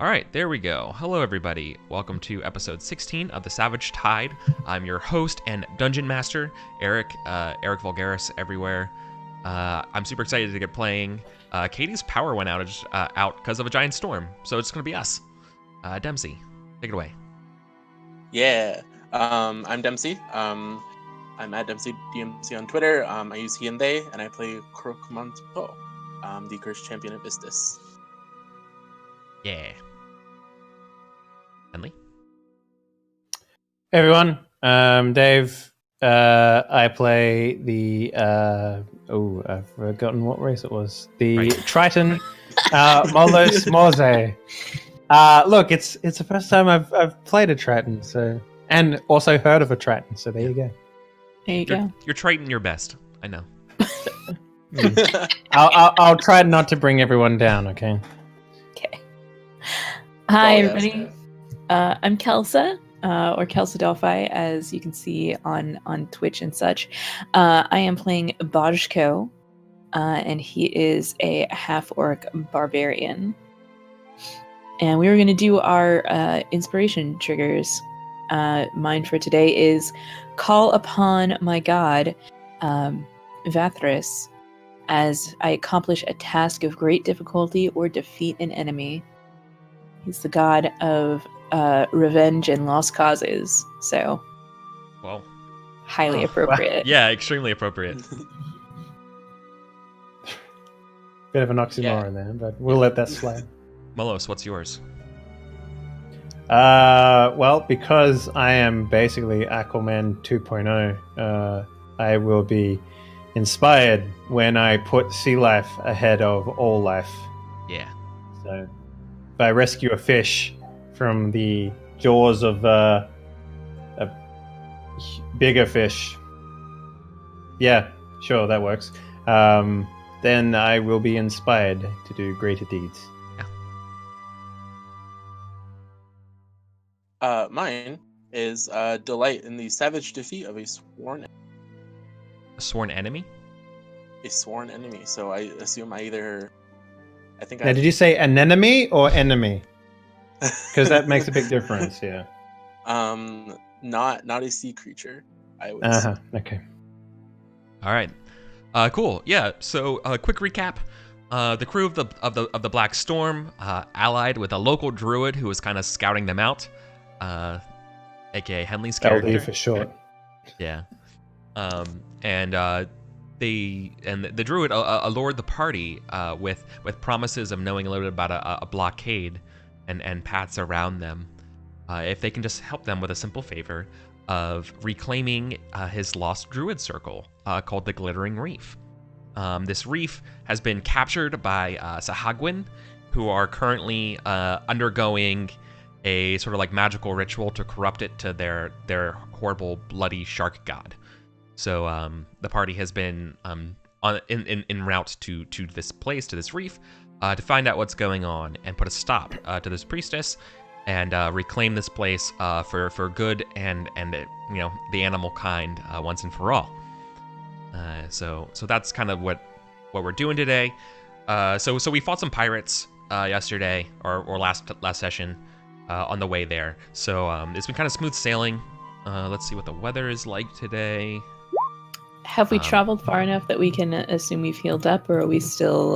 All right, there we go. Hello, everybody. Welcome to episode 16 of The Savage Tide. I'm your host and dungeon master, Eric. Eric Vulgaris everywhere. I'm super excited to get playing. Katie's power went out because of a giant storm, so it's going to be us. Dempsey, take it away. Yeah, I'm Dempsey. I'm at Dempsey DMC on Twitter. I use he and they, and I play Croque-Manteau, the cursed champion of Istis. Yeah. Henley? Hey everyone, Dave. I play the I've forgotten what race it was. The Right. Triton, Molos Morze. Look, it's the first time I've played a Triton, so and also heard of a Triton. So there you go. There you go. You're Triton your best. I know. I'll try not to bring everyone down. Okay. Okay. Hi, Oh, yeah, everybody. I'm Kelsa, or Kelsa Delphi, as you can see on Twitch and such. I am playing Bajko, and he is a half-orc barbarian. And we were going to do our inspiration triggers. Mine for today is call upon my god, Vathris, as I accomplish a task of great difficulty or defeat an enemy. He's the god of revenge and lost causes, so Well, highly appropriate. yeah, extremely appropriate. Bit of an oxymoron there, but we'll let that slide. Molos, what's yours? Well, because I am basically Aquaman 2.0, I will be inspired when I put sea life ahead of all life. Yeah. So, if I rescue a fish from the jaws of a bigger fish, yeah, sure, that works. Then I will be inspired to do greater deeds. Mine is delight in the savage defeat of a sworn enemy? enemy. So I assume I think Now, did you say anemone or enemy? Because that makes a big difference. Yeah. not a sea creature. I would. Assume. Okay. All right. Cool. Yeah. So, quick recap. The crew of the Black Storm allied with a local druid who was kind of scouting them out, aka Henley's character. LD for short. Yeah. And the druid allured the party with promises of knowing a little bit about a blockade and paths around them, if they can just help them with a simple favor of reclaiming his lost druid circle called the Glittering Reef. This reef has been captured by Sahagwin, who are currently undergoing a sort of like magical ritual to corrupt it to their horrible bloody shark god. So the party has been en route to this place, to this reef, to find out what's going on and put a stop to this priestess and reclaim this place for good and the animal kind once and for all. So that's kind of what we're doing today. So we fought some pirates yesterday or last session on the way there. So it's been kind of smooth sailing. Let's see what the weather is like today. Have we traveled far enough that we can assume we've healed up, or are we still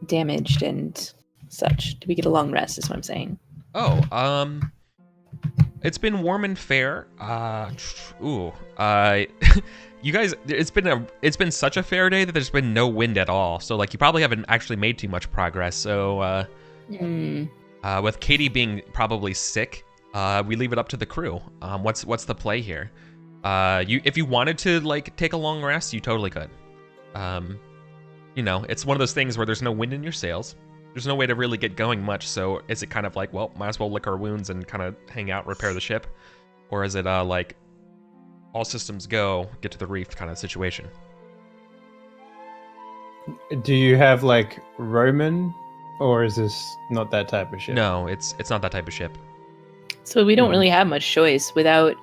damaged and such? Do we get a long rest, is what I'm saying. It's been warm and fair. You guys, it's been such a fair day that there's been no wind at all. So like you probably haven't actually made too much progress. So with Katie being probably sick, we leave it up to the crew. What's the play here? If you wanted to like take a long rest, you totally could. It's one of those things where there's no wind in your sails. There's no way to really get going much, so is it kind of like, well, might as well lick our wounds and kind of hang out, repair the ship? Or is it like, all systems go, get to the reef kind of situation? Do you have like Roman, or is this not that type of ship? No, it's not that type of ship. So we don't really have much choice. Without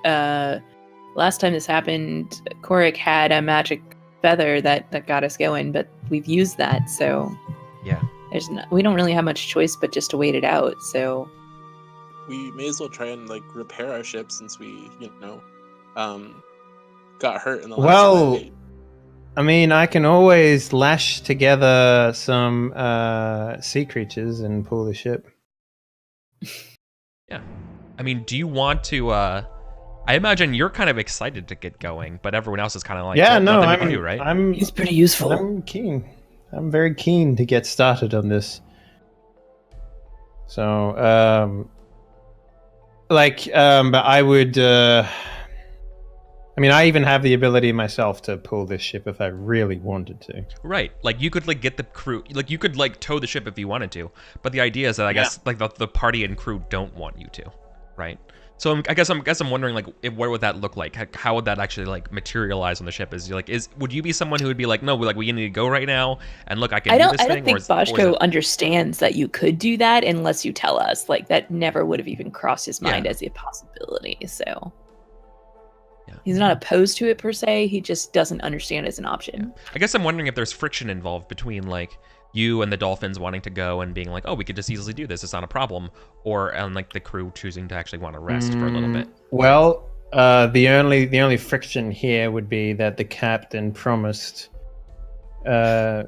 last time this happened, Korik had a magic feather that got us going, but we've used that, so Yeah. we don't really have much choice but just to wait it out. So We may as well try and like repair our ship since we, got hurt in the last Well, fight. I mean, I can always lash together some sea creatures and pull the ship. Yeah. I mean, do you want to? I imagine you're kind of excited to get going, but everyone else is kind of like, Yeah, well, no, nothing we can do, right? he's pretty useful. I'm keen. I'm very keen to get started on this. So, but I would. I mean, I even have the ability myself to pull this ship if I really wanted to. Right. Like you could like get the crew, like you could like tow the ship if you wanted to, but the idea is that I guess like the party and crew don't want you to, right? So I guess I'm wondering like what would that look like? How would that actually like materialize on the ship? Would you be someone who would be like, no, like we need to go right now, and look, I can do this thing? I don't think Boschko understands that you could do that unless you tell us. Like that never would have even crossed his mind as a possibility. So. Yeah. He's not opposed to it per se. He just doesn't understand it as an option. Yeah. I guess I'm wondering if there's friction involved between like you and the dolphins wanting to go and being like, oh, we could just easily do this. It's not a problem. Or like the crew choosing to actually want to rest for a little bit. Well, the only friction here would be that the captain promised that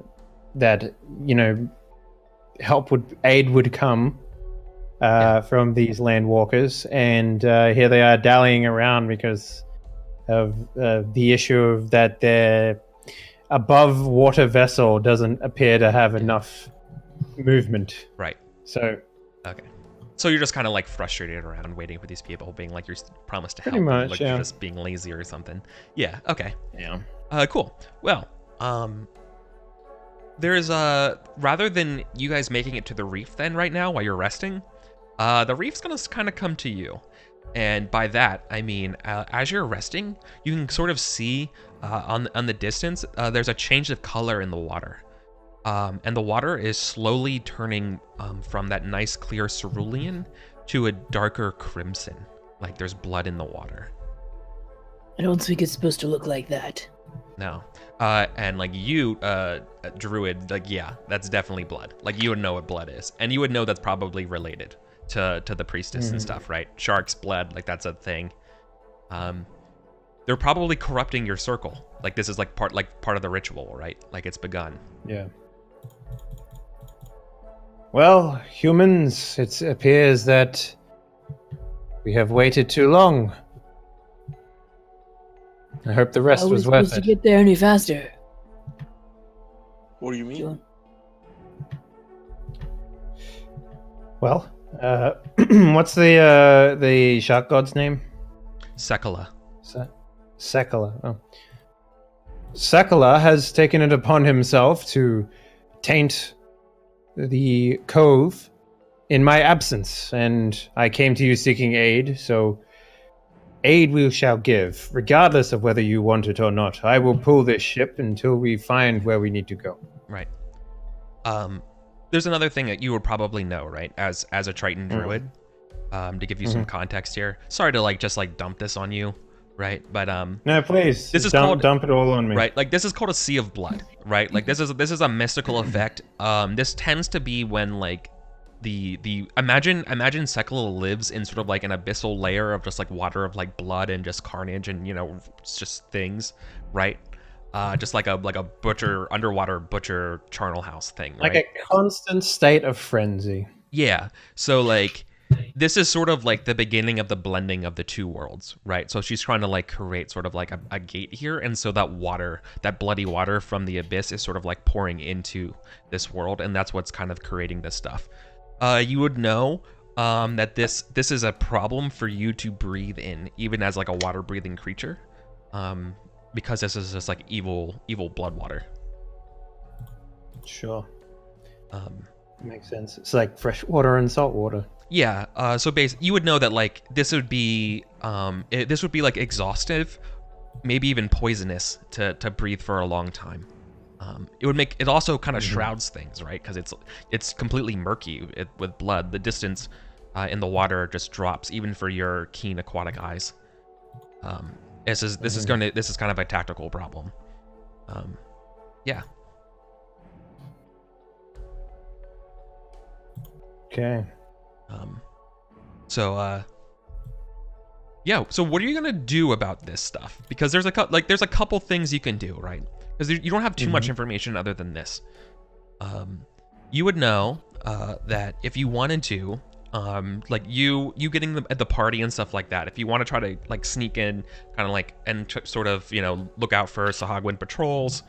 aid would come from these land walkers, and here they are dallying around because of the issue of that their above water vessel doesn't appear to have enough movement. Right. So. Okay. So you're just kind of like frustrated around waiting for these people, being like you're promised to help. Pretty much, like yeah. You're just being lazy or something. Yeah. Okay. Yeah. Cool. Well, there's rather than you guys making it to the reef then right now while you're resting, the reef's gonna kind of come to you. And by that, I mean, as you're resting, you can sort of see on the distance, there's a change of color in the water. And the water is slowly turning from that nice clear cerulean to a darker crimson. Like there's blood in the water. I don't think it's supposed to look like that. No. And like you, Druid, like, yeah, that's definitely blood. Like you would know what blood is. And you would know that's probably related to the priestess and stuff, right? Shark's blood, like that's a thing. They're probably corrupting your circle. Like this is like part of the ritual, right? Like it's begun. Yeah. Well, humans, it appears that we have waited too long. I hope the rest was worth it. To get there any faster? What do you mean? Well, what's the shark god's name? Sekala. Sekala. Oh. Sekala has taken it upon himself to taint the cove in my absence, and I came to you seeking aid, so aid we shall give, regardless of whether you want it or not. I will pull this ship until we find where we need to go. Right. There's another thing that you would probably know, right? As a Triton druid, to give you some context here. Sorry to just dump this on you, right? But no, please. This is dump it all on me. Right, like this is called a sea of blood, right? Like this is a mystical effect. This tends to be when the imagine Sekala lives in sort of like an abyssal layer of just like water of like blood and just carnage and just things, right? Just like a underwater butcher charnel house thing, right? Like a constant state of frenzy. Yeah. So like this is sort of like the beginning of the blending of the two worlds, right? So she's trying to like create sort of like a gate here, and so that water, that bloody water from the abyss is sort of like pouring into this world, and that's what's kind of creating this stuff. You would know that this is a problem for you to breathe in, even as like a water breathing creature. Because this is just like evil blood water. Sure. Makes sense. It's like fresh water and salt water. Yeah. So you would know that like this would be like exhaustive, maybe even poisonous to breathe for a long time. It also kind of shrouds things, right? Because it's completely murky with blood. The distance in the water just drops, even for your keen aquatic eyes. This is kind of a tactical problem. Yeah. Okay. So yeah. So what are you gonna do about this stuff? Because there's a couple things you can do, right? Because you don't have too much information other than this. You would know that if you wanted to, like you getting them at the party and stuff like that, if you want to try to like sneak in, kind of like and sort of look out for Sahagwin patrols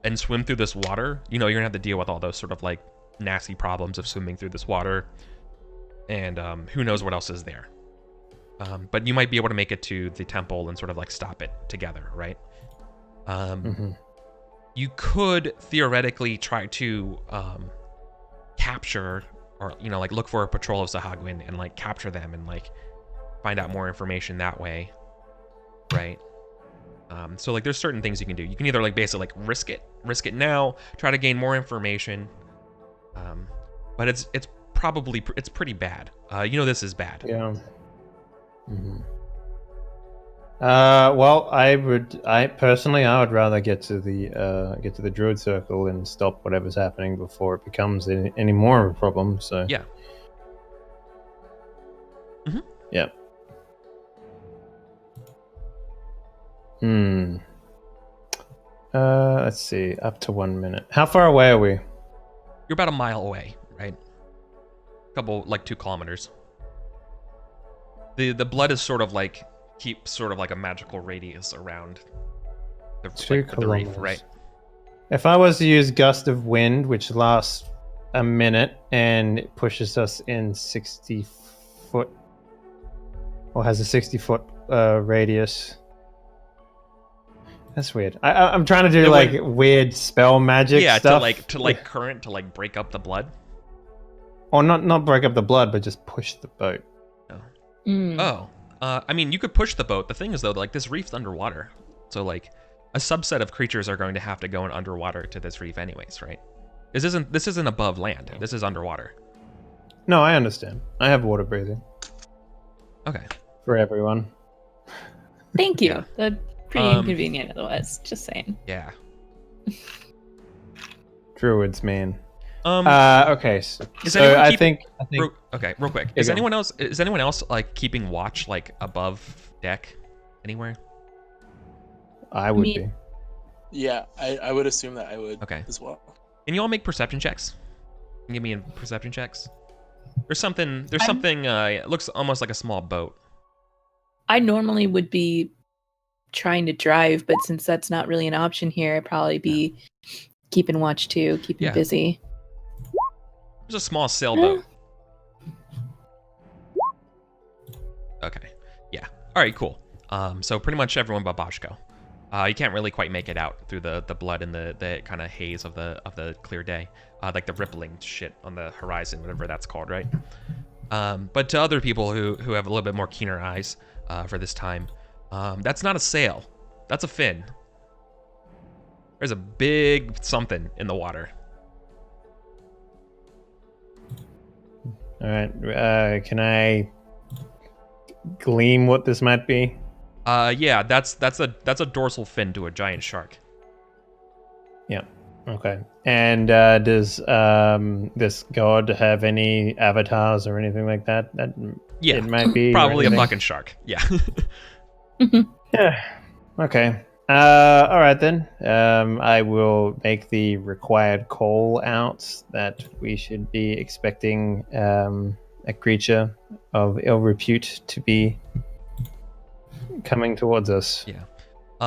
and swim through this water, you're gonna have to deal with all those sort of like nasty problems of swimming through this water, and who knows what else is there. But you might be able to make it to the temple and sort of like stop it together, right? You could theoretically try to capture or like look for a patrol of Sahagwin and like capture them and like find out more information that way, right? So like there's certain things you can do. You can either like basically like risk it now, try to gain more information, but it's pretty bad. This is bad. Yeah. Well, I would rather get to the Druid Circle and stop whatever's happening before it becomes any more of a problem. So yeah. Yeah. Let's see. Up to 1 minute. How far away are we? You're about a mile away, right? Couple, like 2 kilometers. The blood is sort of like keeps sort of like a magical radius around the, 2 like, the reef, kilometers. right? If I was to use Gust of Wind, which lasts a minute and it pushes us in 60 foot, or has a 60-foot radius. That's weird. I'm trying to do weird spell magic stuff. to current to like break up the blood. Or not break up the blood, but just push the boat. Oh. I mean, you could push the boat. The thing is, though, like this reef's underwater, so like a subset of creatures are going to have to go in underwater to this reef, anyways, right? This isn't above land. This is underwater. No, I understand. I have water breathing. Okay. For everyone. Thank you. Yeah. That's pretty inconvenient otherwise. Just saying. Yeah. Druids, man. Okay. So Okay, real quick. Is anyone else like keeping watch like above deck anywhere? I would be. Yeah, I would assume that I would as well. Can you all make perception checks? Give me perception checks. There's something it looks almost like a small boat. I normally would be trying to drive, but since that's not really an option here, I'd probably be keeping watch too, keeping busy. There's a small sailboat. Okay. Yeah. All right, cool. So pretty much everyone but Boschko. You can't really quite make it out through the blood and the kind of haze of the clear day. Like the rippling shit on the horizon, whatever that's called, right? But to other people who have a little bit more keener eyes for this time, that's not a sail. That's a fin. There's a big something in the water. All right. Can I glean what this might be? Yeah, that's a dorsal fin to a giant shark. Yeah. Okay. And does this god have any avatars or anything like that? Yeah, it might be probably a fucking shark. Yeah. Yeah. Okay. All right then. I will make the required call out that we should be expecting a creature of ill repute to be coming towards us. Yeah.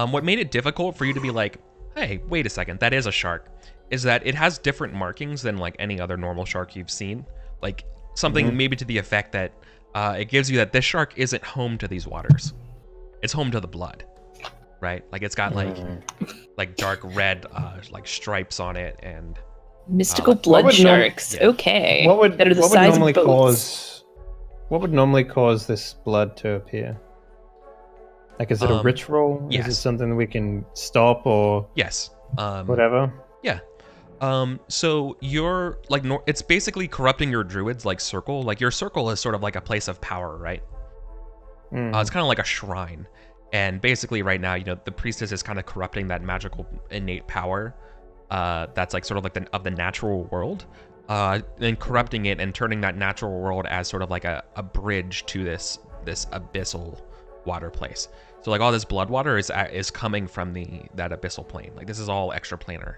What made it difficult for you to be like, hey, wait a second, that is a shark, is that it has different markings than like any other normal shark you've seen. Like something maybe to the effect that it gives you that this shark isn't home to these waters. It's home to the blood. Right? Like it's got like dark red like stripes on it and mystical blood sharks. Okay. What would that are the size normally of boats. What would normally cause this blood to appear? Like, is it a ritual? Yes. Is it something we can stop or yes, whatever? Yeah. So you're like it's basically corrupting your druid's like circle. Like your circle is sort of like a place of power, right? It's kind of like a shrine. And basically right now, the priestess is kind of corrupting that magical innate power that's like sort of like of the natural world. and corrupting it and turning that natural world as sort of like a bridge to this abyssal water place. So like all this blood water is coming from that abyssal plane. Like this is all extraplanar.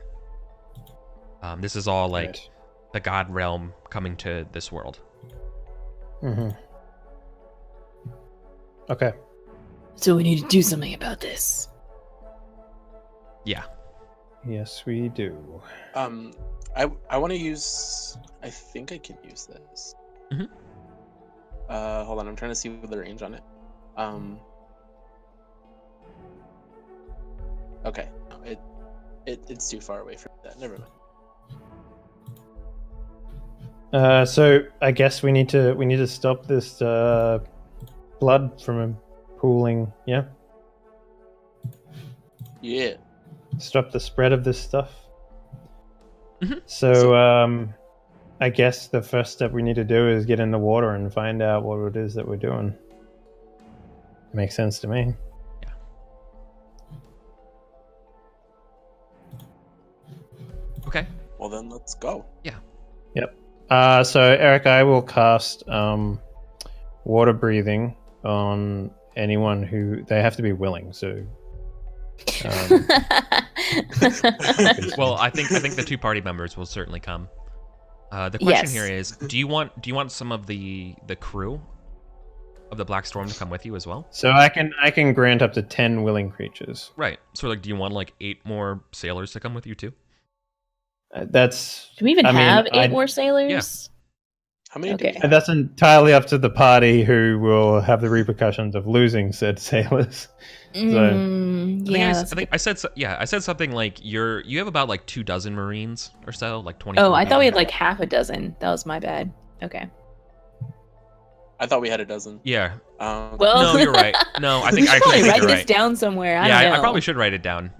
This is all like Right. the god realm coming to this world. Mm-hmm. Okay. So we need to do something about this. Yeah. Yes, we do. I want to use. I think I can use this. Mhm. Hold on, I'm trying to see the range on it. Okay, no, it's too far away from that. Never mind. So I guess we need to stop this blood from pooling. Yeah. Yeah. Stop the spread of this stuff. Mhm. So, I guess the first step we need to do is get in the water and find out what it is that we're doing. Makes sense to me. Okay. Well then, let's go. So Eric, I will cast water breathing on anyone who they have to be willing. So, Well, I think the two party members will certainly come. The question Yes. here is, do you want some of the crew of the Black Storm to come with you as well? so I can grant up to 10 willing creatures. Right. So like, do you want like 8 more sailors to come with you too? That's Do we even I mean, have 8 I- more sailors? How many? Okay. Do we have? that's entirely up to the party who will have the repercussions of losing said sailors. Yeah. that's I think I said I said something like you have about like 24 Marines or so, like 20. Oh, I thought we had like half a dozen. That was my bad. Okay. I thought we had a dozen. Yeah. Well, No, you're right. No, I we think should probably think write you're this right. down somewhere. I Yeah, don't know. I probably should write it down.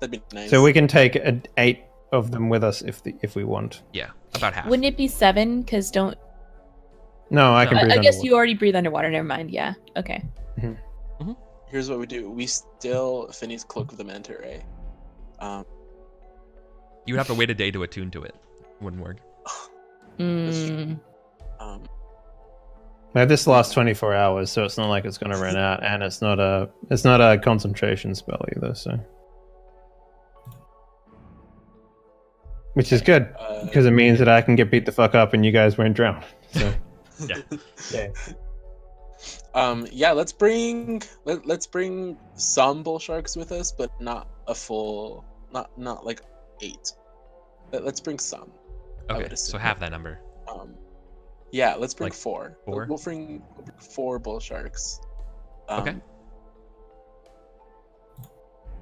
That'd be nice. So we can take 8 of them with us if we want. Yeah, about half. Wouldn't it be 7? Because don't. No, I can No. breathe I guess underwater. you already breathe underwater. Never mind. Yeah. Okay. Here's what we do. We still Finney's Cloak of the Manta Ray. You would have to wait a day to attune to it. Wouldn't work. That's true. Mm, Now this lasts 24 hours, so it's not like it's going to run out, and it's not a concentration spell either. So, which is good because it means that I can get beat the fuck up and you guys won't drown. So, Yeah. yeah. Let's bring some bull sharks with us, but not a full, not like 8. Let's bring some. I Okay, would so assume. half that number. Yeah, let's bring Like 4. 4? We'll bring 4 bull sharks. Okay.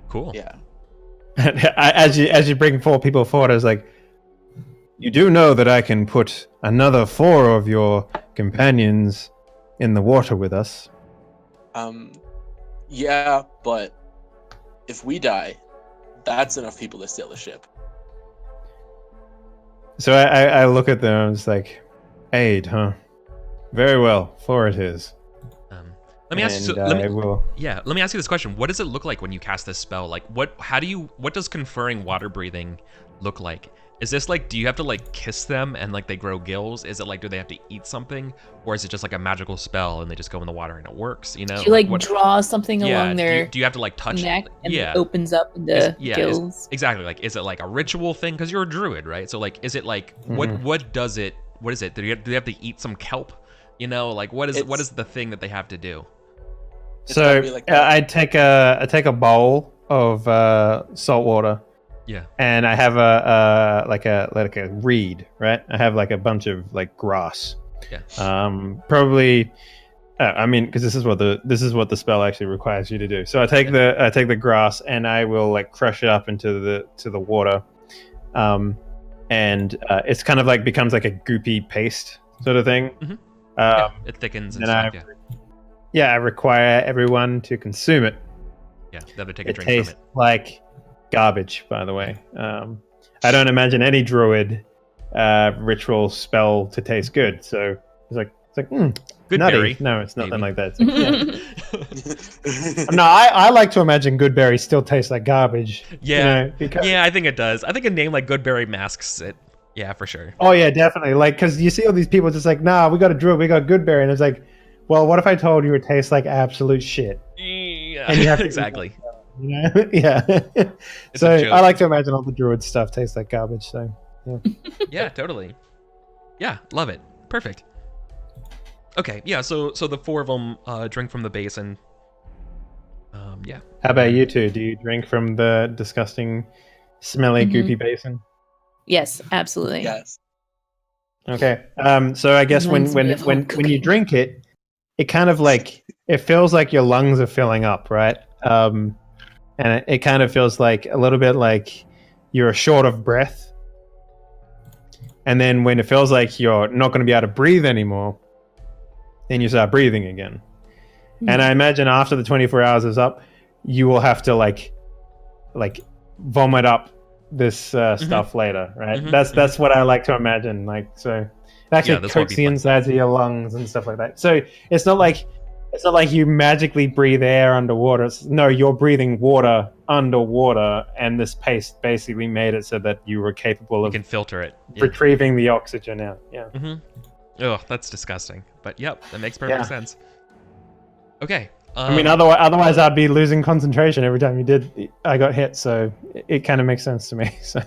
Cool. Yeah. as you bring 4 people forward, I was like, you do know that I can put another 4 of your companions in the water with us. Yeah, but if we die, that's enough people to sail the ship. So I look at them and it's like, 8, huh? Very well, 4 it is. Let me ask you. And I will. Let me ask you this question. What does it look like when you cast this spell? Like, what does conferring water breathing look like? Is this like, do you have to like kiss them and like they grow gills? Is it like, do they have to eat something? Or is it just like a magical spell and they just go in the water and it works, you know? do you like what- draw something along their do you have to like touch neck and yeah. it opens up into gills? Exactly. Like, is it like a ritual thing? Because you're a druid, right? So like, is it like, what is it? Do they have to eat some kelp? You know, like what is the thing that they have to do? It's gotta So be like that. I take a bowl of salt water. Yeah. And I have a reed, right? I have like a bunch of like grass. Yeah. Probably. I mean, because this is what the spell actually requires you to do. So I take the grass and I will like crush it up into the water, and it's kind of like becomes like a goopy paste sort of thing. Mhm. Um, It thickens and and stuff. I require everyone to consume it. Yeah. They have to take a It drink from tastes it. like garbage, by the way. I don't imagine any druid ritual spell to taste good. So it's like Good nutty. berry. No, it's nothing maybe. like that. It's like, no, I like to imagine good berry still tastes like garbage. Yeah. Because Yeah, I think it does. I think a name like Goodberry masks it. Yeah, for sure. Oh yeah, definitely. Like, because you see all these people just like, nah, we got a druid, we got good berry, and it's like, well, what if I told you it tastes like absolute shit? Yeah, And you have to exactly. You know? Yeah. It's So a joke. I like to imagine all the druid stuff tastes like garbage. So Yeah, totally. Yeah, love it. Perfect. Okay, yeah. So the four of them drink from the basin. Yeah. how about you two? Do you drink from the disgusting, smelly, Mhm. goopy basin? Yes, absolutely. Yes. Okay. So I guess Reminds me of home when you cooking. drink it, it kind of like it feels like your lungs are filling up, right? And it kind of feels like a little bit like you're short of breath. And then when it feels like you're not going to be able to breathe anymore, then you start breathing again. And I imagine after the 24 hours is up, you will have to like vomit up this stuff later, right? That's what I like to imagine. Like, so it actually this won't coats be the fun. insides of your lungs and stuff like that. So it's not like you magically breathe air underwater. No, you're breathing water underwater, and this paste basically made it so that you were capable You of can filter it. Yeah. retrieving the oxygen out. Yeah. Oh, that's disgusting. But yep, that makes perfect sense. Okay. I mean, otherwise I'd be losing concentration every time I got hit. So it kind of makes sense to me. So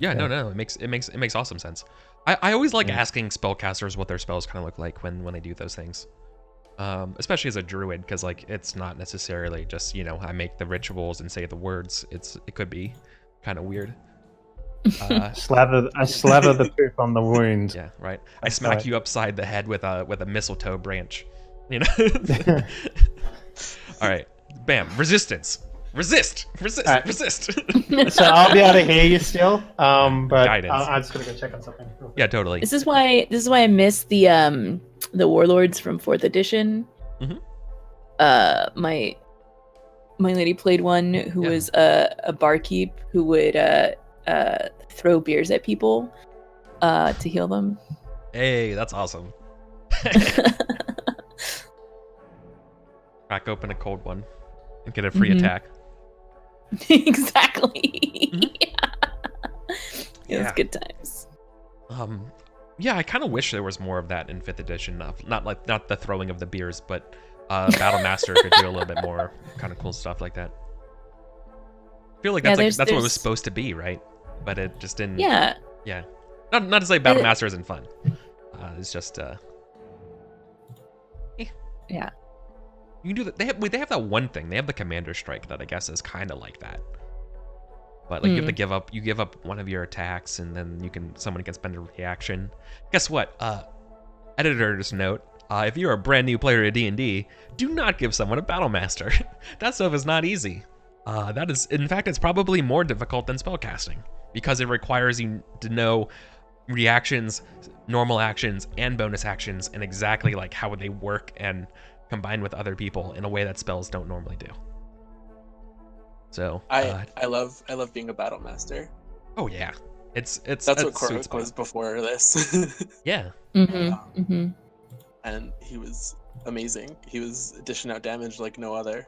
Yeah, no, it makes awesome sense. I always like asking spellcasters what their spells kind of look like when they do those things. Especially as a druid, because like it's not necessarily just I make the rituals and say the words. It could be kind of weird. slather the poop on the wound. Yeah, right. I smack you upside the head with a mistletoe branch. All right, bam, resistance. Resist. Right. Resist. So I'll be able to hear you still, but Guidance. I'm just gonna go check on something. Yeah, totally. This is why I miss the warlords from 4th edition. My lady played one who was a barkeep who would throw beers at people to heal them. Hey, that's awesome. Crack open a cold one and get a free attack. Exactly. It was good times. Yeah, I kind of wish there was more of that in 5th edition. Not the throwing of the beers, but Battle Master could do a little bit more kind of cool stuff like that. I feel like that's what it was supposed to be, right? But it just didn't. Yeah. Yeah. Not to say Battle Master isn't fun. It's just. Yeah. You can do that. They have that one thing. They have the Commander Strike that I guess is kind of like that. But like you have to give up one of your attacks, and then someone can spend a reaction. Guess what? Editor's note: if you're a brand new player to D&D, do not give someone a Battle Master. That stuff is not easy. That is, in fact, it's probably more difficult than spellcasting because it requires you to know reactions, normal actions, and bonus actions, and exactly like how they work and combine with other people in a way that spells don't normally do. So I love being a battle master. Oh yeah, that's what Korok was before this. Yeah. And he was amazing. He was dishing out damage like no other.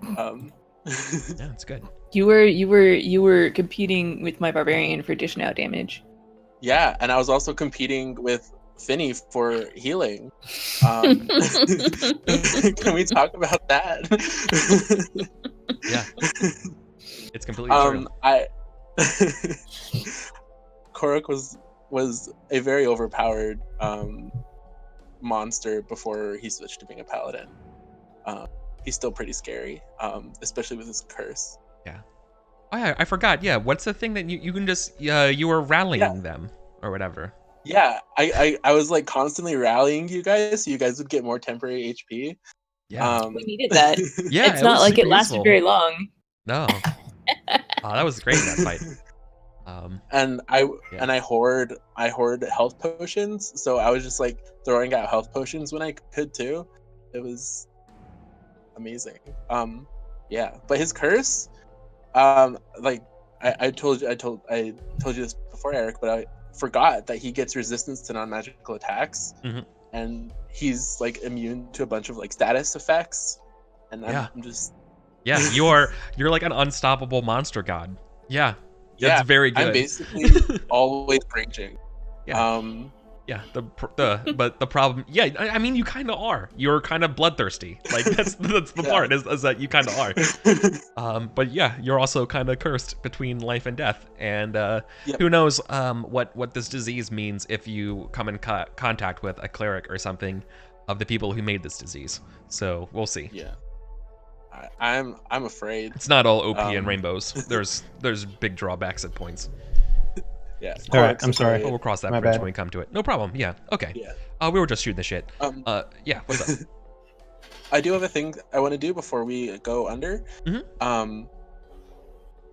Yeah, it's good. You were competing with my barbarian for dishing out damage. Yeah, and I was also competing with Finny for healing. Can we talk about that? Yeah, it's completely true. Korok was a very overpowered monster before he switched to being a paladin. He's still pretty scary, especially with his curse. Yeah. Oh yeah, I forgot. Yeah, what's the thing that you can just you were rallying them or whatever? Yeah, I was like constantly rallying you guys so you guys would get more temporary HP. Yeah. We needed that. Yeah, it's not like it lasted useful. very long. No. That was great, that fight. And I hoard health potions, so I was just like throwing out health potions when I could too. It was amazing. Yeah, but his curse, like I told you this before, Eric, but I forgot that he gets resistance to non-magical attacks, and he's like immune to a bunch of like status effects, and I'm just you're like an unstoppable monster god. Yeah, Yeah, That's very good. I'm basically always raging. Yeah. Yeah, but the problem, yeah, I mean, you kind of are. You're kind of bloodthirsty. Like that's the Yeah. part is that you kind of are. But yeah, you're also kind of cursed between life and death, and Yep. who knows what this disease means if you come in contact with a cleric or something of the people who made this disease. So we'll see. Yeah. I'm afraid. It's not all OP and rainbows. There's big drawbacks at points. Yeah. All right, Cork's I'm sorry. afraid. But we'll cross that My bridge bad. when we come to it. No problem. Yeah. Okay. Yeah. We were just shooting the shit. Yeah. What's up? I do have a thing I want to do before we go under. Mhm.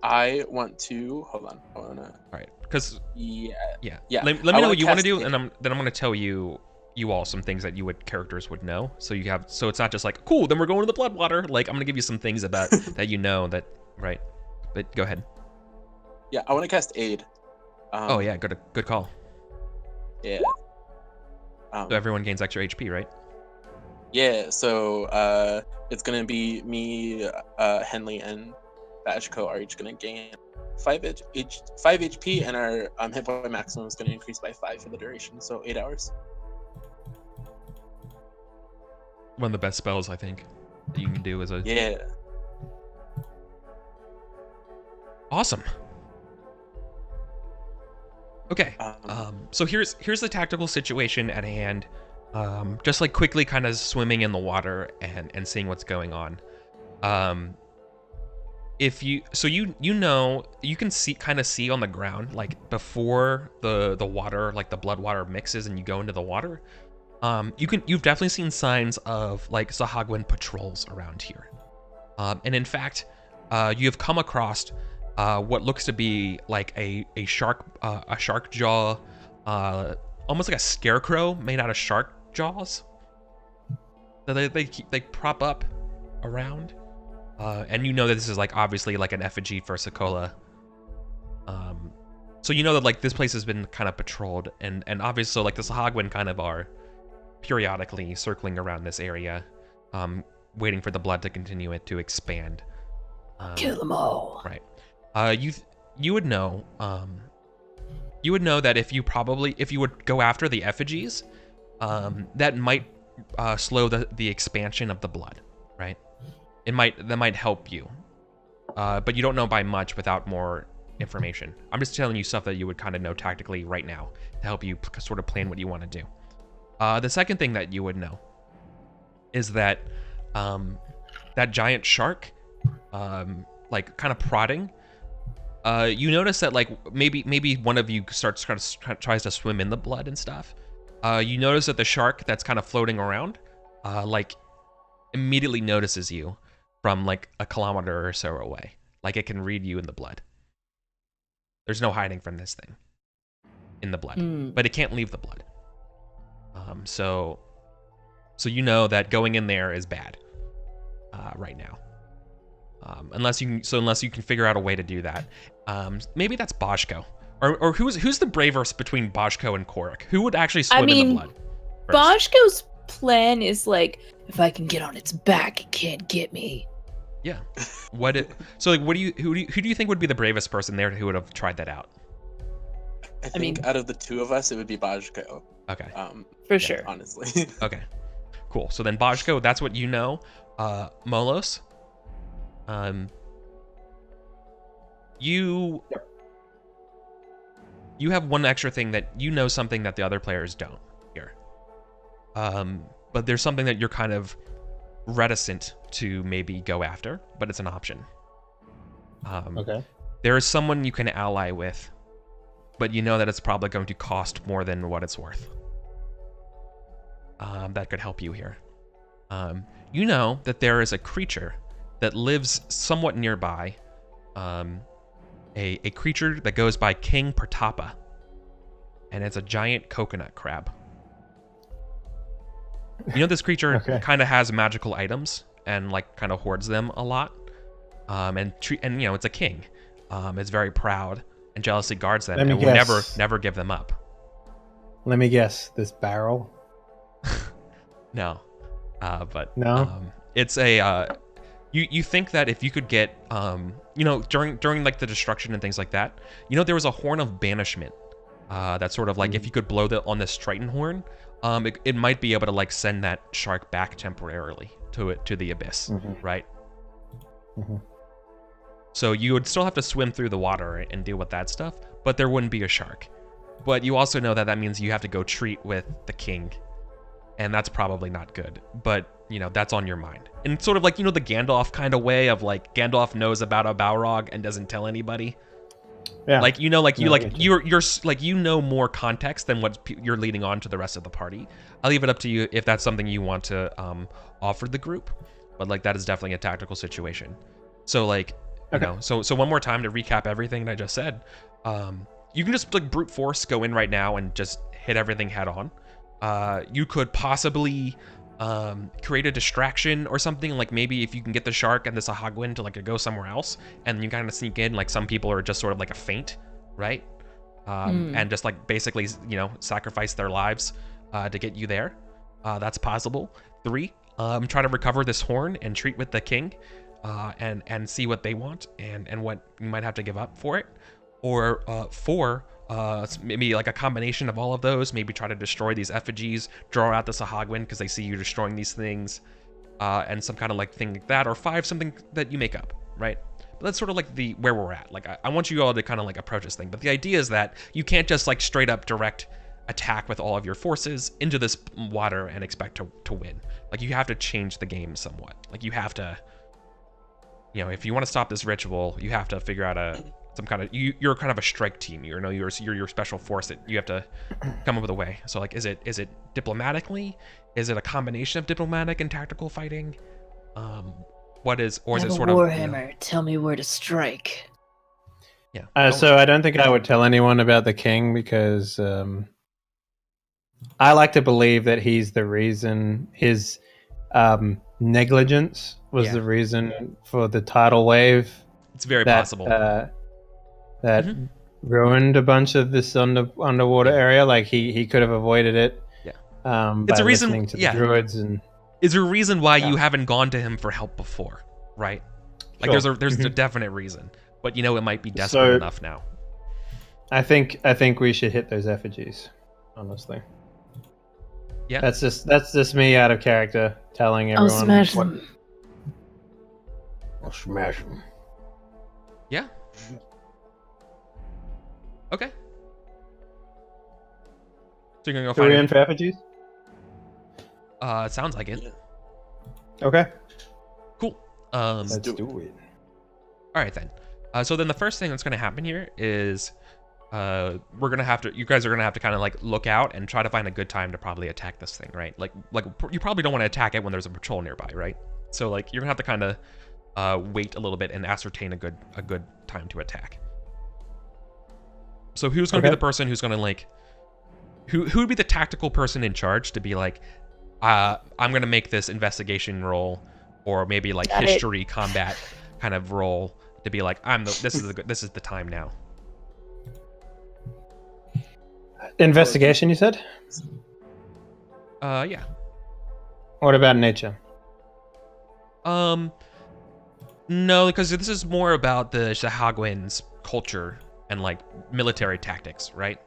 I want to hold on. I wanna. All right. Because Yeah. yeah. Yeah. Let me I know wanna what you want to cast do, and then I'm gonna tell you all some things that characters would know. So it's not just like cool. Then we're going to the blood water. Like I'm gonna give you some things about that that right. But go ahead. Yeah. I want to cast aid. Oh yeah. Good call. Yeah. So everyone gains extra HP, right? Yeah. So it's gonna be me, Henley, and Bashko are each gonna gain 5 HP, and our hit point maximum is gonna increase by 5 for the duration. So 8 hours. One of the best spells I think that you can do is a Yeah. awesome. Okay. Um, So here's the tactical situation at hand. Just like quickly kind of swimming in the water and seeing what's going on. If you know you can see on the ground like before the water, like the blood water mixes and you go into the water. You've definitely seen signs of like Sahagwin patrols around here. And in fact, you have come across what looks to be like a shark jaw, almost like a scarecrow made out of shark jaws that they prop up around, and you know that this is like obviously like an effigy for Sokola. So you know that like this place has been kind of patrolled, and obviously so like the Sahagwin kind of are periodically circling around this area, waiting for the blood to continue it to expand. Kill them all. Right. You would know. You would know that if you would go after the effigies, that might slow the expansion of the blood. Right. That might help you. But you don't know by much without more information. I'm just telling you stuff that you would kind of know tactically right now to help you sort of plan what you want to do. The second thing that you would know is that that giant shark, like kind of prodding. You notice that like maybe one of you tries to swim in the blood and stuff. You notice that the shark that's kind of floating around, like immediately notices you from like a kilometer or so away. Like it can read you in the blood. There's no hiding from this thing in the blood, but it can't leave the blood. So you know that going in there is bad right now. Unless you can figure out a way to do that. Maybe that's Boshko. Or who's the bravest between Boshko and Korik? Who would actually swim in the blood first? Boshko's plan is like, if I can get on its back, it can't get me. Yeah. Who do you think would be the bravest person there who would have tried that out? I think out of the two of us, it would be Bajko. Okay. For sure. Honestly. Okay. Cool. So then Boshko, that's what you know. Molos. You have one extra thing that you know, something that the other players don't here. But there's something that you're kind of reticent to maybe go after, but it's an option. Okay. There is someone you can ally with, but you know that it's probably going to cost more than what it's worth. That could help you here. You know that there is a creature that lives somewhat nearby, a creature that goes by King Pratapa, and it's a giant coconut crab. You know this creature kind of has magical items and like kind of hoards them a lot, and you know it's a king. It's very proud and jealously guards them, and will never give them up. Let me guess. This barrel. No, but no. It's a You think that if you could get during like the destruction and things like that, there was a horn of banishment. That's sort of like if you could blow on this Triton horn, it might be able to like send that shark back temporarily to the abyss, right? So you would still have to swim through the water and deal with that stuff, but there wouldn't be a shark. But you also know that means you have to go treat with the king, and that's probably not good. But that's on your mind. And sort of like the Gandalf kind of way of like Gandalf knows about a Balrog and doesn't tell anybody. Yeah. Like you're more context than what you're leading on to the rest of the party. I'll leave it up to you if that's something you want to offer the group, but like that is definitely a tactical situation. So like so one more time to recap everything that I just said. You can just like brute force go in right now and just hit everything head on. You could possibly create a distraction or something, like maybe if you can get the shark and the Sahagwin to like go somewhere else, and you kind of sneak in, like some people are just sort of like a feint, right? And just like basically sacrifice their lives to get you there. That's possible. 3, try to recover this horn and treat with the king, and see what they want and what you might have to give up for it. Or 4, maybe like a combination of all of those. Maybe try to destroy these effigies, draw out the Sahagwin because they see you destroying these things, and some kind of like thing like that. Or 5, something that you make up, right? But that's sort of like where we're at. Like I want you all to kind of like approach this thing. But the idea is that you can't just like straight up direct attack with all of your forces into this water and expect to win. Like you have to change the game somewhat. Like you have to, if you want to stop this ritual, you have to figure out some kind of you're kind of a strike team. You're your special force that you have to come up with a way. So like is it diplomatically? Is it a combination of diplomatic and tactical fighting? Is it sort of Warhammer? Tell me where to strike. Yeah. So I don't think I would tell anyone about the king because I like to believe that he's the reason. His negligence was the reason for the tidal wave. It's very possible. That ruined a bunch of this underwater area. Like he could have avoided it. Yeah. It's a reason listening to the druids and. Is there a reason why you haven't gone to him for help before, right? Like there's a definite reason, but it might be desperate enough now. I think we should hit those effigies, honestly. Yeah. That's just me out of character telling everyone. I'll smash them. I'll smash them. Yeah. Okay. So you're gonna go find. Are we in for effigies? It sounds like it. Okay. Cool. Let's do it. All right then. So then the first thing that's gonna happen here is, you guys are gonna have to kind of like look out and try to find a good time to probably attack this thing, right? Like you probably don't want to attack it when there's a patrol nearby, right? So like you're gonna have to kind of wait a little bit and ascertain a good time to attack. So who's gonna be the person who's gonna like, who would be the tactical person in charge to be like, I'm gonna make this investigation roll, or maybe like history combat kind of roll to be like, this is the time now. Investigation, you said? Yeah. What about nature? No, because this is more about the Sahagwin's culture and like military tactics, right?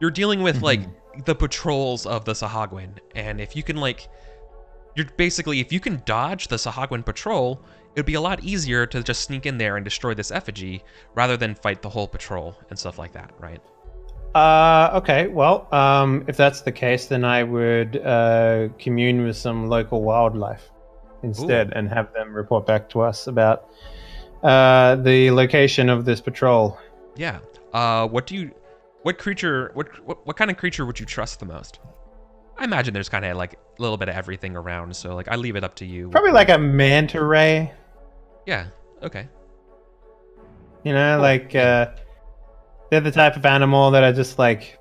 You're dealing with like the patrols of the Sahagwin, and if you can like, if you can dodge the Sahagwin patrol, it would be a lot easier to just sneak in there and destroy this effigy rather than fight the whole patrol and stuff like that, right? Okay, well, if that's the case, then I would commune with some local wildlife instead. Ooh. And have them report back to us about the location of this patrol. Yeah. What kind of creature would you trust the most? I imagine there's kind of like a little bit of everything around, so like I leave it up to you. Probably like a manta ray. Yeah. Okay. Cool. Like they're the type of animal that are just like,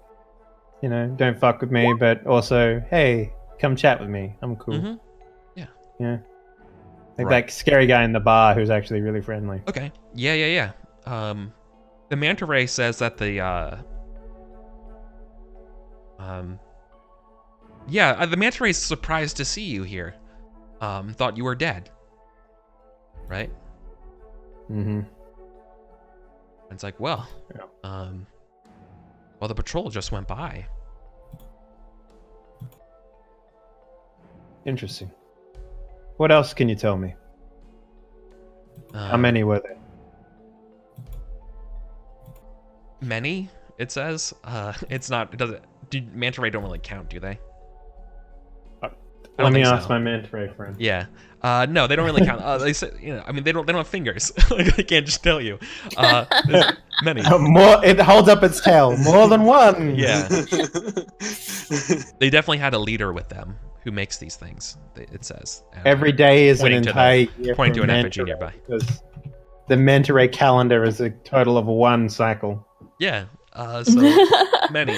don't fuck with me, but also, hey, come chat with me. I'm cool. Mm-hmm. Yeah. Yeah. Like that scary guy in the bar who's actually really friendly. Okay. Yeah. The manta ray says that the manta ray is surprised to see you here. thought you were dead, right? Mm-hmm. And it's like, well, well, the patrol just went by. Interesting. What else can you tell me? How many were there? Many, it says. It's not. It doesn't. Manta ray don't really count, do they? Let me think ask so. my manta ray friend. Yeah. No, they don't really count. They say, I mean, they don't have fingers. Like, they can't just tell you. There's many. More. It holds up its tail. More than one. Yeah. They definitely had a leader with them who makes these things. It says. Every day is an Pointing to entire year. pointing to for an manta effigy ray, nearby. because the manta ray calendar is a total of one cycle. Yeah. So many.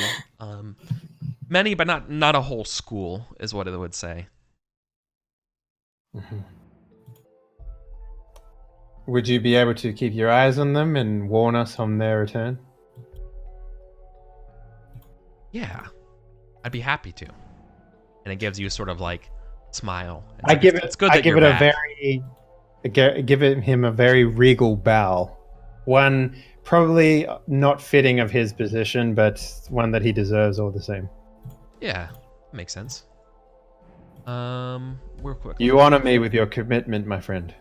Many, but not a whole school, is what it would say. Mhm. Would you be able to keep your eyes on them and warn us on their return? Yeah, I'd be happy to. And it gives you sort of like smile. It's I like, give it's it. good I that give you're it a back. very. Give it him a very regal bow. One probably not fitting of his position, but one that he deserves all the same. Yeah, makes sense. Real quick. You honor me with your commitment, my friend.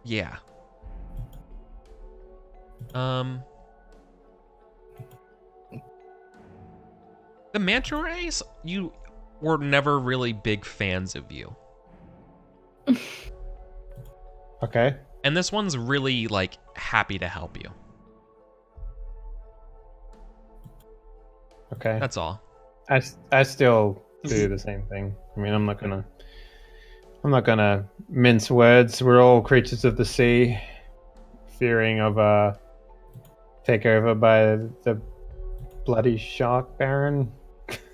Yeah. The manta rays, you were never really big fans of you. Okay. And this one's really, like, happy to help you. Okay. That's all. I still do the same thing. I mean, I'm not gonna mince words. We're all creatures of the sea, fearing of takeover by the bloody shark baron.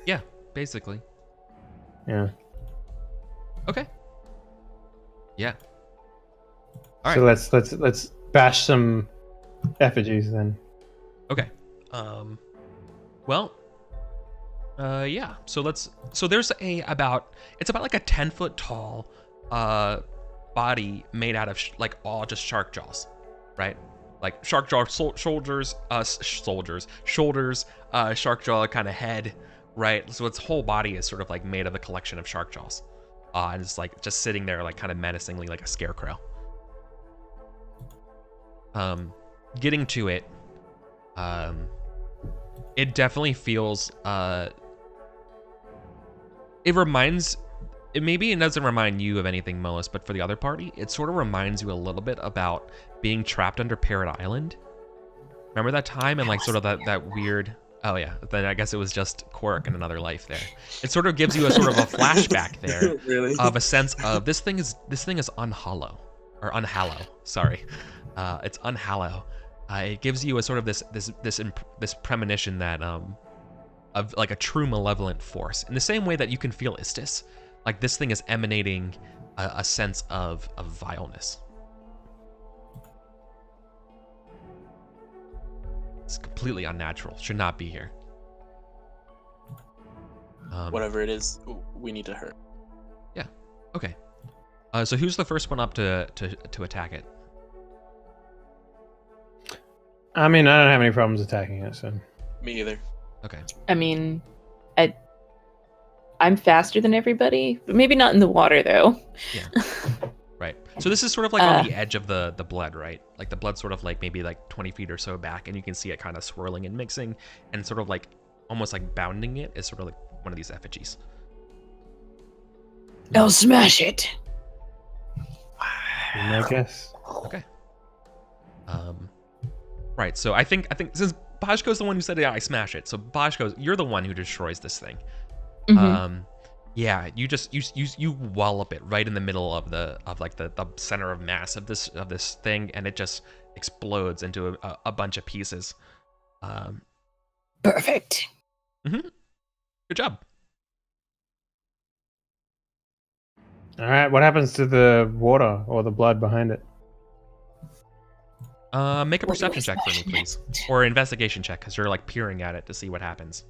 Yeah, basically. Yeah. Okay. Yeah. All So right. let's bash some effigies then. Okay. Well, yeah. So there's it's about like a 10-foot tall body made out of all just shark jaws, right? Like shark jaw shoulders, shark jaw kind of head, right? So its whole body is sort of like made of a collection of shark jaws. And it's like just sitting there like kind of menacingly like a scarecrow. Getting to it, it definitely feels maybe it doesn't remind you of anything, Molis, but for the other party, it sort of reminds you a little bit about being trapped under Parrot Island. Remember that time and like sort of that weird, oh yeah, then I guess it was just Cork in another life there. It sort of gives you a sort of a flashback there Really? of a sense of this thing is unhallow, or unhallow, sorry. It's unhallow. It gives you a sort of this premonition that of like a true malevolent force. In the same way that you can feel Istis, like this thing is emanating a sense of vileness. It's completely unnatural. Should not be here. Whatever it is, we need to hurt. Yeah. Okay. So who's the first one up to attack it? I mean, I don't have any problems attacking it, so. Me either. Okay. I mean, I'm faster than everybody, but maybe not in the water though. Yeah. Right. So this is sort of like on the edge of the blood, right? Like the blood's sort of like maybe like 20 feet or so back, and you can see it kind of swirling and mixing, and sort of like almost like bounding it is sort of like one of these effigies. I'll smash it. I guess. Okay. Right. So I think since Bajko's the one who said, yeah, I smash it. So Bajko, you're the one who destroys this thing. Mhm. Yeah, you just you wallop it right in the middle of the center of mass of this thing, and it just explodes into a bunch of pieces. Perfect. Good job. All right. What happens to the water or the blood behind it? Make a perception check for me, please, or investigation check, because you're like peering at it to see what happens.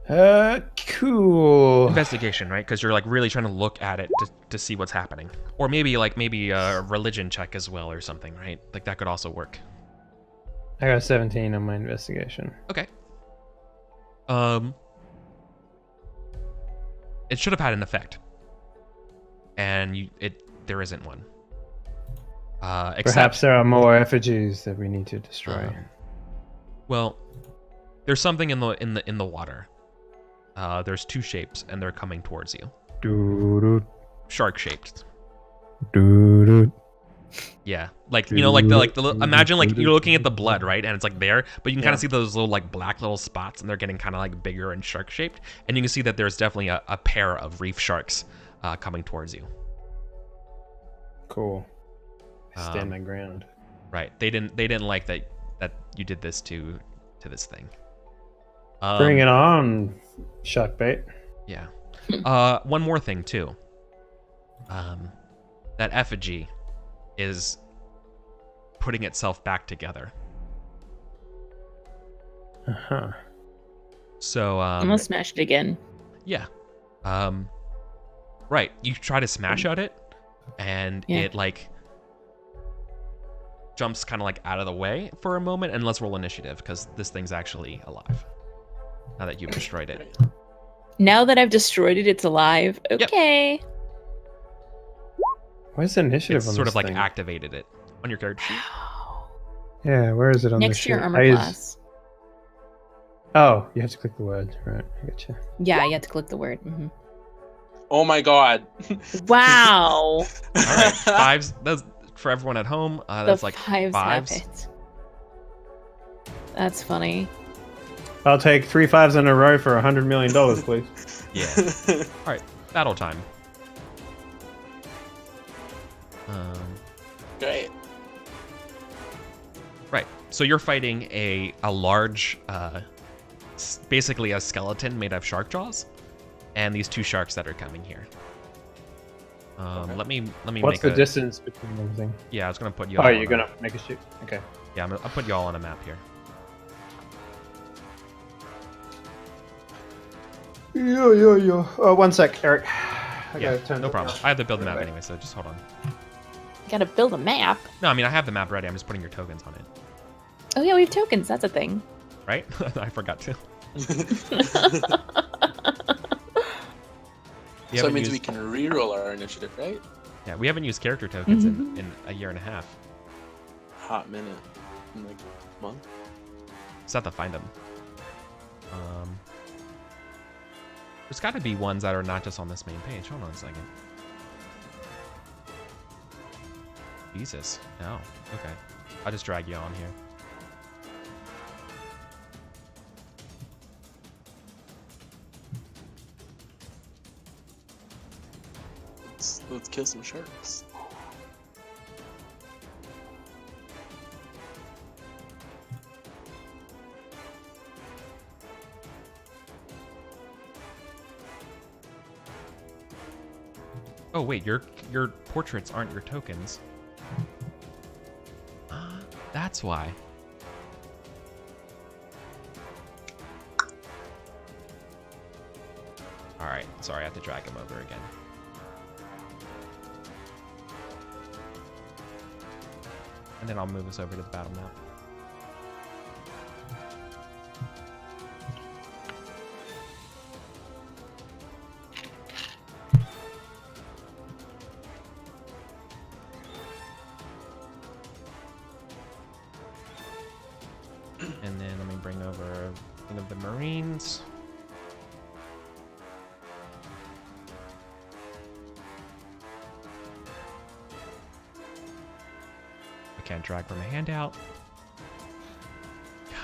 Cool. Investigation, right? Because you're like really trying to look at it to see what's happening, or maybe a religion check as well or something, right? Like that could also work. I got 17 on my investigation. Okay. It should have had an effect, and there isn't one. Perhaps there are more effigies that we need to destroy. Well, there's something in the water. There's two shapes, and they're coming towards you. Doo-doo, Shark shaped. doo-doo. Yeah, like imagine like you're looking at the blood, right, and it's like there, but you can kind of see those little like black little spots, and they're getting kind of like bigger and shark shaped, and you can see that there's definitely a pair of reef sharks coming towards you. Cool. I stand my ground. Right, they didn't like that you did this to this thing. Bring it on, shark bait. Yeah. One more thing too. That effigy is putting itself back together. Uh-huh. So I'm gonna smash it again. Yeah. Right. You try to smash at it, and it like jumps kind of like out of the way for a moment, and let's roll initiative because this thing's actually alive. Now that you've destroyed it. Now that I've destroyed it, it's alive. Okay. Where's the initiative It's on sort this of like thing? activated it on your character sheet. Yeah, where is it on Next the to your sheet? armor class. Oh, you have to click the word. Right, I getcha. Yeah, you have to click the word. Mm-hmm. Oh my god. Wow. All right, fives. That's for everyone at home. That's The like fives fives. have it. That's funny. I'll take 3 5s in a row for $100 million, please. Yeah. All right, battle time. Great. Right. So you're fighting a large, basically a skeleton made of shark jaws, and these two sharks that are coming here. Okay. Let me What's make the distance between everything? Yeah, I was gonna put you. Oh, all you're on gonna make a shoot? Okay. Yeah, I'll put you all on a map here. Yo. Oh, 1 sec, Eric. I Yeah, gotta turn no it problem. on. I have to build the map anyway, so just hold on. You gotta build a map. No, I mean I have the map ready. I'm just putting your tokens on it. Oh yeah, we have tokens. That's a thing. Right? I forgot to. We So it haven't means used- we can reroll our initiative, right? Yeah, we haven't used character tokens in a year and a half. Hot minute. In like a month. Just have to find them. There's got to be ones that are not just on this main page. Hold on a second. Jesus. No. Okay. I'll just drag you on here. Let's kill some sharks. Oh wait, your portraits aren't your tokens. That's why. All right, sorry, I have to drag him over again. And then I'll move us over to the battle map. And then let me bring over a thing of the Marines. I can't drag from a handout. God.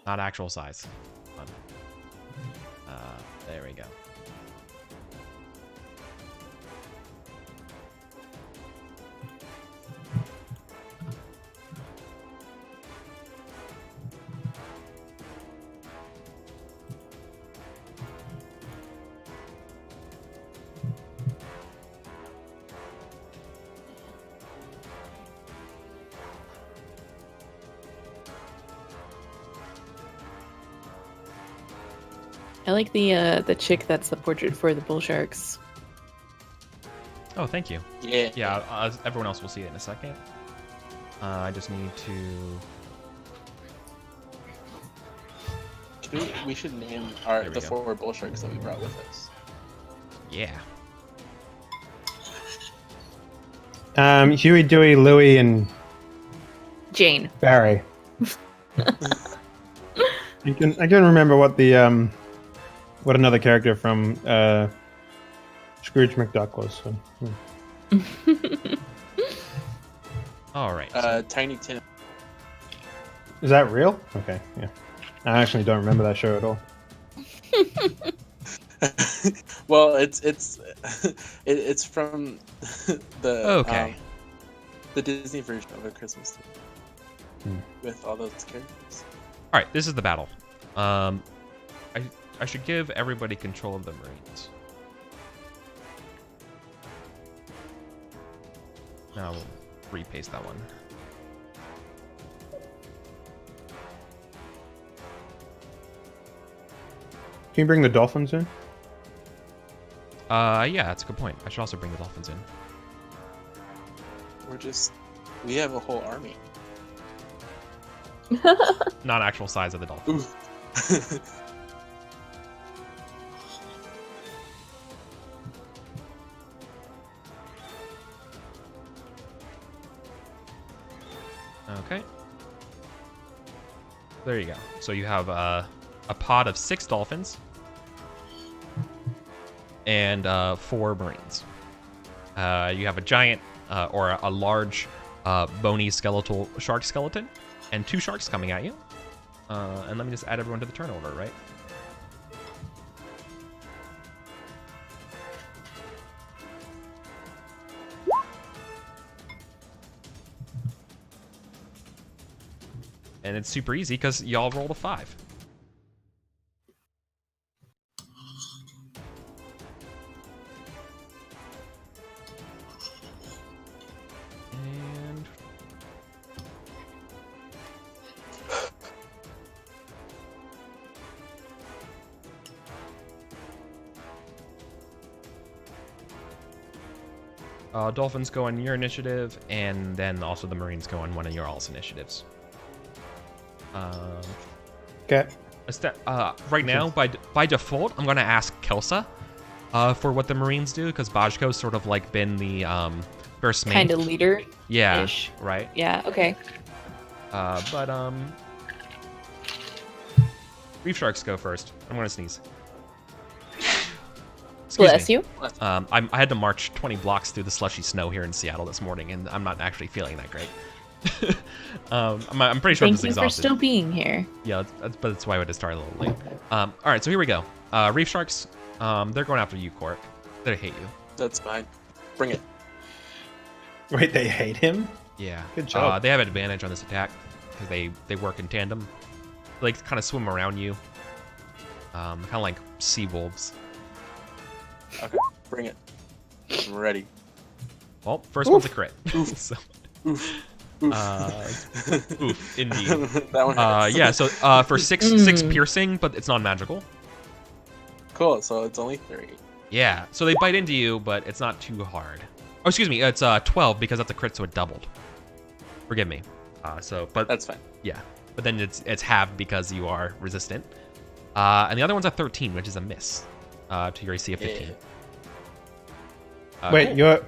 Not actual size. Hold on. There we go. I like the chick that's the portrait for the bull sharks. Oh, thank you. Yeah. Yeah, everyone else will see it in a second. I just need to... We should name There we the go. 4 bull sharks that we brought with us. Yeah. Huey, Dewey, Louie, and Jane. Barry. I can remember what the what another character from Scrooge McDuck was. So, All right. Tiny Tim. Is that real? Okay, yeah. I actually don't remember that show at all. Well, it's from the Okay. The Disney version of A Christmas Story with all those characters. All right, this is the battle. I should give everybody control of the Marines. Now we'll repaste that one. Can you bring the dolphins in? Yeah, that's a good point. I should also bring the Dolphins in. We have a whole army. Not actual size of the Dolphins. Ooh. Okay. There you go. So you have a pod of 6 Dolphins and 4 Marines. You have a giant or a large bony skeletal shark skeleton and 2 sharks coming at you. And let me just add everyone to the turn order, right? And it's super easy because y'all rolled a 5. And Dolphins go on your initiative, and then also the Marines go on one of your all's initiatives. Okay. Right now, by default, I'm gonna ask Kelsa for what the Marines do, because Bajko's sort of like been the first main Kind of leader. Yeah, ish. right. Yeah. Okay. But Reef Sharks go first. I'm gonna sneeze. Excuse Bless me. you. I had to march 20 blocks through the slushy snow here in Seattle this morning, and I'm not actually feeling that great. I'm pretty sure I'm Thank just you for exhausted. still being here. Yeah, but that's why I had to start a little late. All right, so here we go. Reef Sharks, they're going after you, Cork. They hate you. That's fine. Bring it. Wait, they hate him? Yeah. Good job. They have an advantage on this attack because they work in tandem. They like kind of swim around you. Kind of like sea wolves. Okay, bring it. I'm ready. Well, first one's a crit. Oof. So, Oof. Oof. oof, indeed. That one hurts. Yeah, so for six piercing, but it's non-magical. Cool, so it's only 3. Yeah, so they bite into you, but it's not too hard. Oh, excuse me, it's 12 because that's a crit, so it doubled. Forgive me. But That's fine. yeah, but then it's halved because you are resistant. And the other one's a 13, which is a miss to your AC of 15. Wait, cool. you're...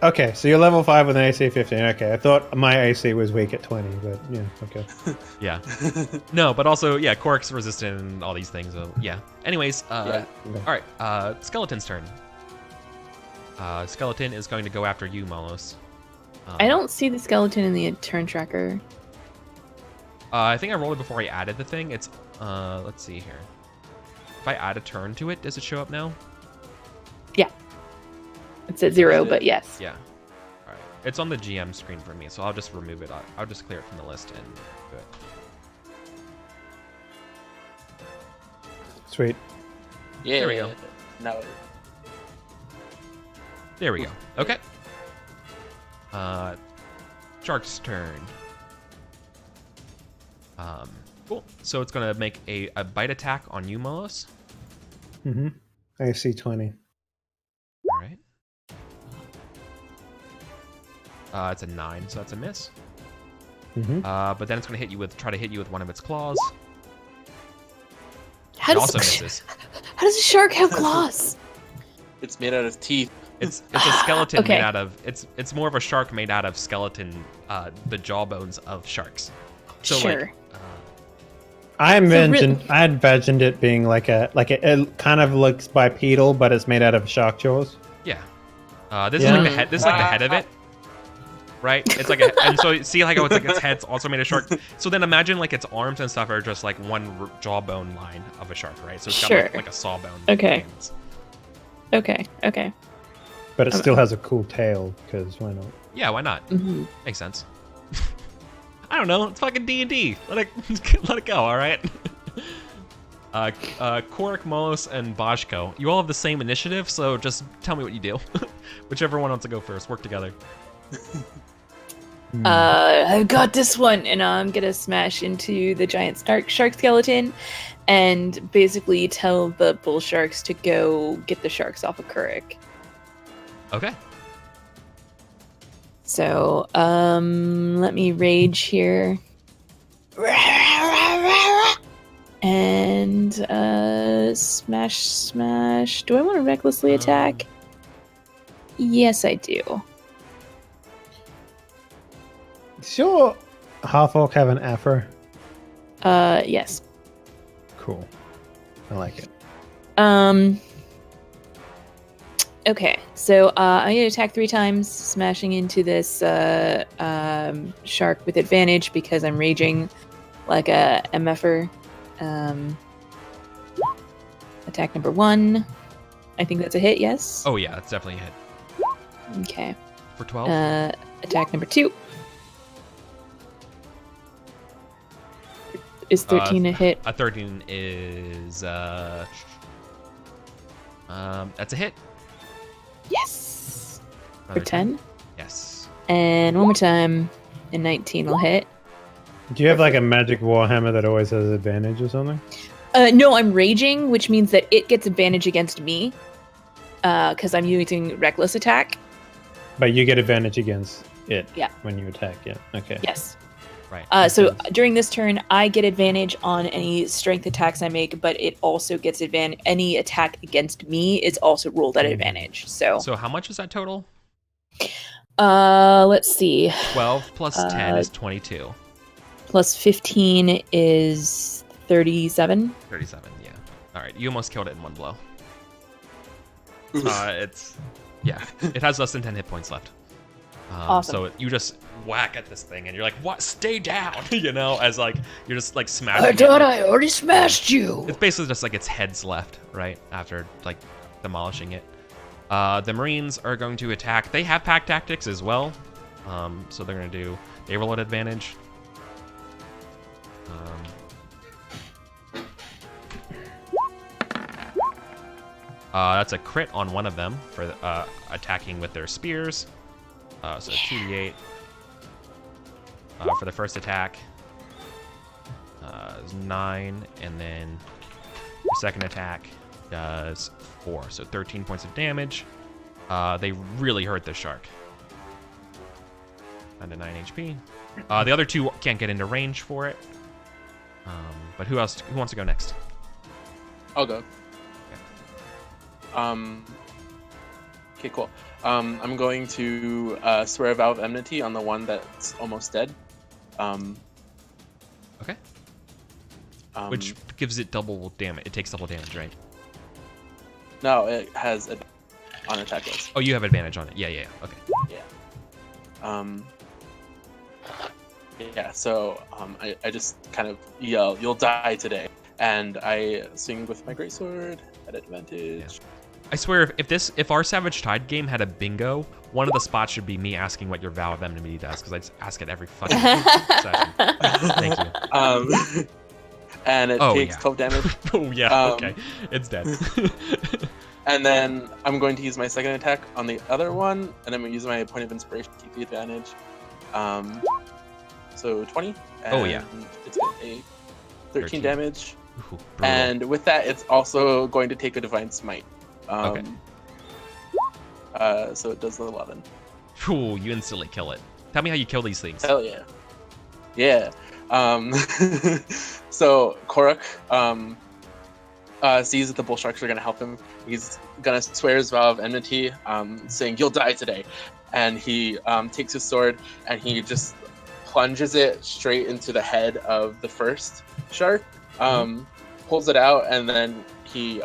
Okay, so you're level 5 with an AC of 15. Okay, I thought my AC was weak at 20, but yeah, okay. Yeah. No, but also, yeah, Cork's resistant and all these things, so yeah. Anyways, Yeah. all right, Skeleton's turn. Skeleton is going to go after you, Malos. I don't see the skeleton in the turn tracker. I think I rolled it before I added the thing. It's, let's see here. If I add a turn to it, does it show up now? Yeah. It's at 0, but yes. Yeah. All right. It's on the GM screen for me, so I'll just remove it. I'll just clear it from the list and do it. Sweet. Yeah. There we go. Now. There we go. Okay. Shark's turn. Cool. So it's gonna make a bite attack on you, Molos. Mm-hmm. AC 20. All right. It's a 9, so that's a miss. Mm-hmm. But then it's gonna try to hit you with one of its claws. How It does, also misses. how does a shark have claws? It's made out of teeth. It's a skeleton Okay. made out of it's more of a shark made out of skeleton, the jawbones of sharks. So Sure. like, I imagined really- I imagined it being it kind of looks bipedal, but it's made out of shark jaws. yeah. This is like the head. This is like the head of it, right? It's like and so see like how it's like its head's also made of shark. So then imagine like its arms and stuff are just like one jawbone line of a shark, right? So it's got Sure. like a sawbone. Okay. hands. Okay. But it still has a cool tail, because why not? Yeah, why not? Mhm. Makes sense. I don't know. It's fucking D&D. Let it go. All right. Korik, Molos, and Bajko. You all have the same initiative, so just tell me what you do. Whichever one wants to go first. Work together. I've got this one, and I'm gonna smash into the giant shark skeleton, and basically tell the bull sharks to go get the sharks off of Kurik. Okay. So, let me rage here. And smash. Do I want to recklessly attack? Yes, I do. Does your half orc have an afro? Yes. Cool. I like it. Okay, so I'm gonna attack 3 times, smashing into this shark with advantage because I'm raging like a MFer. Attack number 1. I think that's a hit, yes? Oh yeah, that's definitely a hit. Okay. For 12? Attack number 2. Is 13 a hit? A 13 is that's a hit. Yes! Another For 10. Yes. And one more time, and 19 will hit. Do you have like a magic warhammer that always has advantage or something? No, I'm raging, which means that it gets advantage against me. Because I'm using reckless attack. But you get advantage against it Yeah. when you attack, yeah. Okay. Yes. Right. So during this turn, I get advantage on any strength attacks I make, but it also gets advantage. Any attack against me is also rolled at advantage. So So how much is that total? let's see. 12 plus 10 is 22. Plus 15 is 37. 37, yeah. All right, you almost killed it in one blow. Oof. It has less than 10 hit points left. Awesome. So you just whack at this thing, and you're like, "What? Stay down!" You know, as like you're just like smashing. it. I already smashed you. It's basically just like its head's left, right after like demolishing it. The Marines are going to attack. They have pack tactics as well, so they're going to they roll at advantage. That's a crit on one of them for attacking with their spears. So 2d8 for the first attack. Is 9, and then the second attack does 4, so 13 points of damage. They really hurt the shark. Down to 9 HP. The other 2 can't get into range for it. But who else? Who wants to go next? I'll go. Okay, cool. I'm going to swear a vow of enmity on the one that's almost dead. Okay. Which gives it double damage. It takes double damage, right? No, it has on attack rolls. Oh, you have advantage on it. Yeah. Okay. Yeah. So I just kind of yell, "You'll die today!" And I swing with my greatsword at advantage. Yeah. I swear, if our Savage Tide game had a bingo, one of the spots should be me asking what your vow of enmity does, because I just ask it every fucking session. Thank you. And it takes 12 damage. Oh yeah, okay. It's dead. And then I'm going to use my second attack on the other one, and I'm going to use my point of inspiration to keep the advantage. So 20. Oh, yeah. It's 13 damage. Ooh, brutal. And with that, it's also going to take a divine smite. Okay. So it does 11. Ooh, you instantly kill it. Tell me how you kill these things. Hell yeah. Yeah. So Korok sees that the bull sharks are going to help him. He's going to swear his vow of enmity, saying, "You'll die today." And he takes his sword and he just plunges it straight into the head of the first shark, pulls it out, and then he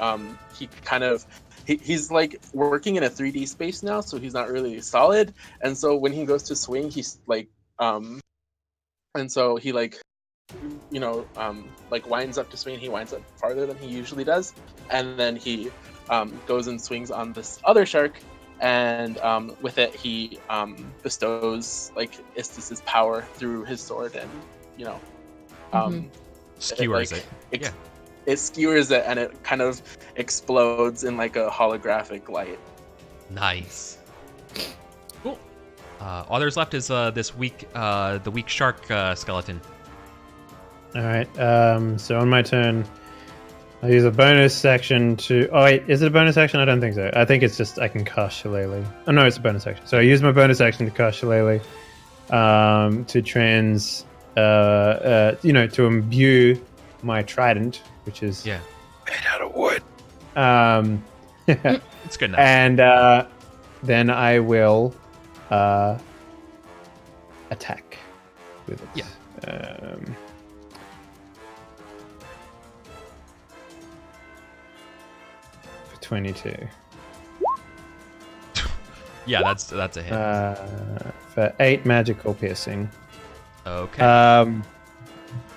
kind of he's like working in a 3D space now, so he's not really solid. And so when he goes to swing, he's like and so he like winds up to swing. He winds up farther than he usually does, and then he goes and swings on this other shark, and with it he bestows like Istis's power through his sword, and skewers it. It skewers it, and it kind of explodes in like a holographic light. Nice. Cool. All there's left is the weak shark skeleton. All right. So on my turn, I use a bonus action to. Oh wait, is it a bonus action? I don't think so. I think it's just I can cast Shillelagh. Oh no, it's a bonus action. So I use my bonus action to cast Shillelagh, to to imbue my trident, which is made out of wood. It's good enough. And then I will attack with it. Yeah. For 22. Yeah, that's a hit. For 8 magical piercing. Okay.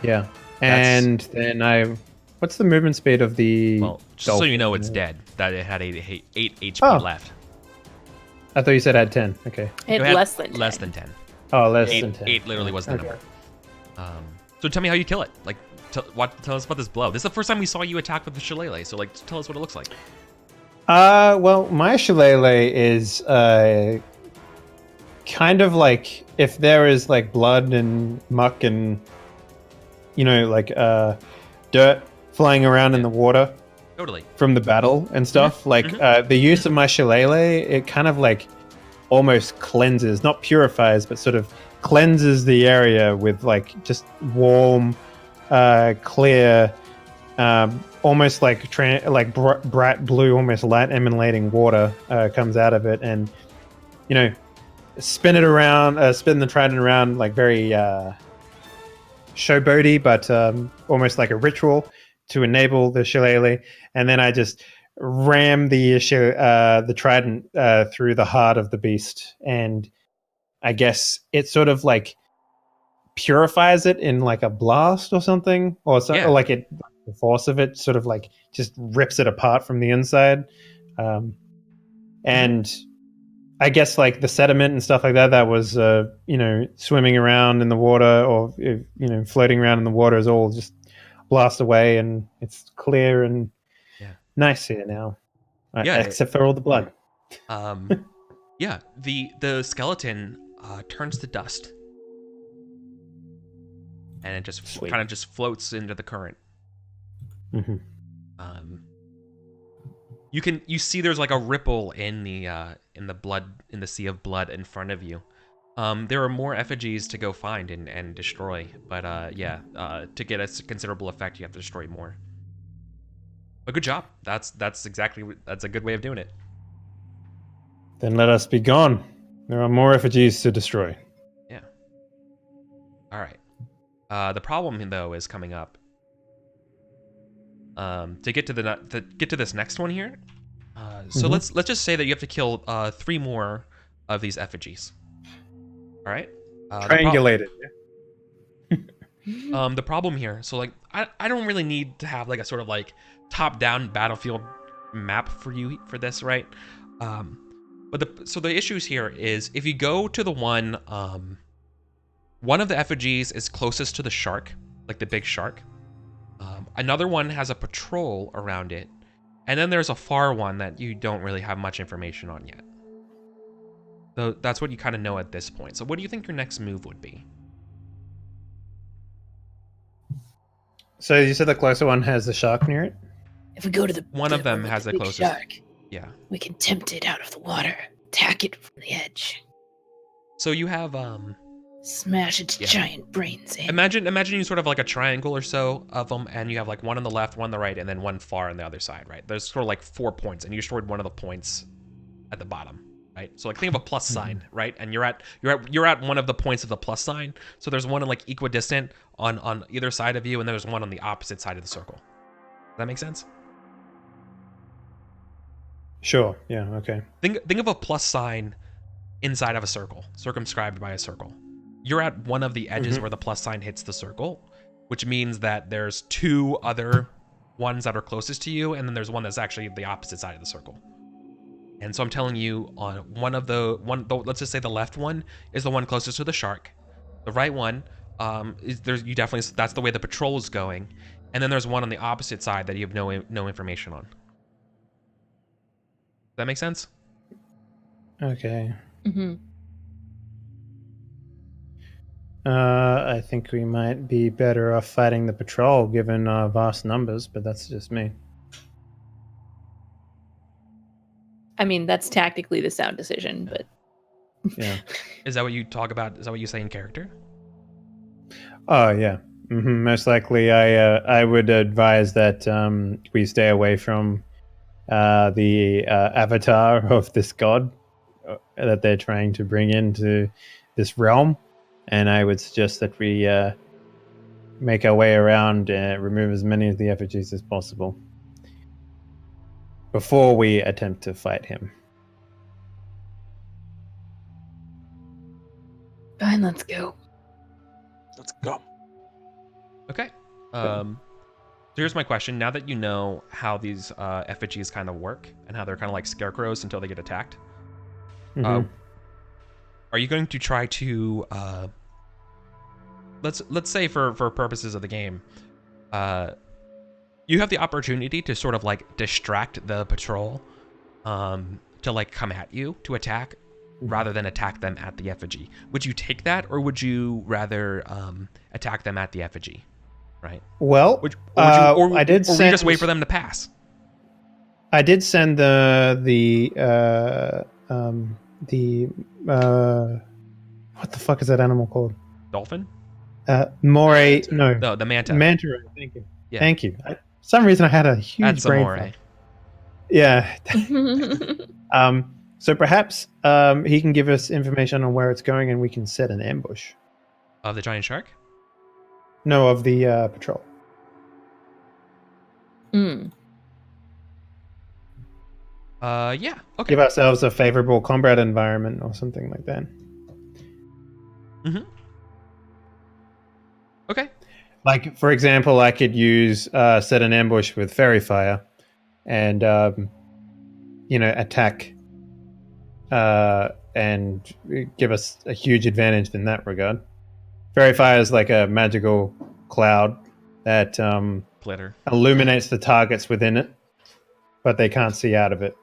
Yeah. And then what's the movement speed of the Well, just dolphin? so you know, it's dead. That it had 8 HP left. I thought you said I had 10. Okay. It It had less than 10. less than 10. Oh, less 8, than 10. 8 literally was the Okay. number. So tell me how you kill it. Like, tell us about this blow. This is the first time we saw you attack with the shillelagh. So like, tell us what it looks like. Well, my shillelagh is kind of like if there is like blood and muck and dirt flying around in the water Totally. from the battle and stuff. The use of my shillelagh, it kind of like almost cleanses, not purifies, but sort of cleanses the area with like just warm, clear, almost like bright blue, almost light emanating water comes out of it, and spin the trident around like very showboaty, but almost like a ritual to enable the shillelagh, and then I just ram the trident through the heart of the beast, and I guess it sort of like purifies it in like a blast or something, or like the force of it sort of like just rips it apart from the inside, and I guess like the sediment and stuff like that was swimming around in the water or floating around in the water is all just blast away, and it's clear and nice here now. Except for all the blood. Yeah, the skeleton turns to dust, and it just kind of just floats into the current. Mm-hmm. You see there's like a ripple in the blood, in the sea of blood in front of you. There are more effigies to go find and destroy, but to get a considerable effect, you have to destroy more. But good job. That's a good way of doing it. Then let us be gone. There are more effigies to destroy. Yeah. All right. The problem though is coming up. To get to this next one here. So let's just say that you have to kill 3 more of these effigies. All right. Triangulated. The problem here. So like I don't really need to have like a sort of like top-down battlefield map for you for this, right? But the issues here is if you go to the one of the effigies is closest to the shark, like the big shark. Another one has a patrol around it, and then there's a far one that you don't really have much information on yet. So that's what you kind of know at this point. So what do you think your next move would be? So you said the closer one has the shark near it? If we go to the One of them has the the big closest. shark, Yeah. we can tempt it out of the water, attack it from the edge, So you have smash its Yeah. giant brains in. imagine you sort of like a triangle or so of them, and you have like one on the left, one on the right, and then one far on the other side, right? There's sort of like 4 points, and you destroyed one of the points at the bottom, right? So like think of a plus sign, right? And you're at one of the points of the plus sign. So there's one like equidistant on either side of you, and there's one on the opposite side of the circle. Does that make sense? Sure. Yeah. Okay. Think of a plus sign inside of a circle, circumscribed by a circle. You're at one of the edges where the plus sign hits the circle, which means that there's 2 other ones that are closest to you, and then there's one that's actually the opposite side of the circle. And so I'm telling you, on let's just say the left one is the one closest to the shark. The right one that's the way the patrol is going, and then there's one on the opposite side that you have no information on. Does that make sense? Okay. Mm-hmm. I think we might be better off fighting the patrol given our vast numbers, but that's just me. I mean, that's tactically the sound decision, but Yeah. Is that what you talk about? Is that what you say in character? Oh yeah. Most likely, I would advise that we stay away from the avatar of this god that they're trying to bring into this realm, and I would suggest that we make our way around and remove as many of the effigies as possible before we attempt to fight him. fine, let's go. Let's go. Okay. So here's my question. Now that you know how these effigies kind of work and how they're kind of like scarecrows until they get attacked, are you going to try to let's say for purposes of the game, you have the opportunity to sort of like distract the patrol to like come at you to attack rather than attack them at the effigy. Would you take that, or would you rather attack them at the effigy? Right. Well, Or I did or send, would you just wait for them to pass? I did send the what the fuck is that animal called? Dolphin? Moray. No, No, the manta. manta ray. Thank you. Yeah. Thank you. For some reason, I had a huge That's a brain moray. fog. Yeah. So perhaps he can give us information on where it's going, and we can set an ambush. Of the giant shark? No, of the patrol. Mm. Yeah. Okay. Give ourselves a favorable combat environment or something like that. Okay. Like, for example, I could use set an ambush with fairy fire, and attack, and give us a huge advantage in that regard. Fairy fire is like a magical cloud that Glitter. illuminates the targets within it, but they can't see out of it,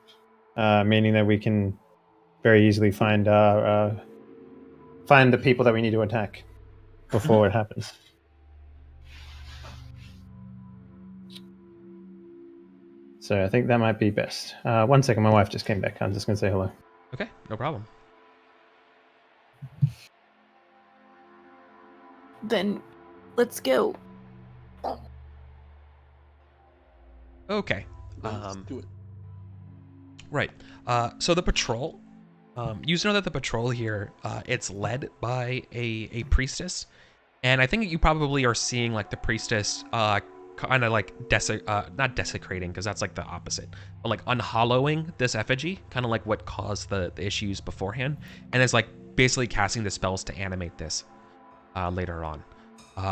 meaning that we can very easily find the people that we need to attack before it happens. So I think that might be best. 1 second, my wife just came back. I'm just going to say hello. Okay, no problem. Then let's go. Okay. Let's do it. Right. So the patrol, you know that the patrol here, it's led by a priestess, and I think you probably are seeing like the priestess kind of like not desecrating, because that's like the opposite, but like unhollowing this effigy, kind of like what caused the issues beforehand, and it's like basically casting the spells to animate this later on.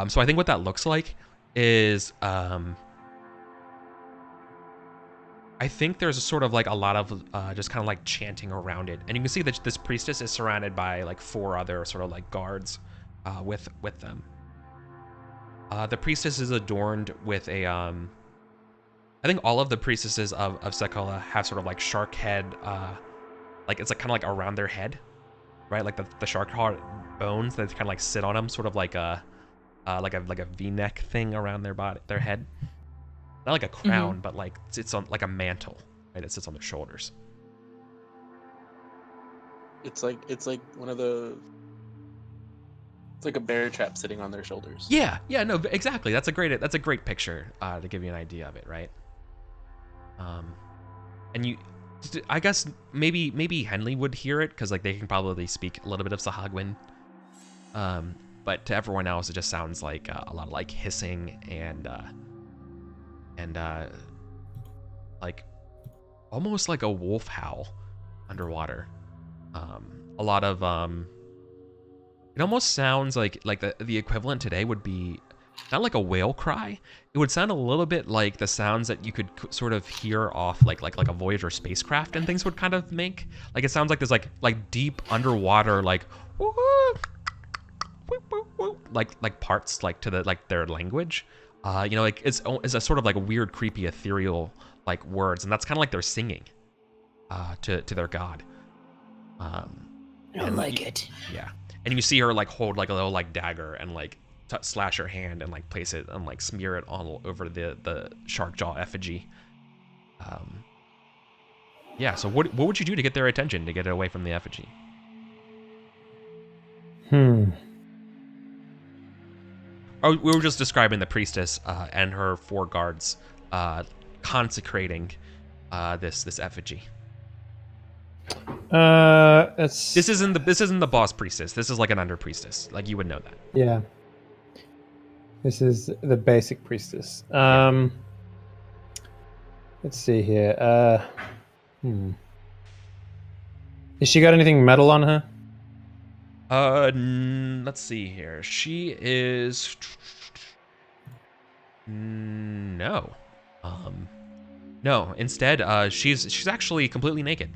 So I think what that looks like is I think there's sort of like a lot of just kind of like chanting around it, and you can see that this priestess is surrounded by like 4 other sort of like guards with them. The priestess is adorned with a I think all of the priestesses of Sekola have sort of like shark head, like it's like kind of like around their head, right? Like the shark heart bones that kind of like sit on them, sort of like like a V-neck thing around their head. Not like a crown, but like it's on like a mantle, right? It sits on their shoulders. It's like one of the. It's like a bear trap sitting on their shoulders. Yeah, no, exactly. That's a great picture to give you an idea of it, right? And I guess maybe Henley would hear it because like they can probably speak a little bit of Sahagwin. But to everyone else, it just sounds like a lot of like hissing and like almost like a wolf howl underwater. A lot of it almost sounds like the equivalent today would be not like a whale cry. It would sound a little bit like the sounds that you could sort of hear off like a Voyager spacecraft and things would kind of make. Like it sounds like there's like deep underwater like like parts like to the like their language. Like it's a sort of like a weird, creepy, ethereal like words, and that's kind of like they're singing to their god. I like it. Yeah, and you see her like hold like a little like dagger and like slash her hand and like place it and like smear it all over the shark jaw effigy. Yeah. So what would you do to get their attention to get it away from the effigy? Oh, we were just describing the priestess and her 4 guards consecrating this effigy. This isn't the boss priestess. This is like an under priestess. Like you would know that. Yeah. This is the basic priestess. Let's see here. Has she got anything metal on her? Let's see here. She is no. No. Instead, she's actually completely naked,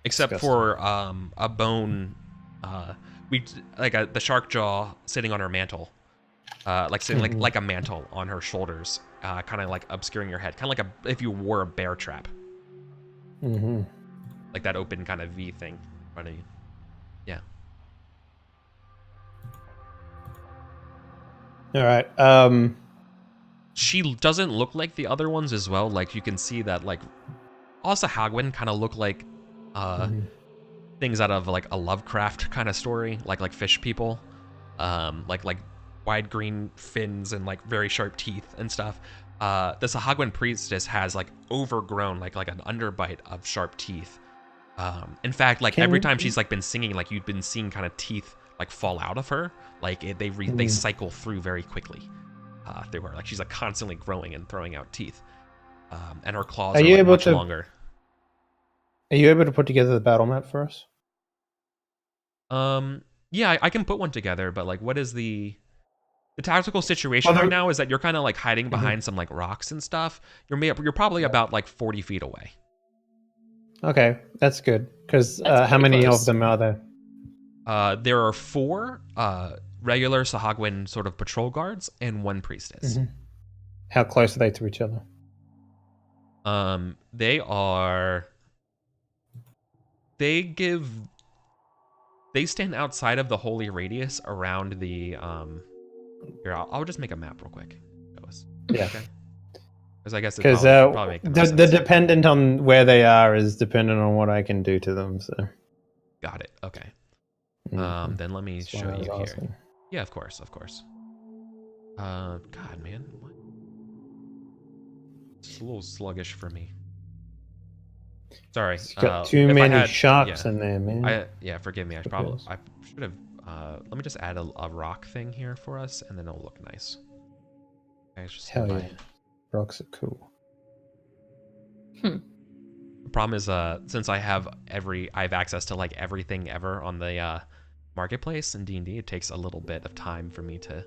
except Disgusting. for a bone. The shark jaw sitting on her mantle, like sitting like a mantle on her shoulders, kind of like obscuring your head, kind of like if you wore a bear trap. Like that open kind of V thing in front of you. Yeah. All right. She doesn't look like the other ones as well. Like you can see that like also Hagwin kind of look like things out of like a Lovecraft kind of story, like fish people, like wide green fins and like very sharp teeth and stuff. The Sahagwin priestess has like overgrown like an underbite of sharp teeth. In fact, like every time she's like been singing, like you've been seeing kind of teeth like fall out of her. Like they cycle through very quickly through her. Like she's like constantly growing and throwing out teeth. And her claws are like, much longer. Are you able to put together the battle map for us? Yeah, I can put one together, but like, what is the tactical situation right now? Is that you're kind of like hiding behind some like rocks and stuff. You're probably about like 40 feet away. Okay, that's good. Because how many of them are there? There are 4 regular Sahagwin sort of patrol guards and 1 priestess. How close are they to each other? They stand outside of the holy radius around the here, I'll just make a map real quick. Yeah. Okay. Because I guess because probably make the dependent on where they are is dependent on what I can do to them. So. Got it. Okay. Then let me show you here. Asking. Yeah, of course. God, man, what? It's a little sluggish for me. Sorry. It's got too many sharks in there, man. Forgive me. I should have. Let me just add a rock thing here for us, and then it'll look nice. Okay, just Hell yeah. Rocks are cool. The problem is, since I have access to like everything ever on the marketplace in D&D, it takes a little bit of time for me to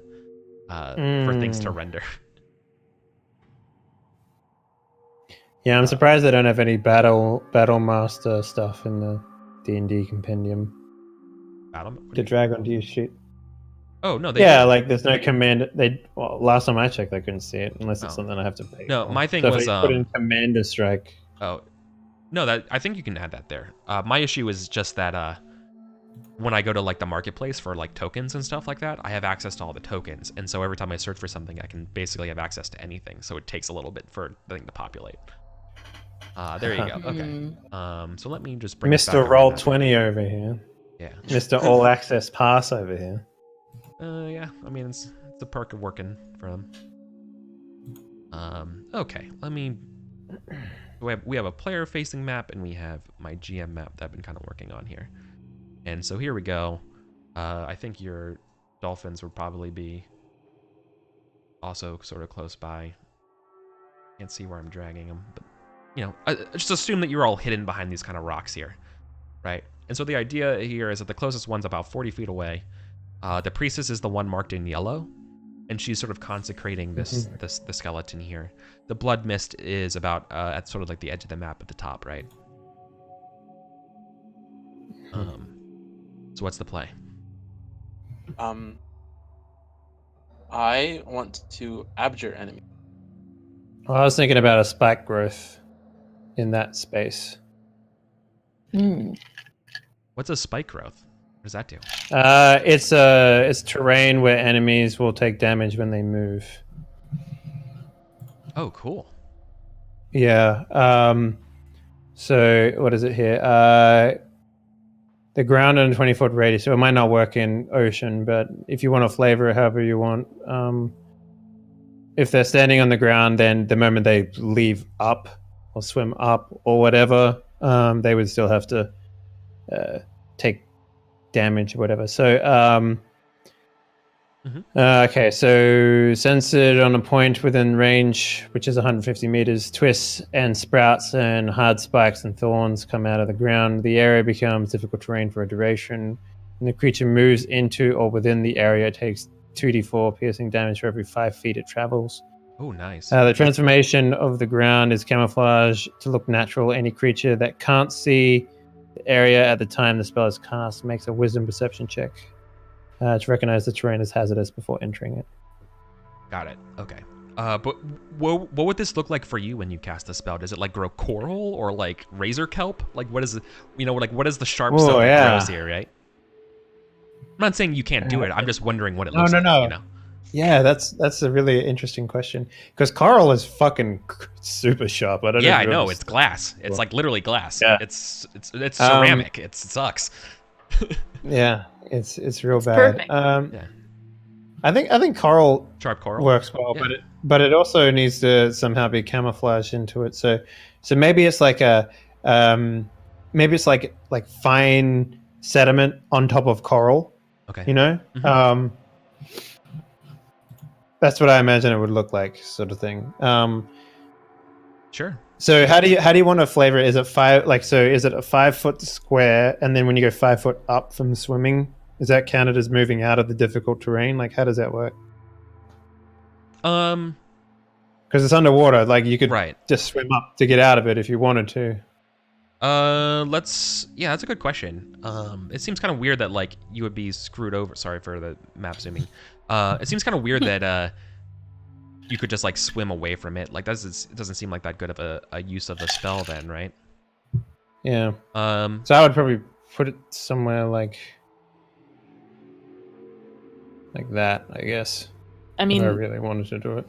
for things to render. Yeah, I'm surprised they don't have any battle master stuff in the D&D compendium. The dragon do you shoot? Oh no, like there's no command. Last time I checked, I couldn't see it unless it's something I have to pay. No, for. my thing so was if I put in commander strike. Oh, no, I think you can add that there. My issue is just that when I go to like the marketplace for like tokens and stuff like that, I have access to all the tokens, and so every time I search for something, I can basically have access to anything. So it takes a little bit for the thing to populate. There you go. Okay. So let me just bring this back Mr. on Roll map. 20 over here. Yeah. Mr. All Access Pass over here. Yeah. I mean, it's a perk of working for them. Okay. Let me. We have a player-facing map, and we have my GM map that I've been kind of working on here. And so here we go. I think your dolphins would probably be also sort of close by. Can't see where I'm dragging them, but you know, just assume that you're all hidden behind these kind of rocks here, right? And so the idea here is that the closest one's about 40 feet away. The priestess is the one marked in yellow, and she's sort of consecrating the skeleton here. The blood mist is about at sort of like the edge of the map at the top, right? So what's the play? I want to abjure enemy. Well, I was thinking about a spike growth in that space. What's a spike growth? What does that do? It's terrain where enemies will take damage when they move. Oh, cool. Yeah. So what is it here? The ground in a 20-foot radius. So it might not work in ocean, but if you want to flavor it however you want, if they're standing on the ground, then the moment they leave up or swim up or whatever, they would still have to take damage or whatever. So okay, so censored on a point within range, which is 150 meters. Twists and sprouts and hard spikes and thorns come out of the ground. The area becomes difficult terrain for a duration. When the creature moves into or within the area, it takes 2d4 piercing damage for every 5 feet it travels. Oh, nice. The transformation of the ground is camouflage to look natural. Any creature that can't see the area at the time the spell is cast makes a wisdom perception check to recognize the terrain as hazardous before entering it. Got it. Okay. But what would this look like for you when you cast the spell? Does it like grow coral or like razor kelp? Like what is it? You know, like what is the sharp stuff that grows here, right? I'm not saying you can't do it. I'm just wondering what it looks like. You know? Yeah, that's a really interesting question because coral is fucking super sharp. I don't know. Yeah, I know. It's glass. It's like literally glass. Yeah. It's ceramic. It sucks. Yeah, it's real bad. Perfect. Yeah. I think sharp coral works well, but it also needs to somehow be camouflaged into it. So maybe it's like like fine sediment on top of coral. Okay. You know? Mm-hmm. That's what I imagine it would look like, sort of thing. Sure. So how do you want to flavor it? Is it is it a 5 foot square, and then when you go 5 foot up from swimming, is that counted as moving out of the difficult terrain? Like, how does that work? Because it's underwater. Like, you could just swim up to get out of it if you wanted to. That's a good question. It seems kind of weird that like you would be screwed over. Sorry for the map zooming. It seems kind of weird that you could just like swim away from it. Like it doesn't seem like that good of a use of the spell then, right? Yeah. So I would probably put it somewhere like that, I guess. I mean, if I really wanted to do it.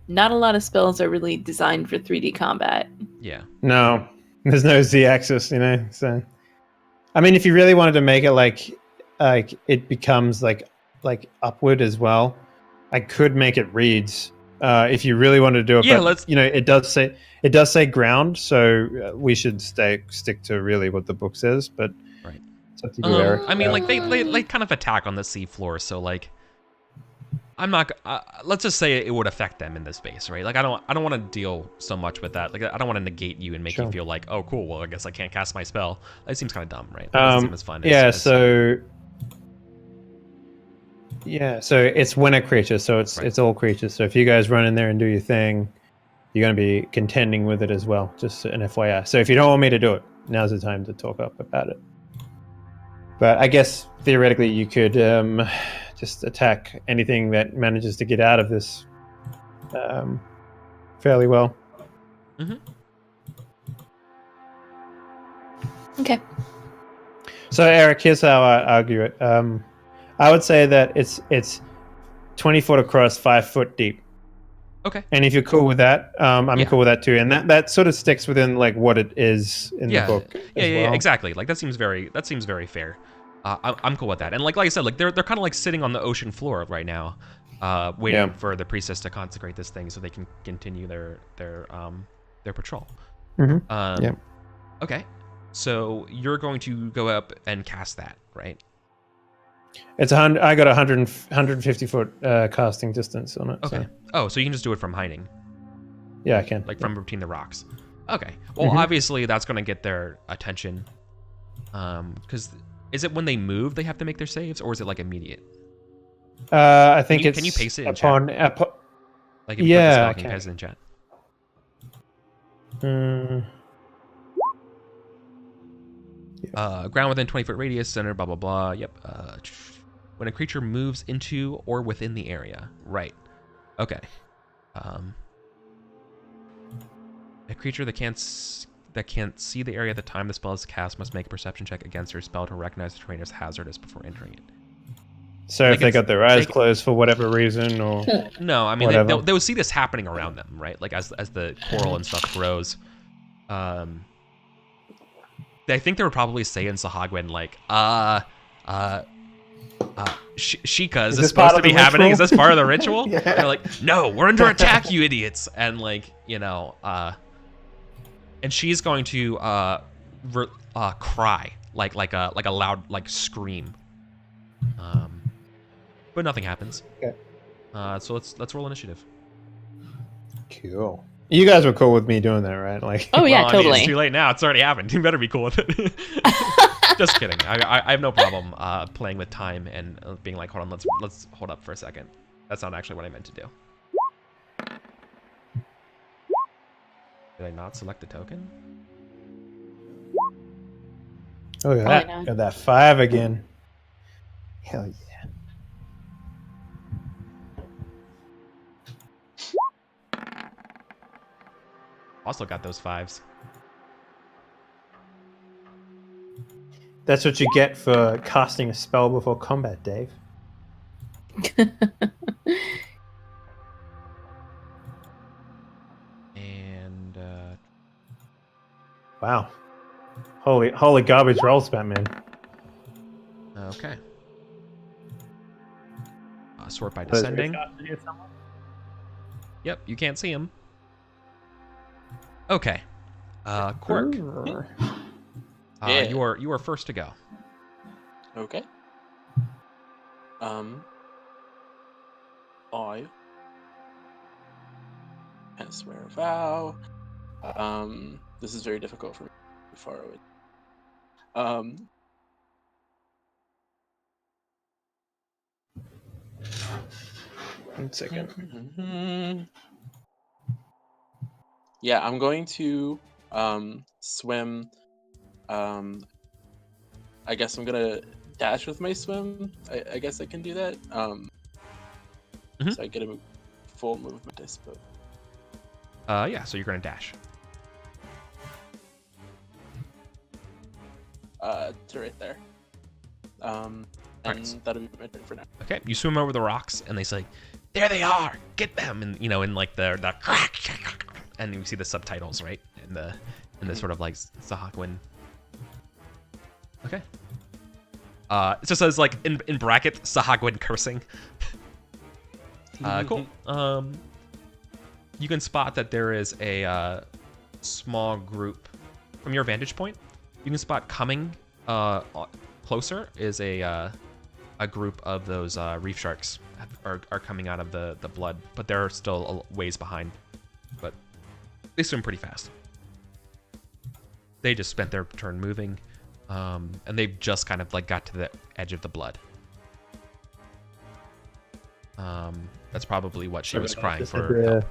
Not a lot of spells are really designed for 3D combat. Yeah. No. There's no Z-axis, you know. So, I mean, if you really wanted to make it like it becomes like upward as well, I could make it reads. If you really wanted to do it, yeah, but it does say ground, so we should stick to really what the book says. But it's up to you, Eric. I mean, like they kind of attack on the seafloor, so like. I'm not. Let's just say it would affect them in this space, right? Like I don't want to deal so much with that. Like I don't want to negate you and make you feel like, oh, cool. Well, I guess I can't cast my spell. That seems kind of dumb, right? That doesn't seem as fun. So it's when a creature, so it's all creatures. So if you guys run in there and do your thing, you're going to be contending with it as well. Just an FYI. So if you don't want me to do it, now's the time to talk up about it. But I guess theoretically you could. Just attack anything that manages to get out of this fairly well. Okay. So Eric, here's how I argue it. I would say that it's 20 foot across, 5 foot deep. Okay. And if you're cool with that, I'm Yeah. cool with that too. And that sort of sticks within like what it is in the book. Yeah, as yeah, well. exactly. Like that seems very fair. I'm cool with that. And like I said, like they're kind of like sitting on the ocean floor right now, waiting for the priestess to consecrate this thing so they can continue their patrol. Mm-hmm. Yeah. Okay. So you're going to go up and cast that, right? It's 100. I got 150 foot casting distance on it. Okay. So. Oh, so you can just do it from hiding, Yeah, I can. like from between the rocks. Okay. Well, obviously that's going to get their attention. Because is it when they move they have to make their saves, or is it like immediate? I think it's. Can you paste it in upon, chat? Like if yeah, you can paste it in chat. Ground within 20 foot radius, center, blah blah blah. Yep. When a creature moves into or within the area, right? Okay. A creature that can't see the area at the time the spell is cast must make a perception check against her spell to recognize the terrain as hazardous before entering it. So if they got their eyes closed for whatever reason, or no, I mean they'll see this happening around them, right? Like as the coral and stuff grows. I think they would probably say in Sahagwin like, Shika, is this supposed to be happening? Is this part of the ritual? Yeah. They're like, no, we're under attack, you idiots. And like, you know, and she's going to cry like a loud like scream. But nothing happens. Okay. So let's roll initiative. Cool. You guys were cool with me doing that, right? Like. Oh yeah, Well, I mean, totally. it's too late now. It's already happened. You better be cool with it. Just kidding. I have no problem playing with time and being like, hold on, let's hold up for a second. That's not actually what I meant to do. Did I not select the token? Oh, look at Probably that. not. Got that 5 again. Hell yeah. Also got those 5s. That's what you get for casting a spell before combat, Dave. And Wow. Holy garbage rolls, Batman. okay. Sort by descending. Yep, you can't see him. Okay. Quirk. Yeah. You are first to go. Okay. I swear a vow. This is very difficult for me. Far away. 1 second. Yeah, I'm going to swim. I guess I'm gonna dash with my swim. I guess I can do that. So I get a full movement, I suppose. Yeah, so you're gonna dash. To right there. And Alright. that'll be my turn for now. Okay, you swim over the rocks, and they say, "There they are! Get them!" And you know, in like the and you see the subtitles, right? In the sort of like Sahagwin. Okay. It just says like in bracket Sahagwin cursing. Cool. You can spot that there is a small group from your vantage point. You can spot coming closer is a group of those reef sharks are coming out of the blood, but they're still a ways behind. But they swim pretty fast. They just spent their turn moving, and they've just kind of like got to the edge of the blood. That's probably what she was crying for.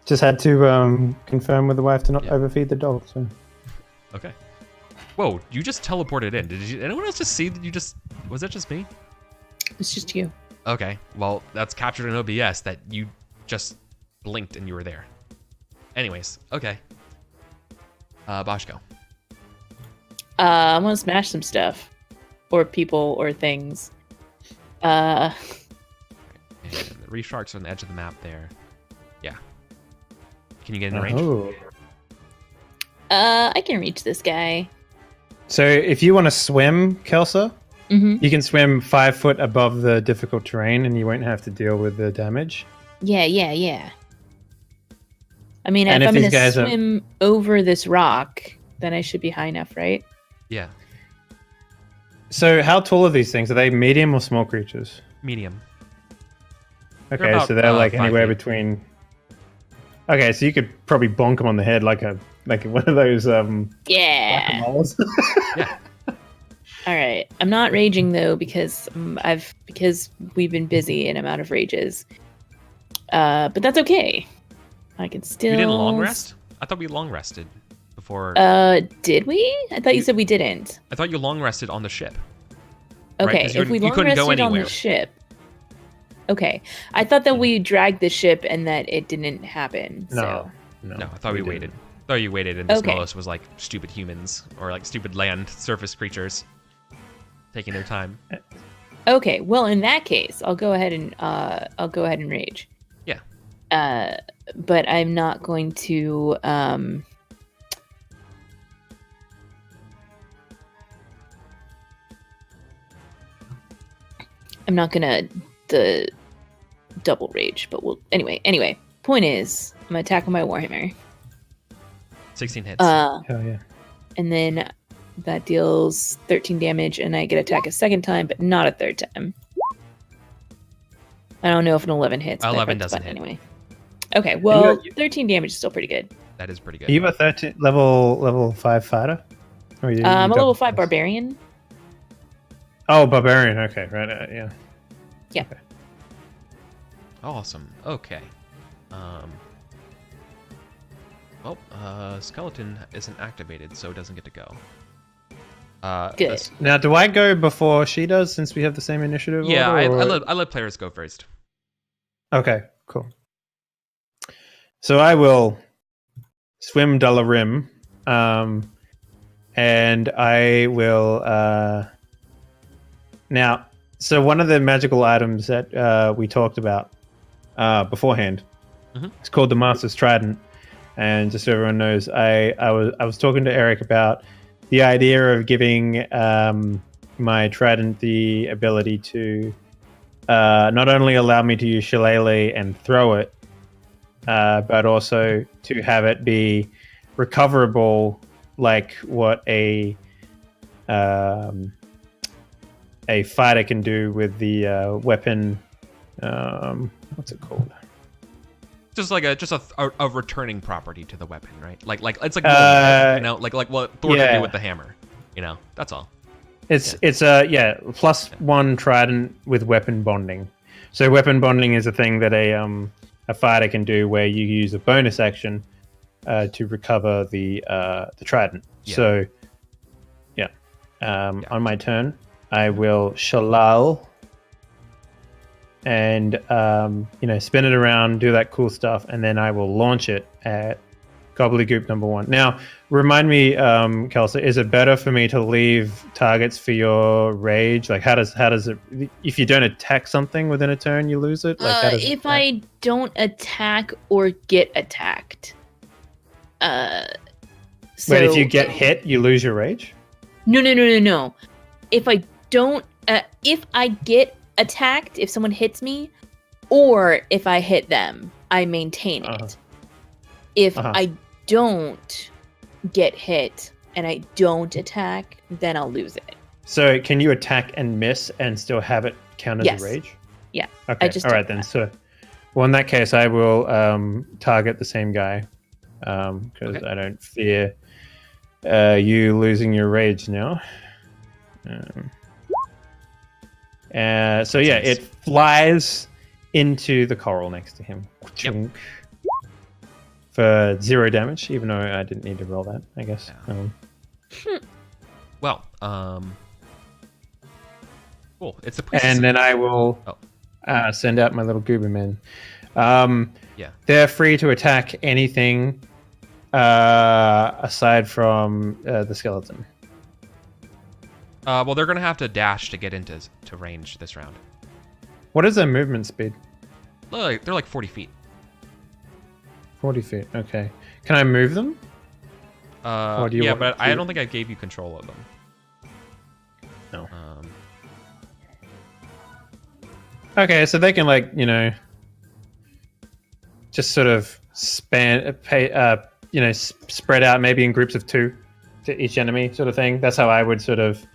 Just had to confirm with the wife to not overfeed the dog. So. Okay. Whoa, you just teleported in. Did anyone else just see that you just... Was that just me? It's just you. Okay, well, that's captured in OBS that you just blinked and you were there. Anyways, okay. Boschko. I'm gonna smash some stuff, or people, or things. And the reef sharks are on the edge of the map there. Yeah. Can you get in range? Oh. I can reach this guy. So if you want to swim, Kelsa, Mm-hmm. you can swim 5 foot above the difficult terrain, and you won't have to deal with the damage. Yeah. I mean, And if if I'm these gonna guys are- swim over this rock, then I should be high enough, right? Yeah. So how tall are these things? Are they medium or small creatures? Medium. Okay, about, so they're like 5 anywhere feet. between. Okay, so you could probably bonk them on the head like one of those Yeah. whack-a-moles. Yeah. All right. I'm not raging though because because we've been busy and I'm out of rages. But that's okay. I can still. We didn't long rest? I thought we long rested before. Did we? I thought you said we didn't. I thought you long rested on the ship. Right, Okay, 'cause you if we couldn't- you long couldn't go rested on anywhere. the ship. Okay, I thought that we dragged the ship and that it didn't happen. So. No, I thought we didn't. waited. I thought you waited, and this Okay. Molos was like stupid humans or like stupid land surface creatures taking their time. Okay, well in that case, I'll go ahead and rage. Yeah. But I'm not going to. I'm not gonna the double rage, but we'll anyway. Point is, I'm gonna attack with my warhammer. 16 hits. Hell yeah. And then that deals 13 damage, and I get attack a second time, but not a third time. I don't know if an 11 hits. but I 11 pressed the doesn't button hit. Anyway. Okay, well, You- 13 damage is still pretty good. That is pretty good. Are you a 13 level 5 fighter? Or you I'm a level 5 double- barbarian. Oh, barbarian. Okay, right. Yeah. Awesome. Okay. Well, skeleton isn't activated, so it doesn't get to go. Good. this- Now, do I go before she does since we have the same initiative? yeah, order, or- I let players go first. Okay, cool. So I will swim Dalarim, and I will now. So one of the magical items that we talked about beforehand, Mhm. it's called the Master's Trident, and just so everyone knows, I was talking to Eric about the idea of giving my trident the ability to not only allow me to use shillelagh and throw it, but also to have it be recoverable, like what a fighter can do with the weapon. What's it called? Just like a returning property to the weapon, right? Like it's like you know, like what Thor could yeah. do with the hammer. You know, that's all. It's +1 trident with weapon bonding. So weapon bonding is a thing that a fighter can do where you use a bonus action to recover the trident. Yeah. So on my turn, I will shalal and spin it around, do that cool stuff, and then I will launch it at Gobbledygook number 1. Now, remind me, Kelsa, is it better for me to leave targets for your rage? Like, how does it? If you don't attack something within a turn, you lose it. Like, how does If I don't attack or get attacked, so Wait, if you get hit, you lose your rage. no. If I don't, if I get attacked, if someone hits me, or if I hit them, I maintain it. Uh-huh. If Uh-huh. I don't get hit and I don't attack, then I'll lose it. So, can you attack and miss and still have it count as Yes. a rage? Yeah, Okay. just All right did then. that. So, well, in that case, I will target the same guy because Okay. I don't fear you losing your rage now. So yeah, Nice. it flies into the coral next to him. Yep. For 0 damage, even though I didn't need to roll that, I guess. Yeah. Well, cool. It's a priestess. And then I will Oh. send out my little goober men. Yeah. They're free to attack anything aside from the skeleton. Well, they're gonna have to dash to get into range this round. What is their movement speed? They're like 40 feet. 40 feet. Okay. Can I move them? Or do you Yeah, want but I to- don't think I gave you control of them. No. Um, Okay, so they can just sort of spread out maybe in groups of 2 to each enemy, sort of thing. That's how I would sort of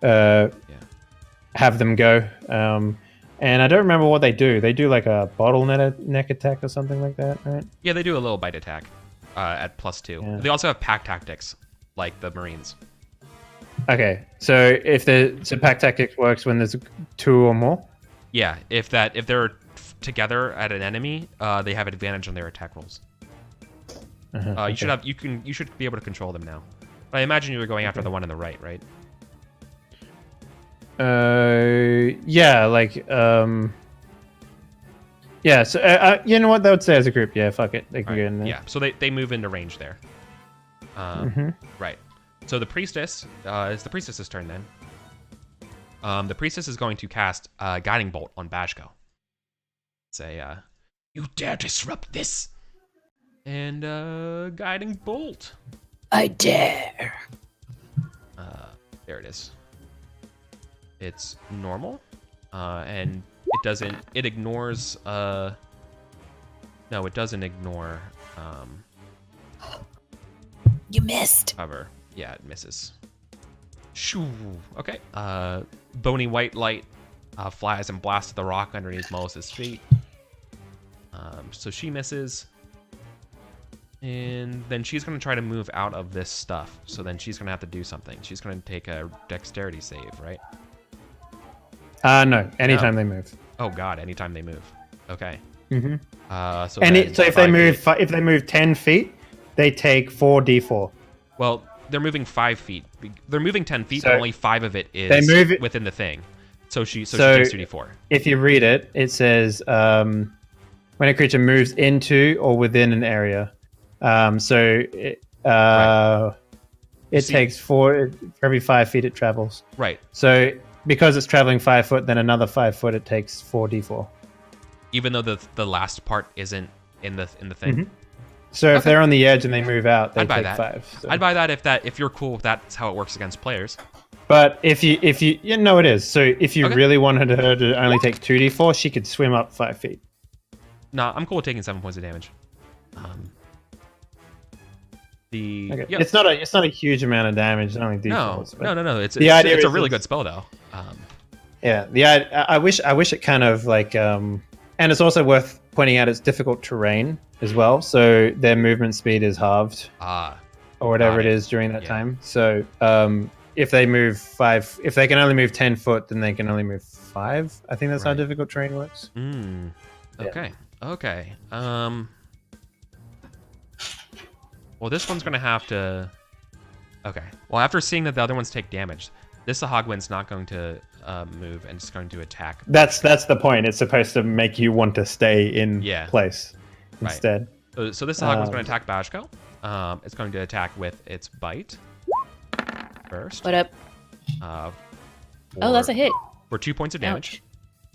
have them go. And I don't remember what they do. They do like a bottleneck attack or something like that, right? yeah, they do a little bite attack at +2. Yeah. They also have pack tactics, like the Marines. Okay, so pack tactics works when there's 2 or more. Yeah, if they're together at an enemy, they have advantage on their attack rolls. Okay. You should be able to control them now. But I imagine you were going after the one on the right, right? Yeah, yeah. So, you know what? They would say as a group. Yeah, fuck it. They can All go right, in there. yeah, so they move into range there. Right. So the priestess it's the priestess's turn then. The priestess is going to cast Guiding Bolt on Bashko. Say, you dare disrupt this? And Guiding Bolt. I dare. There it is. It's normal, and it ignores. No, it doesn't ignore. You missed. Cover. Yeah, it misses. Shoo. Okay. Bony white light flies and blasts the rock underneath Moses' feet. So she misses. And then she's going to try to move out of this stuff. So then she's going to have to do something. She's going to take a dexterity save, right? No. Anytime they move. Oh god, anytime they move. Okay. Mm-hmm. So if they move 10 feet, they take 4d4. Well, they're moving 5 feet. They're moving 10 feet, So but only 5 of it is they move it- within the thing. So she takes 2d4. If you read it, it says when a creature moves into or within an area. It takes 4 for every 5 feet it travels. Right. So because it's traveling 5 foot, then another 5 foot, it takes 4d4. Even though the last part isn't in the thing. Mhm. So if they're on the edge and they move out, they I'd buy take that. 5. So. I'd buy that if you're cool with that's how it works against players. But if you know it is. So if you Okay. really wanted her to only take 2d4, she could swim up 5 feet. Nah, I'm cool with taking 7 points of damage. Okay. Yeah. It's not a huge amount of damage. It's only No, d4s. but- no. It's The idea it's a is really it's- good spell though. Yeah, I wish it kind of like and it's also worth pointing out it's difficult terrain as well. So their movement speed is halved or whatever got it it. is during that Yeah. time. So if they can only move 10 foot, then they can only move 5. I think that's how Right. difficult terrain works. Okay. Okay. Well, this one's gonna have to. Okay. Well, after seeing that the other ones take damage, this Sahagwin's not going to move and it's going to attack. That's the point. It's supposed to make you want to stay in place Right. instead. So this Sahagwin's going to attack Bashko. It's going to attack with its bite first. What up? Oh, that's a hit. For 2 points of damage. Ouch.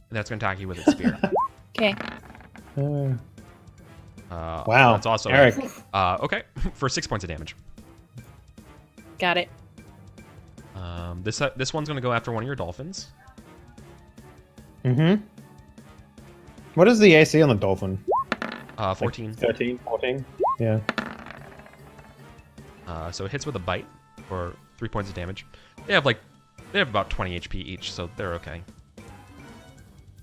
And that's going to attack you with its spear. Okay. Wow. That's also Eric. okay, for 6 points of damage. Got it. This one's going to go after one of your dolphins. Mm-hmm. What is the AC on the dolphin? 14. 13, 14? Yeah. So it hits with a bite for 3 points of damage. They have about 20 HP each, so they're okay.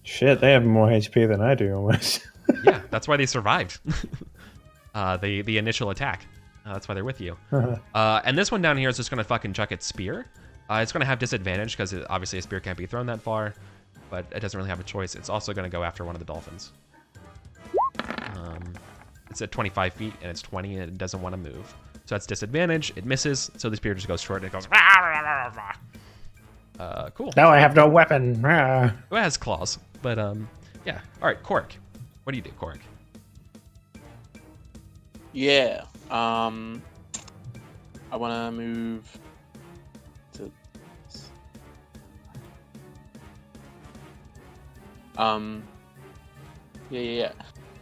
Shit, they have more HP than I do almost. Yeah, that's why they survived. The initial attack. That's why they're with you. And this one down here is just gonna fucking chuck its spear. It's gonna have disadvantage because obviously a spear can't be thrown that far, but it doesn't really have a choice. It's also gonna go after one of the dolphins. It's at 25 feet and it's 20 and it doesn't want to move. So that's disadvantage. It misses, so the spear just goes short and it goes. Cool. Now I have no weapon. Ah. It has claws, but yeah. All right, Cork. What do you do, Cork? Yeah. I want to move to Yeah.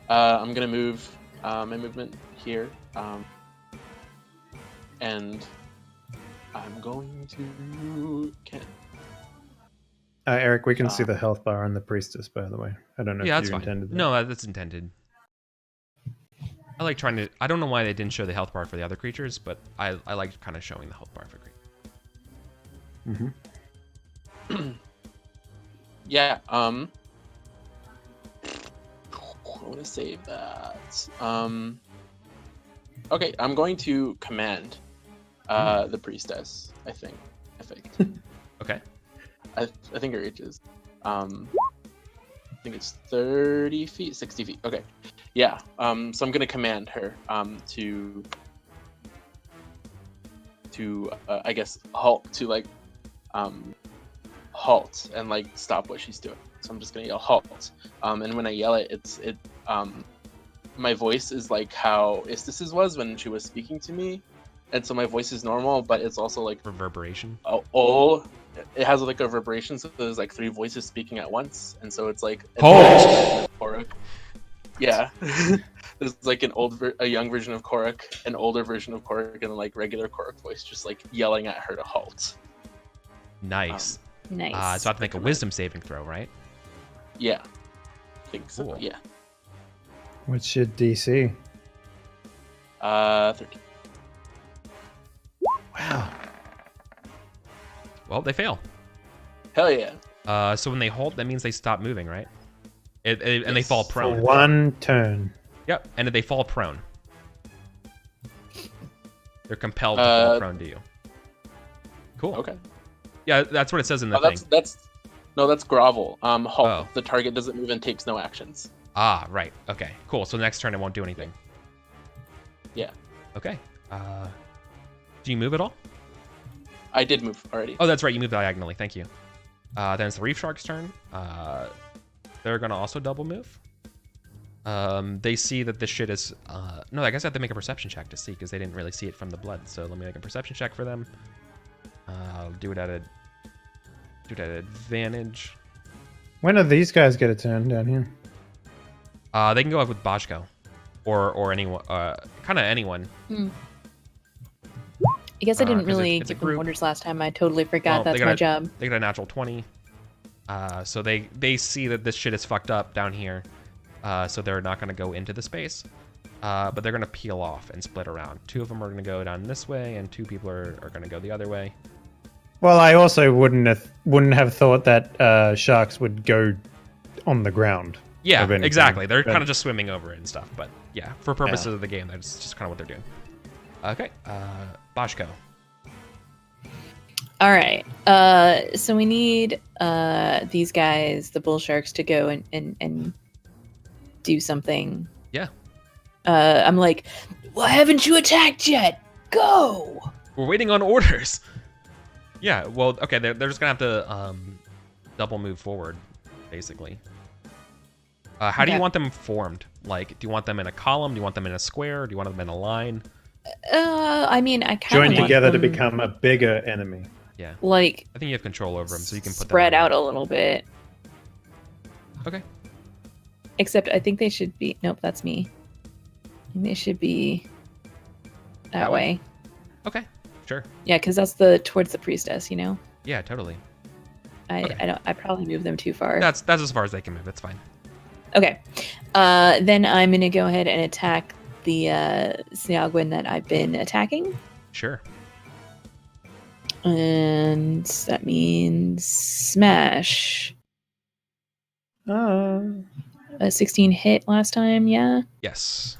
I'm gonna move my movement here. And I'm going to. Eric, we can see the health bar on the priestess, by the way. I don't know Yeah, if that's you fine. intended that. No, that's intended. I like trying to. I don't know why they didn't show the health bar for the other creatures, but I like kind of showing the health bar for creatures. Mm-hmm. Yeah. I want to save that. Okay, I'm going to command the priestess. I think. Okay. I think her reach is. I think it's 30 feet, 60 feet. Okay. Yeah. So I'm gonna command her to I guess halt, to like halt and like stop what she's doing. So I'm just gonna yell halt. And when I yell it, my voice is like how Istis's was when she was speaking to me, and so my voice is normal, but it's also like Reverberation. It has like a reverberation, so there's like 3 voices speaking at once, and so it's like Halt! Yeah. There's like a young version of Korok, an older version of Korok, and like regular Korok voice, just like yelling at her to halt. Nice. Nice. So I have to make a wisdom saving throw, right? Yeah. I think so. Cool. Yeah. What's your DC? 13. Wow. Well, they fail. Hell yeah. So when they halt, that means they stop moving, right? And they fall For prone. one turn. Yep, and they fall prone. They're compelled to fall prone to you. Cool. Okay. Yeah, that's what it says in the Oh, thing. that's grovel. Halt. Oh. The target doesn't move and takes no actions. Ah, right. Okay, cool. So next turn it won't do anything. Yeah. Okay. Do you move at all? I did move already. Oh, that's right. You moved diagonally. Thank you. Then it's the Reef Shark's turn. They're going to also double move. They see that this shit is... no, I guess I have to make a perception check to see, because they didn't really see it from the blood. So let me make a perception check for them. I'll do it at advantage. When do these guys get a turn down here? They can go up with Bajko. Or anyone. Kind of anyone. I guess I didn't 'cause really it's a give them group. orders last time. I totally forgot Well, that's my job. They got a natural 20. So they see that this shit is fucked up down here. So they're not going to go into the space. But they're going to peel off and split around. 2 of them are going to go down this way, and 2 people are going to go the other way. Well, I also wouldn't have thought that sharks would go on the ground. Yeah, of anything. exactly. They're But- kind of just swimming over it and stuff. But yeah, for purposes of the game, that's just kind of what they're doing. Okay, Bajko. All right. So we need these guys, the bull sharks, to go and do something. Yeah. I'm like, well, haven't you attacked yet? Go. We're waiting on orders. Yeah, well, okay, they're just going to have to double move forward, basically. How do you Okay. want them formed? Like, do you want them in a column? Do you want them in a square? Do you want them in a line? I mean, I kind Join of together to become a bigger enemy. Yeah. like I think you have control over them, so you can put them spread in- out a little bit. Okay. Except I think they should be. Nope, that's me. I think they should be that way. Okay. Sure. Yeah, because that's towards the priestess. You know. Yeah, totally. I don't. I probably moved them too far. That's as far as they can move. It's fine. Okay. Then I'm gonna go ahead and attack the Sneagwin that I've been attacking. Sure. And that means smash. Uh, A 16 hit last time, yeah. Yes.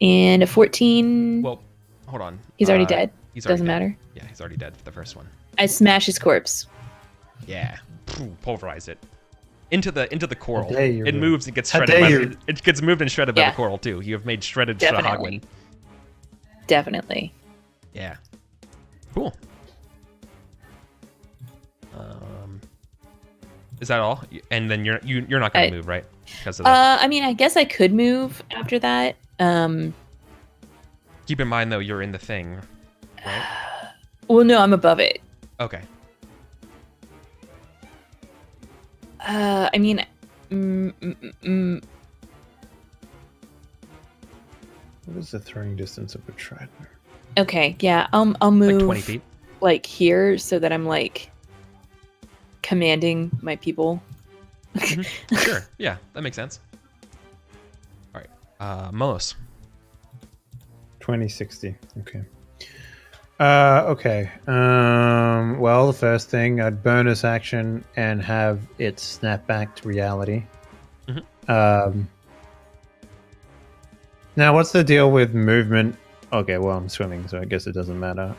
And a 14. Well, hold on. He's already dead. He's already Doesn't dead. matter. Yeah, he's already dead for the first one. I smash his corpse. Yeah. Pulverize it. Into the coral. dare you, It Ru. moves. It gets How shredded. dare By, you. it gets moved and shredded by Yeah. the coral too. You have made shredded Definitely. Shahagwin. Definitely. Yeah. Cool. Is that all? And then you're not gonna move, right? Because of that. I mean, I guess I could move after that. Keep in mind though, you're in the thing, right? Well, no, I'm above it. Okay. I mean, Mm, mm, mm, mm. What is the throwing distance of a trident? Okay, yeah, I'll move Like 20 feet. like here so that I'm like commanding my people. Sure. Yeah, that makes sense. All right. Molos. 2060. Okay. Okay. Well, the first thing, I'd bonus action and have it snap back to reality. Now, what's the deal with movement? Okay, well, I'm swimming, so I guess it doesn't matter.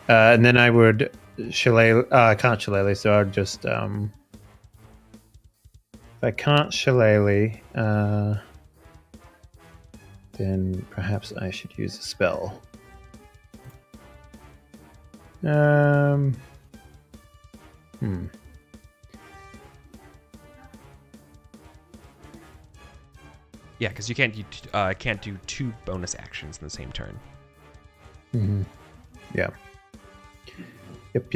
And then I would shillelagh. I can't shillelagh, so I'd just if I can't shillelagh, then perhaps I should use a spell. Yeah, because you can't do 2 bonus actions in the same turn. Mm-hmm. Yeah. Yep.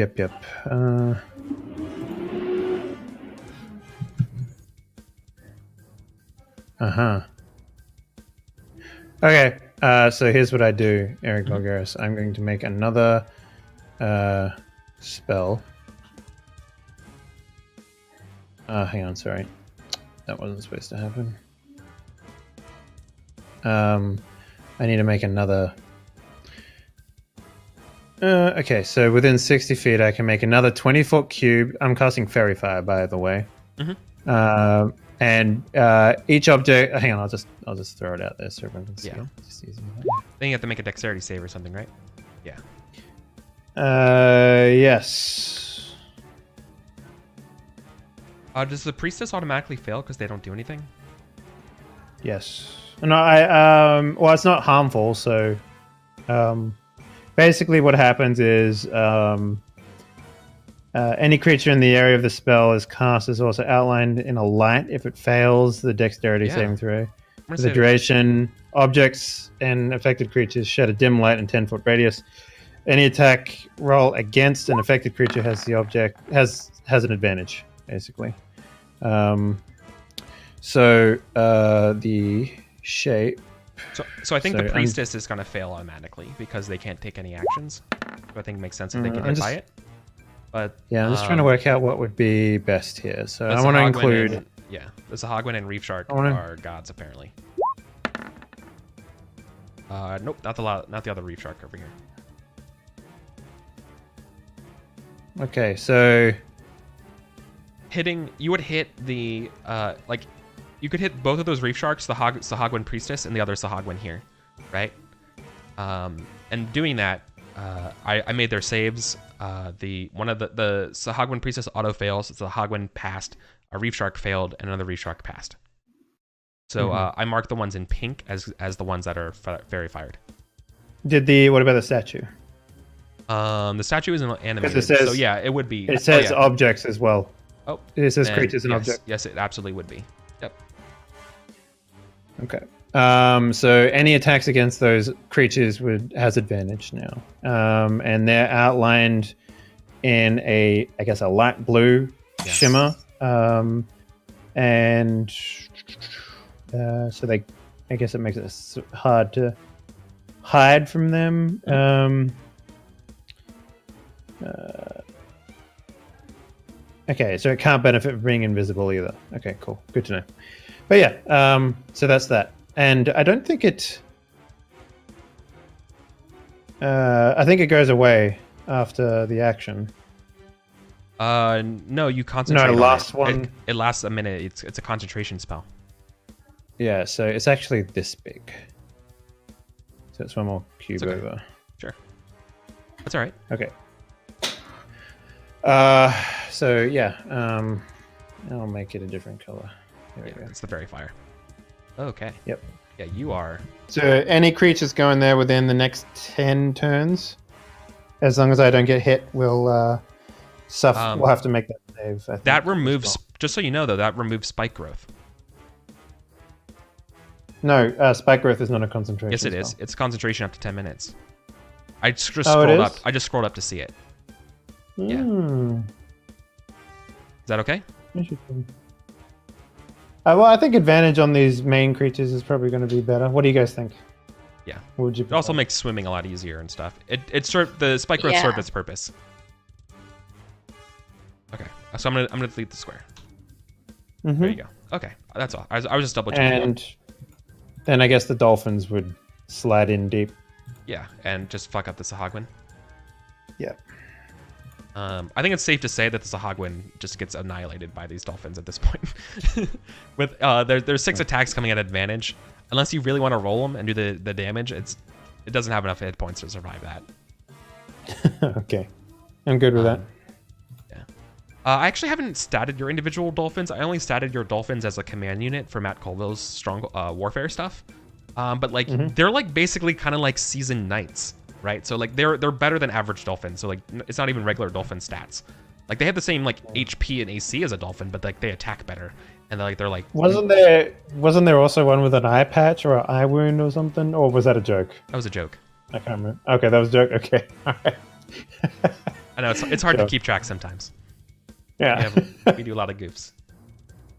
Okay. So here's what I do, Eric Bulgaris. I'm going to make another spell. Hang on, sorry. That wasn't supposed to happen. I need to make another. Okay, so within 60 feet, I can make another 20-foot cube. I'm casting Fairy Fire, by the way. And each object. Hang on, I'll just throw it out there so everyone can see it. Just easy. Then you have to make a dexterity save or something, right? Yeah. Yes. Does the priestess automatically fail because they don't do anything? Yes. No, well, it's not harmful. So, basically, what happens is any creature in the area of the spell is cast is also outlined in a light if it fails the dexterity saving throw. For the duration, objects and affected creatures shed a dim light in 10-foot radius. Any attack roll against an affected creature has an advantage, basically. So the shape. So I think the priestess is going to fail automatically because they can't take any actions. So I think it makes sense that they get hit by it. But yeah, I'm just trying to work out what would be best here. So I want to include. The Sahagwin and Reef Shark are gods apparently. Nope, not the other Reef Shark over here. Okay, so you would hit the you could hit both of those Reef Sharks, the Sahagwin Priestess and the other Sahagwin here, right? And doing that, I made their saves. One of the Sahagwin Priestess auto fails. The Sahagwin passed. A Reef Shark failed, and another Reef Shark passed. So I marked the ones in pink as the ones that are very fired. What about the statue? The statue isn't animated, so yeah, it would be. It says objects as well. Oh, it says creatures and objects. Yes, it absolutely would be. Yep. Okay. So any attacks against those creatures has advantage now, and they're outlined in a light blue shimmer, and so I guess it makes it hard to hide from them. Okay, so it can't benefit from being invisible either. Okay, cool. Good to know. But yeah, so that's that. And I don't think it... I think it goes away after the action. No, you concentrate on it. One. It lasts a minute. It's a concentration spell. Yeah, so it's actually this big. So it's one more cube over. Sure. That's all right. Okay. So yeah, I'll make it a different color. There we go. It's the Fairy Fire. Okay. Yep. Yeah, you are. So any creatures going there within the next 10 turns, as long as I don't get hit, we'll suffer. We'll have to make that save. I think, that removes. Just so you know, though, that removes spike growth. No, spike growth is not a concentration. Yes, it is. Spell. It's concentration up to 10 minutes. I just scrolled up. I just scrolled up to see it. Yeah. Is that okay? Interesting. Well, I think advantage on these main creatures is probably going to be better. What do you guys think? Yeah. What would you It also prefer? makes swimming a lot easier and stuff. The spike growth Yeah. served its purpose. Okay, so I'm gonna delete the square. Mhm. There you go. Okay, that's all. I was just double checking. And then I guess the dolphins would slide in deep. Yeah, and just fuck up the Sahagwin. Yeah. I think it's safe to say that the Sahagwin just gets annihilated by these dolphins at this point. With there's 6 attacks coming at advantage. Unless you really want to roll them and do the damage, it doesn't have enough hit points to survive that. Okay. I'm good with that. Yeah. I actually haven't statted your individual dolphins. I only statted your dolphins as a command unit for Matt Colville's strong warfare stuff. But like they're like basically kind of like seasoned knights, right? So like they're better than average dolphins. So like it's not even regular dolphin stats. Like they have the same like HP and AC as a dolphin, but like they attack better. And they're like Wasn't there also one with an eye patch or an eye wound or something? Or was that a joke? that was a joke. I can't remember. Okay, that was a joke. Okay. All right. I know it's hard to Joke. keep track sometimes. Yeah. We do a lot of goofs.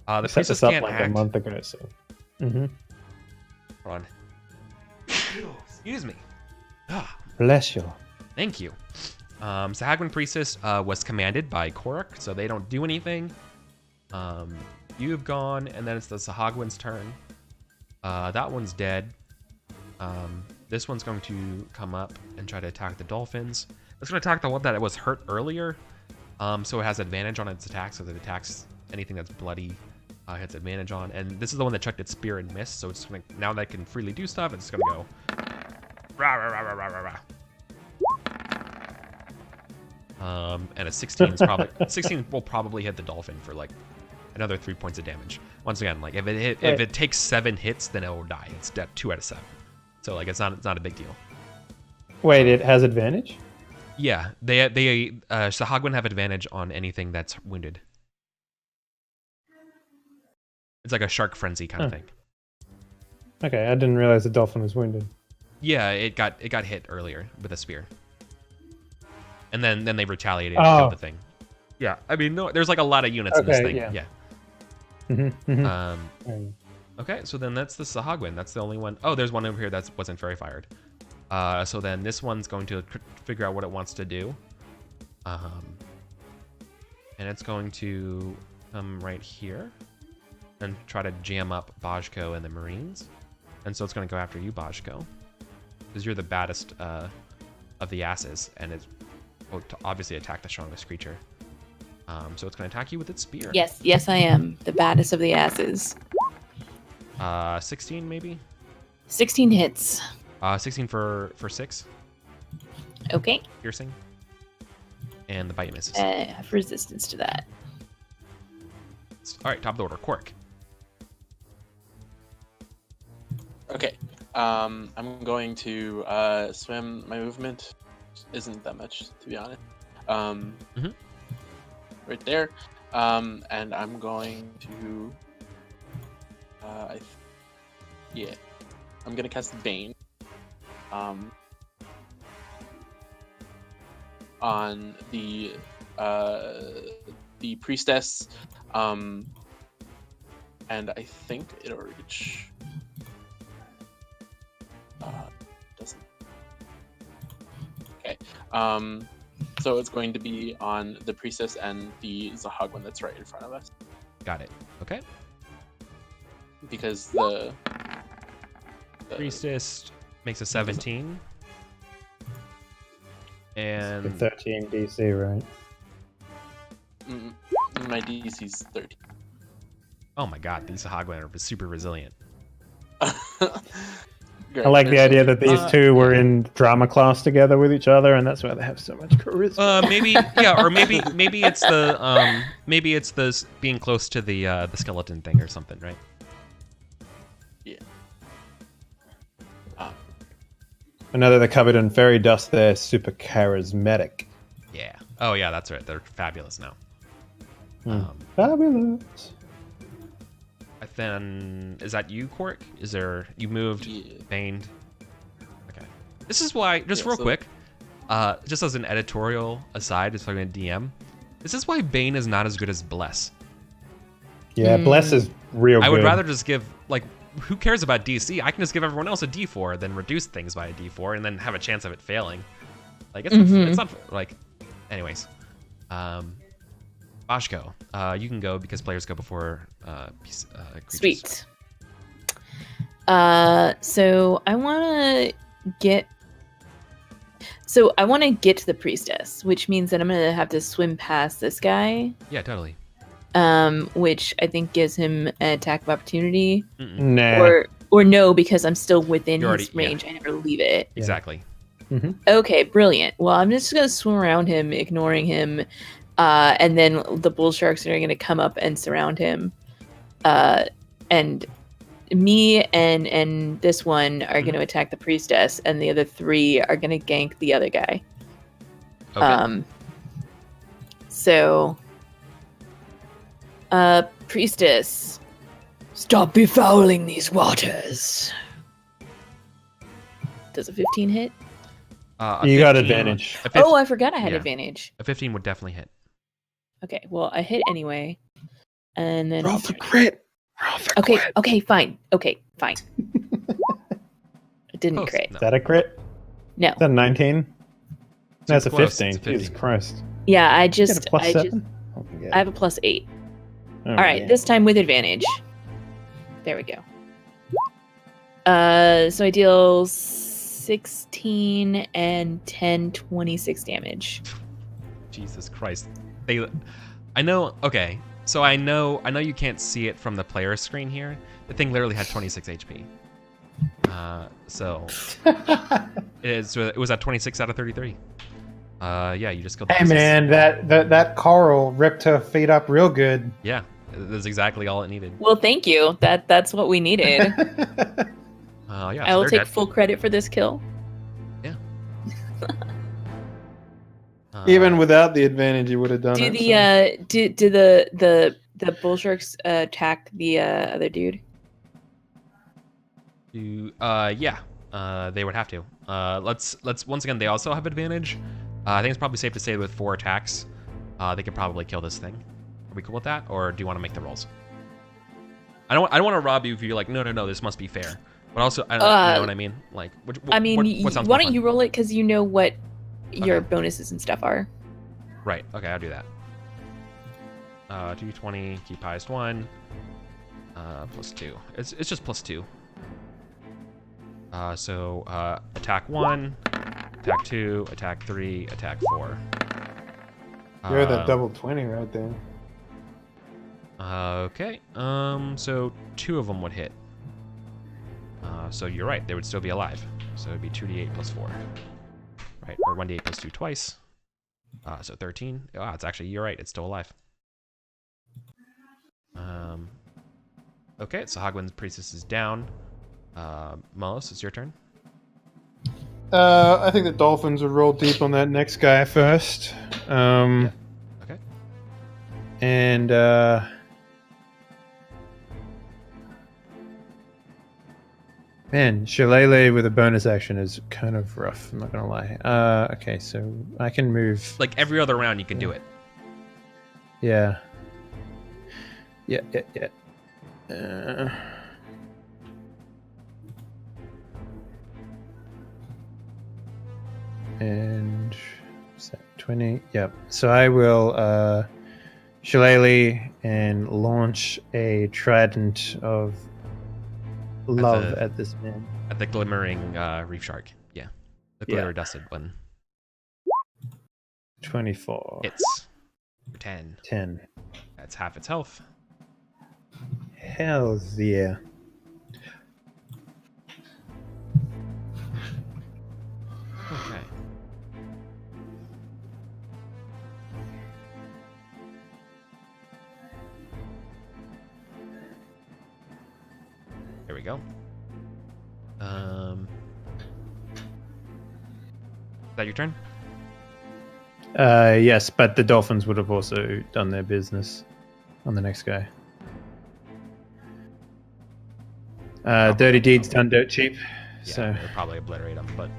The I set priestess this up can't like act. a month ago, so. Hold on. Excuse me. Ah, Bless you. thank you. Sahagwin priestess was commanded by Korok, so they don't do anything. You've gone, and then it's the Sahagwin's turn. That one's dead. This one's going to come up and try to attack the dolphins. It's going to attack the one that was hurt earlier. So it has advantage on its attacks. So it attacks anything that's bloody. Hits advantage on. And this is the one that chucked its spear and missed. So it's going to, now that it can freely do stuff, it's going to go. Rah, rah, rah, rah, rah, rah. And a 16 is probably 16 will probably hit the dolphin for like another 3 points of damage. Once again, like if it takes 7 hits, then it will die. It's dead 2 out of 7. So like it's not a big deal. Wait, it has advantage? Yeah, they Sahagwin have advantage on anything that's wounded. It's like a shark frenzy kind of thing. Okay, I didn't realize the dolphin was wounded. Yeah, it got hit earlier with a spear. And then they retaliated and killed the thing. Yeah, I mean, no, there's like a lot of units in this Okay, thing. yeah. Yeah. Mm-hmm. Okay, so then that's the Sahagwin. That's the only one. Oh, there's one over here that wasn't fairy fired. So then this one's going to figure out what it wants to do. And it's going to come right here and try to jam up Bajko and the Marines. And so it's going to go after you, Bajko, because you're the baddest of the asses, and it's to obviously attack the strongest creature. So it's going to attack you with its spear. Yes, I am the baddest of the asses. 16 maybe. 16 hits. 16 for 6 Okay. piercing, and the bite misses. I have resistance to that. All right, top of the order, Quark. Okay. I'm going to swim. My movement isn't that much, to be honest. Right there. And I'm going to. I'm gonna cast Bane. On the priestess. And I think it'll reach. Doesn't. Okay. So it's going to be on the priestess and the Sahagwin that's right in front of us. Got it. Okay. Because the Priestess makes a 17. And 13 DC, right? my DC's 13. oh my god, these Sahagwin are super resilient. I like the idea that these two were in drama class together with each other, and that's why they have so much charisma. Maybe yeah, or maybe it's the being close to the skeleton thing or something, right? Yeah. I know that they're covered in fairy dust. They're super charismatic. Yeah. Oh yeah, that's right. They're fabulous now. Fabulous. Then is that you, Quark? Is there you moved, Yeah. baned? Okay. This is why, just real quick, just as an editorial aside, just talking to DM, this is why Bane is not as good as Bless. Yeah, bless is real I would good. rather just give, like, who cares about DC? I can just give everyone else a D4 than reduce things by a D4 and then have a chance of it failing. Like, it's not, like, anyways. Bashko, you can go because players go before creatures. Sweet. So I want to get to the priestess, which means that I'm gonna have to swim past this guy. Yeah, totally. Which I think gives him an attack of opportunity. Nah. Or no, because I'm still within You're his already- range. I never leave it. Exactly. Okay, brilliant. Well, I'm just gonna swim around him, ignoring him, and then the bull sharks are gonna come up and surround him. And me and this one are gonna attack the priestess, and the other three are gonna gank the other guy. Okay. So, priestess, stop befouling these waters. Does a 15 hit? You got advantage. Oh, I forgot I had advantage. A 15 would definitely hit. Okay, well, I hit anyway. And then... Roll for crit. Okay, fine. Okay, fine. It didn't Close. crit. No. Is that a crit? No. Is that a 19? That's a close. 15. It's a 15. Jesus Christ. Yeah, I You get a just... plus I 7? have a plus 8. Oh, All right, yeah. this time with advantage. There we go. So I deal 16 and 10, 26 damage. Jesus Christ. I know, okay. So I know you can't see it from the player screen here. The thing literally had 26 HP. So it was at 26 out of 33. Yeah, you just killed the Hey priestess. man, that coral ripped her feet up real good. Yeah, that's exactly all it needed. Well, thank you. That's what we needed. Yeah, I will they're take dead. full credit for this kill. Yeah. Even without the advantage, you would have done Do it. the bull sharks attack the other dude? Yeah, they would have to. Let's once again. They also have advantage. I think it's probably safe to say with 4 attacks, they could probably kill this thing. Are we cool with that, or do you want to make the rolls? I don't want to rob you if you're like, no, this must be fair. But also, you know what I mean? Like, what sounds why more don't fun? you roll it because you know what your bonuses and stuff are. Right. Okay, I'll do that. 2d20, keep highest 1. Plus 2. It's just plus 2. So attack 1, attack 2, attack 3, attack 4. You're that double 20 right there. Okay. So 2 of them would hit. So you're right. They would still be alive. So it'd be 2d8 plus 4. Right, or 1d8 plus 2 twice. So 13. Oh, it's actually, you're right. It's still alive. Okay, so Hogwin's priestess is down. Molos, it's your turn. I think the Dolphins would roll deep on that next guy first. Okay. And man, Shillelagh with a bonus action is kind of rough. I'm not gonna lie. Okay, so I can move. Like every other round, you can do it. Yeah. And what's that? 20. Yep. So I will Shillelagh and launch a trident of love at this man. At the glimmering reef shark. Yeah. The glitter dusted one. 24. It's 10. 10. That's half its health. Hell yeah. Okay. There we go. Is that your turn? Yes, but the Dolphins would have also done their business on the next guy. Dirty deeds done dirt cheap. Yeah, So it'll probably obliterate them, but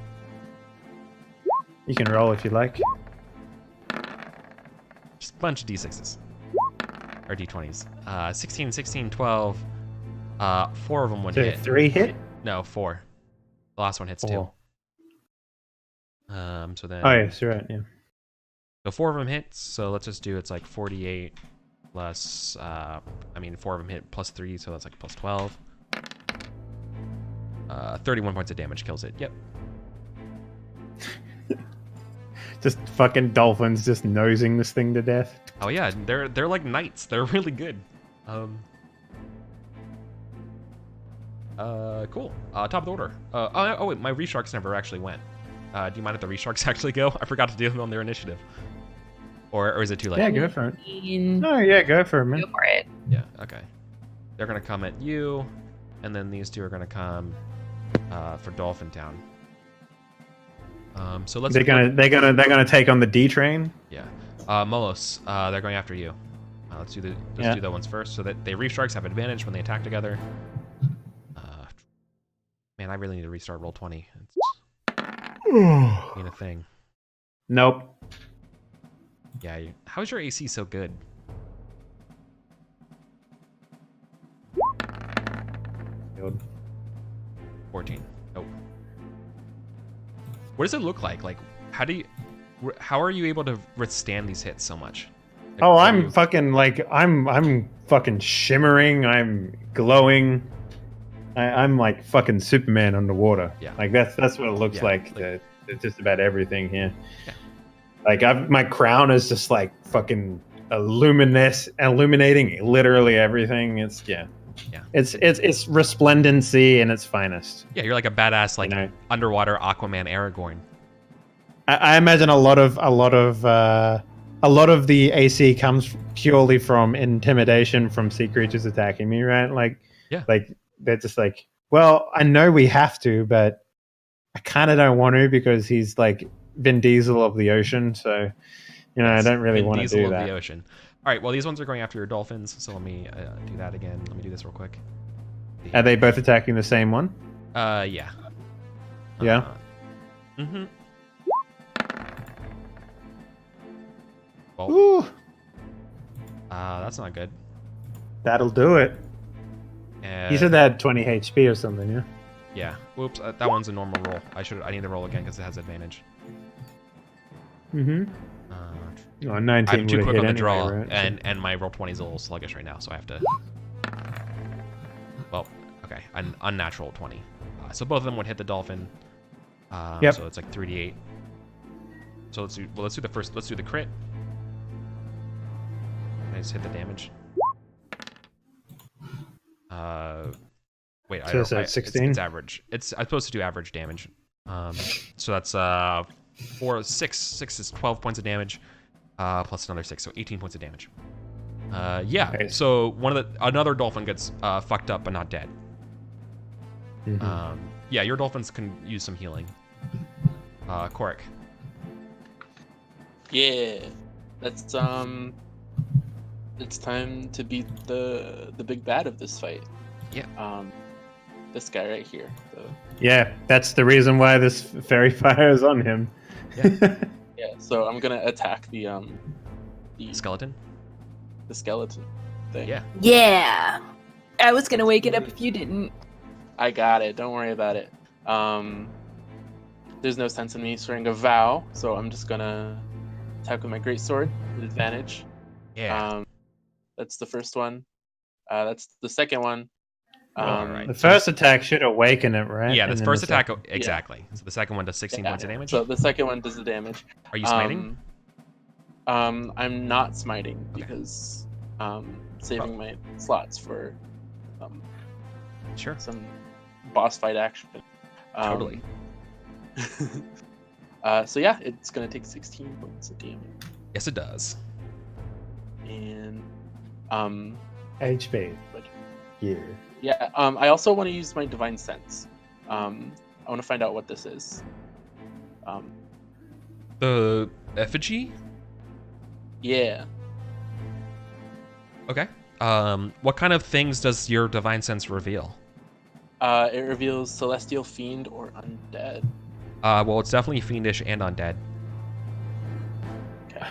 you can roll if you like. just a bunch of d6s. or d20s. 16, 16, 12. 4 of them would So hit. 3 hit? No, 4. The last one hits 2. 4. So then. Oh, yes, you're right, yeah. So 4 of them hits. So let's just do it's like 48 plus. 4 of them hit plus 3, so that's like plus 12. 31 points of damage kills it. Yep. Just fucking dolphins just nosing this thing to death. Oh yeah, they're like knights. They're really good. Cool. Top of the order. Wait, my Reef Sharks never actually went. Do you mind if the Reef Sharks actually go? I forgot to do them on their initiative. Or is it too late? Yeah, go for it. No, No, yeah, go for it, man. go for it. Yeah. Okay. They're gonna come at you, and then these two are gonna come for Dolphin Town. So let's. They're gonna take on the D train. Yeah. Molos, they're going after you. Let's do the ones first, so that Reef Sharks have advantage when they attack together. Man, I really need to restart roll 20. It's being a thing. Nope. Yeah. How is your AC so good? Good. 14. Nope. What does it look like? Like, how are you able to withstand these hits so much? Like, Oh, are I'm you- fucking like I'm fucking shimmering. I'm glowing. I'm like fucking Superman underwater. Yeah. Like that's what it looks Yeah, like. like- To just about everything here. Yeah. Like my crown is just like fucking illuminating literally everything. It's Yeah. It's resplendency in its finest. Yeah, you're like a badass, like You know? underwater Aquaman Aragorn. I imagine a lot of the AC comes purely from intimidation from sea creatures attacking me, right? Like, Yeah. like they're just like, well, I know we have to, but I kind of don't want to because he's like Vin Diesel of the ocean, so you know I don't really Vin want to Diesel do of that. the ocean. All right, well, these ones are going after your dolphins, so let me do that again. Let me do this real quick. Are they both attacking the same one? Yeah. Yeah. Mm-hmm. Well, Ooh, that's not good. that'll do it. You said that had 20 HP or something, yeah? Yeah. Whoops. That one's a normal roll. I need to roll again because it has advantage. Mm-hmm. Uh, Oh, 19 I'm too would've quick hit on the draw, anyway, right? and my roll 20 is a little sluggish right now, so I have to. Well, okay, an unnatural 20. So both of them would hit the dolphin. Yep. So it's like 3d8. So let's do the first. Let's do the crit. Can I just hit the damage? Wait, So it's at 16? It's average. I'm supposed to do average damage. So that's 6 is 12 points of damage, plus another 6, so 18 points of damage. Yeah. Nice. So another dolphin gets fucked up but not dead. Mhm. Yeah, your dolphins can use some healing. Korik. Yeah, that's it's time to beat the big bad of this fight. Yeah. This guy right here. Yeah, that's the reason why this fairy fire is on him. Yeah. So I'm gonna attack the Skeleton. the skeleton thing. Yeah. Yeah. I was gonna wake it up if you didn't. I got it. Don't worry about it. There's no sense in me swearing a vow, so I'm just gonna attack with my greatsword with advantage. Yeah. That's the first one. That's the second one. Alright. The first attack should awaken it, right? Yeah. And This then first the attack exactly. So the second one does 16 Yeah. points of damage. So the second one does the damage. Are you smiting? I'm not smiting Okay. because saving my slots for Sure. some boss fight action. Totally. So yeah, it's gonna take 16 points of damage. Yes, it does. And HP. But- Here. yeah, I also want to use my divine sense. I want to find out what this is. The effigy. Yeah. Okay. What kind of things does your divine sense reveal? It reveals celestial fiend or undead. Well, it's definitely fiendish and undead. Okay.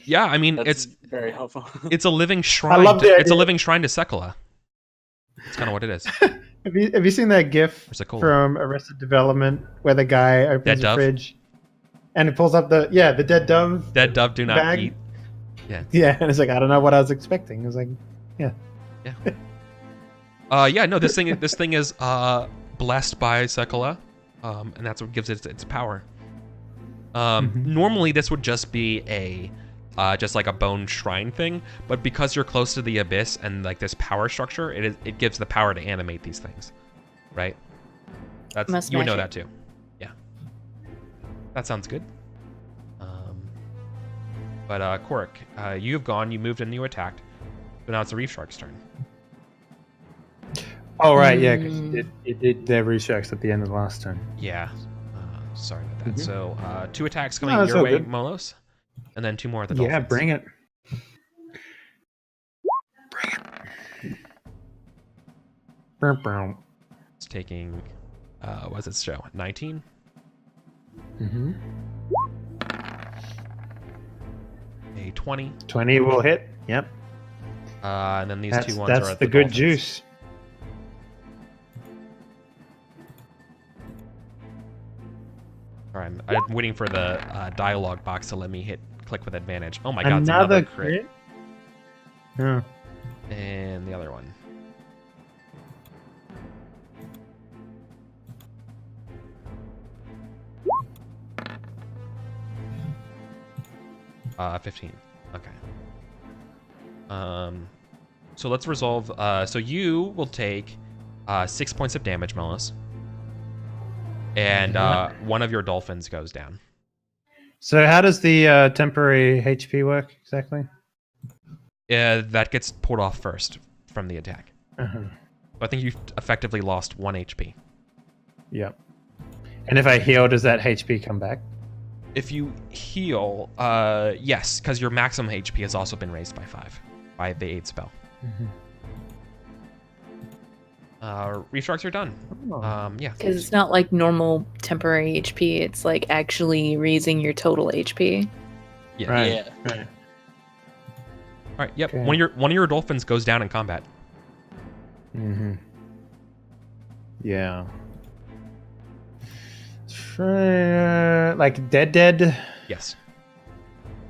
Yeah, I mean That's very helpful. it's a living shrine. love the It's a idea. living shrine to Sekala. That's kind of what it is. Have you seen that GIF Or Sekolah. from Arrested Development where the guy Dead opens the dove? fridge and it pulls up the dead dove Dead dove do not bag? eat. Yeah, and it's like I don't know what I was expecting. It was like, Yeah, no, this thing is blessed by Sekala, and that's what gives it its power. Normally this would just be a just like a bone shrine thing, but because you're close to the abyss and like this power structure, it gives the power to animate these things, right? That's you would know that too. Yeah, that sounds good. But Korik, you have gone, you moved and you attacked, but now it's the Reef Shark's turn. oh right, yeah, because it did their reshacks at the end of the last turn. Yeah, sorry about that. So 2 attacks coming No, it's your all way, good. Molos, and then 2 more at the Dolphins. Yeah, bring it. It's taking, what's its show? 19? Mm-hmm. A 20. 20 will hit. Yep. And then these That's, 2 ones that's are at the the good Dolphins. juice. Alright, I'm waiting for the dialogue box to let me click with advantage. Oh my god, it's Another another crit. Yeah. And the other one. Uh, 15. Okay. So let's resolve. So you will take 6 points of damage, Melis. And one of your dolphins goes down. So how does the temporary HP work exactly? That gets pulled off first from the attack. Uh-huh. I think you've effectively lost 1 HP. Yep. And if I heal, does that HP come back? If you heal, yes, because your maximum HP has also been raised by 5 by the 8 spell. Reef Sharks are done. Yeah. Because it's not like normal temporary HP. It's like actually raising your total HP. Yeah. Right. Yeah. Right. All right. Yep. Okay. One of your dolphins goes down in combat. Mm-hmm. Yeah. Like dead? Yes.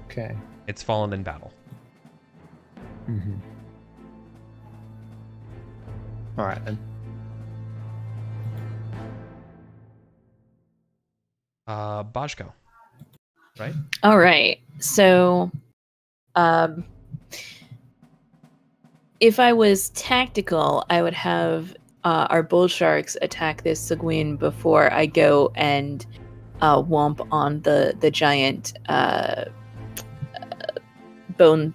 Okay. It's fallen in battle. Mm-hmm. All right then. Bajko. Right? All right. So, if I was tactical, I would have our bull sharks attack this Seguin before I go and womp on the giant bone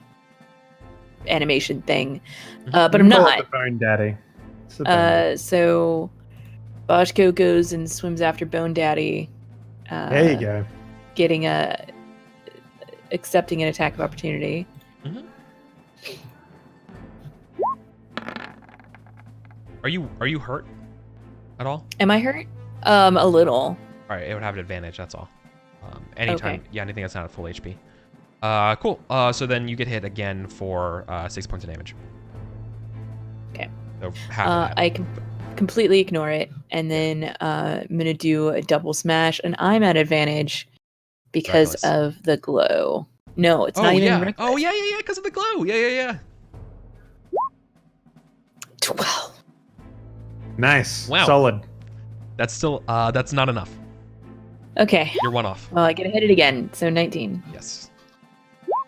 animation thing. But I'm Call it not. the Bone Daddy. It's the Bone Daddy. So Bajko goes and swims after Bone Daddy. There you go. Getting accepting an attack of opportunity. Mm-hmm. Are you hurt at all? Am I hurt? A little. All right, it would have an advantage. That's all. Anytime, Okay. yeah, anything that's not at full HP. Cool. So then you get hit again for 6 points of damage. Okay. So half of that. I can completely ignore it, and then I'm gonna do a double smash, and I'm at advantage because Reckless. of the glow. No, it's not even yeah. reckless. Oh yeah, because of the glow. Yeah. 12. Nice. Wow. Solid. That's still that's not enough. Okay. You're 1 off. Well, I get hit it again, so 19. Yes.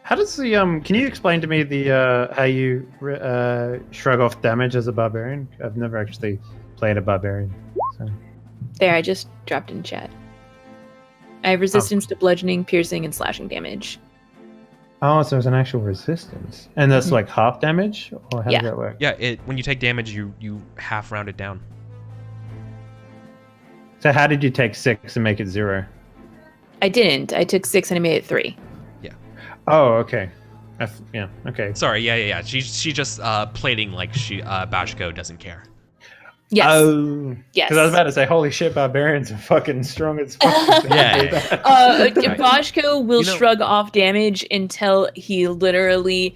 How does the Can you explain to me the how you shrug off damage as a barbarian? I've never actually played a barbarian. So. There, I just dropped in chat. I have resistance to bludgeoning, piercing, and slashing damage. Oh, so it's an actual resistance, and that's Mhm. like half damage, or how Yeah. does that work? Yeah. When you take damage, you half round it down. So how did you take 6 and make it 0? I didn't. I took 6 and I made it 3. Oh, okay. Yeah. Okay. Sorry. Yeah. She's just plating like Bashko doesn't care. Yes. Oh, Yes. because I was about to say, holy shit, barbarians are fucking strong as fuck. Yeah. Boschko will You know- shrug off damage until he literally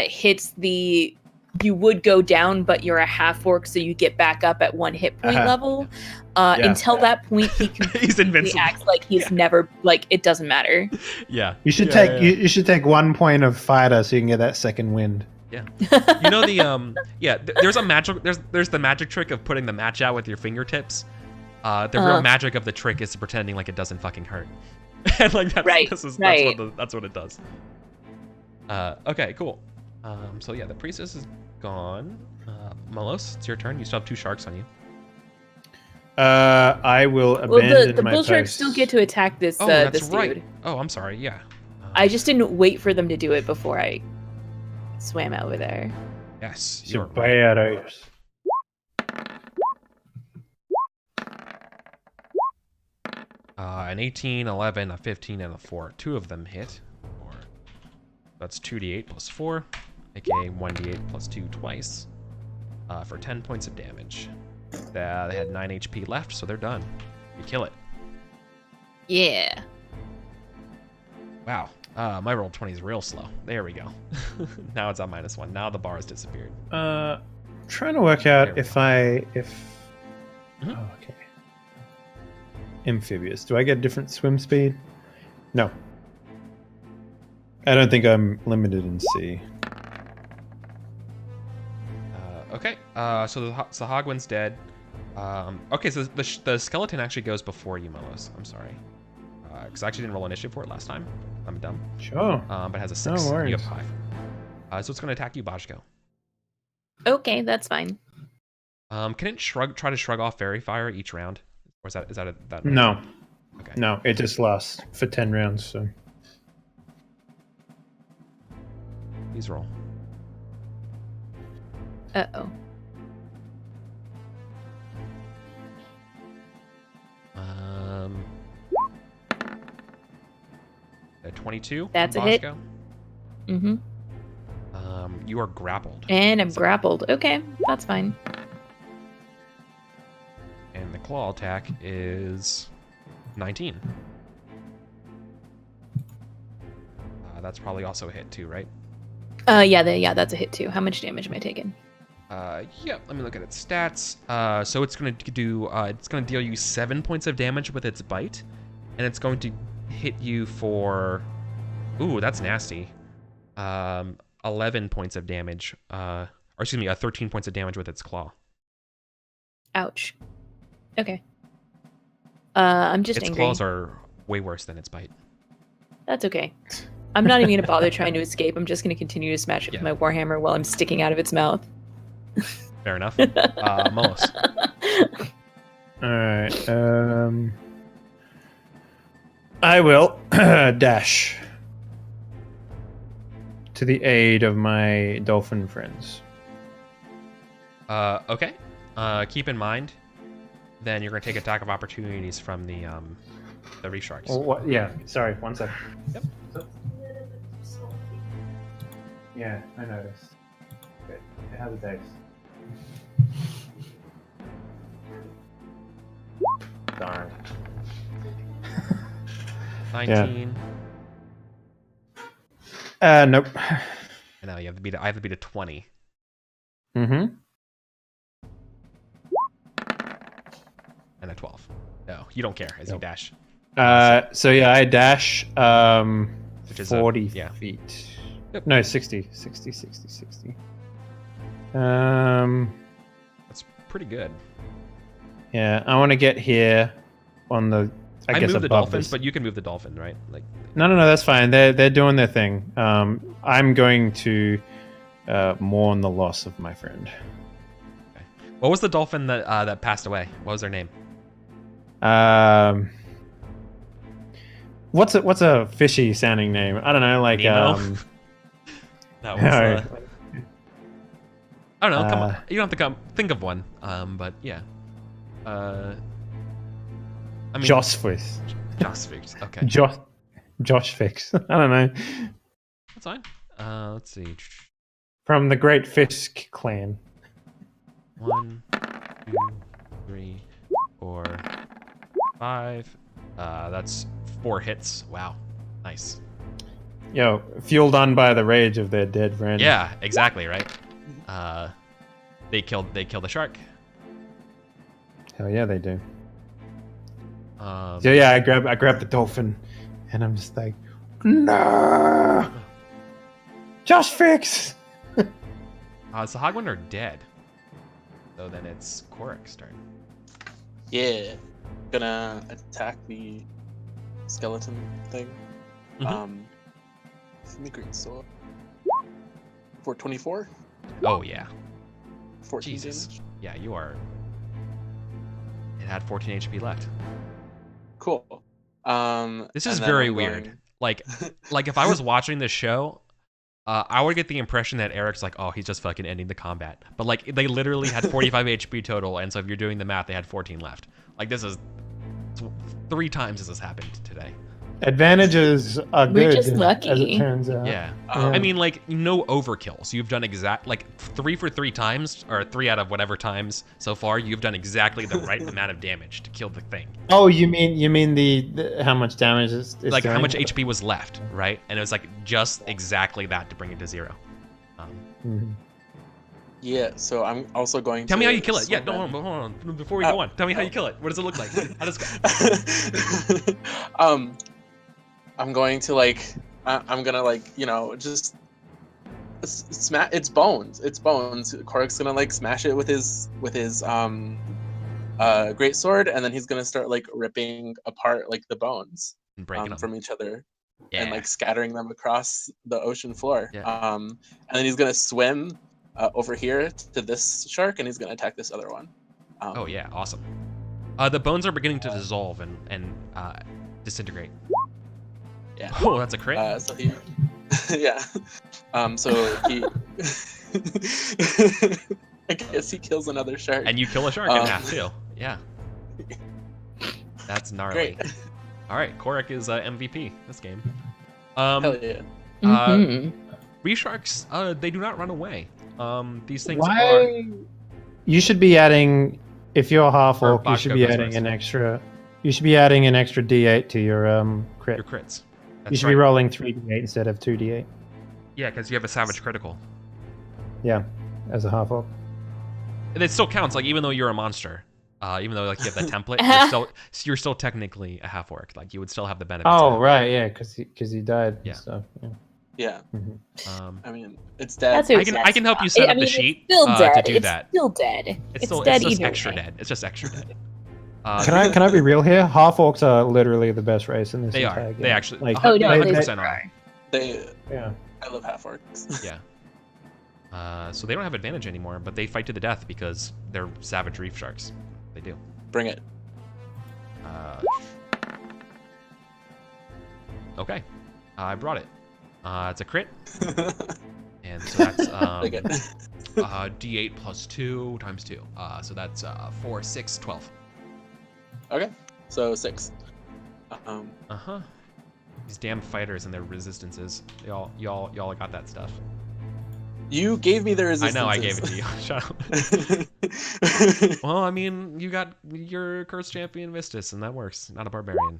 hits the. You would go down, but you're a half orc, so you get back up at 1 hit point level. Yeah. Until that point, he completely He's invincible. acts like he's never it doesn't matter. Yeah. You should Yeah, take yeah. You should take 1 point of fighter so you can get that second wind. You know the there's a magic there's the magic trick of putting the match out with your fingertips. The real magic of the trick is pretending like it doesn't fucking hurt. And like that's what it does. Okay, cool. So yeah, the priestess is gone. Molos, it's your turn. You still have 2 sharks on you. I will Well, abandon the my bull sharks post. still get to attack this. Oh, that's this right. dude. Oh, I'm sorry. Yeah. I just didn't wait for them to do it before I swam over there. Yes. You're You're right. badass. An 18, 11, a 15, and a 4. 2 of them hit. That's 2d8 plus 4, aka 1d8 plus 2 twice, for 10 points of damage. They had 9 HP left, so they're done. You kill it. Yeah. Wow. My roll 20 is real slow. There we go. Now it's on -1. Now the bar has disappeared. Trying to work out There we if Mhm. Oh, okay. Amphibious. Do I get different swim speed? No. I don't think I'm limited in sea. Okay. So the Hogwin's dead. Okay, so the skeleton actually goes before you, Molos. I'm sorry. Because I actually didn't roll initiative for it last time. I'm dumb. Sure. But it has a 6. No You worries. have 5. So it's going to attack you, Bajko. Okay, that's fine. Can it try to shrug off fairy fire each round? Or is that that? No. Okay. No, it just lasts for 10 rounds, so. Please roll. Uh-oh. A 22. That's from a hit. Bajko. Mm-hmm. You are grappled. And I'm grappled. Okay, that's fine. And the claw attack is 19. That's probably also a hit too, right? Yeah, that's a hit too. How much damage am I taking? Yeah, let me look at its stats. So it's gonna deal you 7 points of damage with its bite, and it's going to hit you for, ooh, that's nasty. 11 points of damage, or excuse me, 13 points of damage with its claw. Ouch. Okay. I'm just Its angry. claws are way worse than its bite. That's okay. I'm not even gonna bother trying to escape. I'm just gonna continue to smash it with my warhammer while I'm sticking out of its mouth. Fair enough. Molos. Alright, I will dash to the aid of my dolphin friends. Okay. Keep in mind, then you're gonna take attack of opportunities from the reef sharks. Oh, what? Yeah, sorry, 1 second. Yep. Yeah, I noticed. Good. It has a dice. Darn. 19. Nope. I know I have to beat a 20. Mm-hmm. And a 12. No, you don't care as you Nope. dash. So yeah, I dash Which is 40 yeah. feet. Yep. No, 60. That's pretty good. Yeah, I want to get here on the. I guess move the above dolphins, this. but you can move the dolphin, right? Like. No, that's fine. They're doing their thing. I'm going to mourn the loss of my friend. Okay. What was the dolphin that passed away? What was their name? What's a fishy sounding name? I don't know, like Nemo? That was. I don't know. Come on, you don't have to think of one. But yeah. I mean. Josfix. Josfix. Okay. Josh Fix. I don't know. That's fine. Let's see. From the Great Fisk clan. 1, 2, 4, 5. That's 4 hits. Wow, nice. Yo, fueled on by the rage of their dead friend. Yeah, exactly right. They killed the shark. Hell yeah, they do. Um, So yeah, I grab the dolphin, and I'm just like, no, just fix. so Hogwen are dead. So then it's Korik's turn. Yeah. Gonna attack the skeleton thing. Mhm. Give me great sword. 424. Oh yeah. 14 Jesus. damage. Yeah, you are. It had 14 HP left. Cool. This is and then very I'm weird. going- Like if I was watching this show, I would get the impression that Eric's like, oh, he's just fucking ending the combat. But like they literally had 45 HP total, and so if you're doing the math, they had 14 left. Like this is 3 times this has happened today. Advantages are We're good, just as lucky. it turns out. Yeah. Um, I mean, like, no overkill. So you've done like 3 for 3 times, or 3 out of whatever times so far. You've done exactly the right amount of damage to kill the thing. Oh, you mean the how much damage is Like how doing? much HP was left, right? And it was like just exactly that to bring it to 0. Mhm. Yeah, so I'm also going to. Tell me how you kill it. Yeah, swim no, hold on. Before we go on, tell me how you kill it. What does it look like? How does I'm going to I'm gonna just smash its bones. Its bones. Korik's gonna smash it with his great sword, and then he's gonna start ripping apart the bones and breaking them from each other Yeah. and scattering them across the ocean floor. Yeah. And then he's gonna swim over here to this shark, and he's gonna attack this other one. Oh yeah, awesome. The bones are beginning to dissolve and disintegrate. Yeah. Oh, that's a crit. So he, yeah. So he, I guess he kills another shark. And you kill a shark in half too. Yeah. That's gnarly. Great. All right, Korik is MVP this game. Hell yeah. Mhm. Reef sharks, they do not run away. These things are. Why? You should be adding, if you're half Or orc, you should Bashko be goes adding first. an extra. You should be adding an extra D8 to your crit. Your crits. You That's should be right. rolling 3D8 instead of 2D8. Yeah, because you have a savage critical. Yeah, as a half orc. And it still counts, like even though you're a monster, even though you have that template, you're still technically a half orc. Like you would still have the benefits. of Oh it. right, yeah, because he died. Yeah. And stuff. Yeah. Yeah. Mhm. I mean, it's dead. That's I can help you set up the sheet It's still dead. to do it's that. Still dead. It's still dead it's just either extra way. dead. It's just extra dead. Can I be real here? Half orcs are literally the best race in this They entire are. game. They actually. Like, Oh no, 100% they are. They, yeah. I love half orcs. Yeah. So they don't have advantage anymore, but they fight to the death because they're savage reef sharks. They do. Bring it. Okay. I brought it. It's a crit. And so that's Take it. D8 plus 2 times 2. So that's 4, 6, 12. Okay. So 6. Uh-huh. These damn fighters and their resistances. Y'all got that stuff. You gave me the I resistance. know I gave it to you. Shut up. Well, I mean, you got your cursed champion Vistus, and that works. Not a barbarian.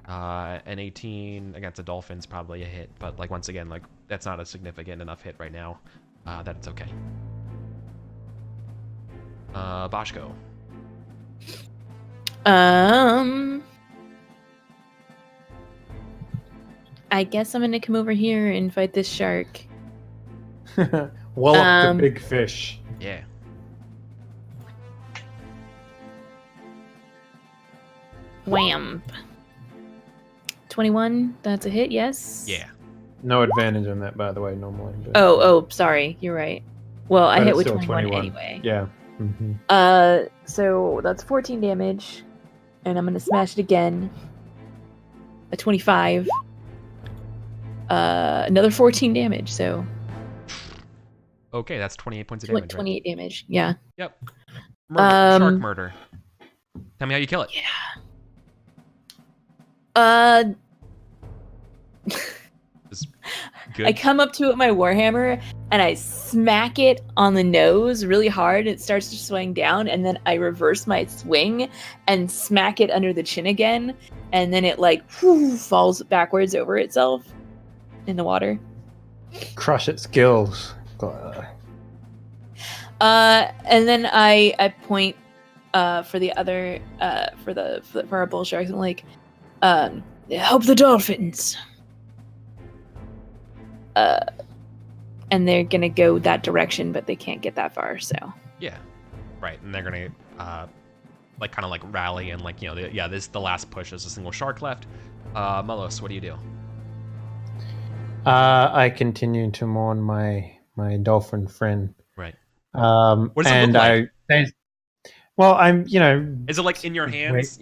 An 18 against a dolphin's probably a hit, but once again, that's not a significant enough hit right now that it's okay. Bashko. I guess I'm gonna come over here and fight this shark. Wallop the big fish. Yeah. Wham. 21. That's a hit. Yes. Yeah. No advantage on that, by the way, normally. But, Oh, sorry. You're right. Well, I but hit it's with still 21 anyway. Yeah. Mm-hmm. So that's 14 damage, and I'm gonna smash it again. A 25. Another 14 damage. So Okay, that's 28 points of damage. 28 damage. Yeah. Right? Yep. Murder. Shark Um, murder. Tell me how you kill it. Yeah. Does Just I good. come up to it with my warhammer and I smack it on the nose really hard. It starts to swing down, and then I reverse my swing and smack it under the chin again, and then it like falls backwards over itself in the water. Crush its gills. And then I point for the other for our bull sharks. I'm like, help the dolphins. And they're gonna go that direction, but they can't get that far. So Yeah, right. And they're gonna like kind of like rally and like this is the last push. There's a single shark left. Melos, what do you do? I continue to mourn my dolphin friend. Right. What does it look like? Well, I'm Is it like in your hands?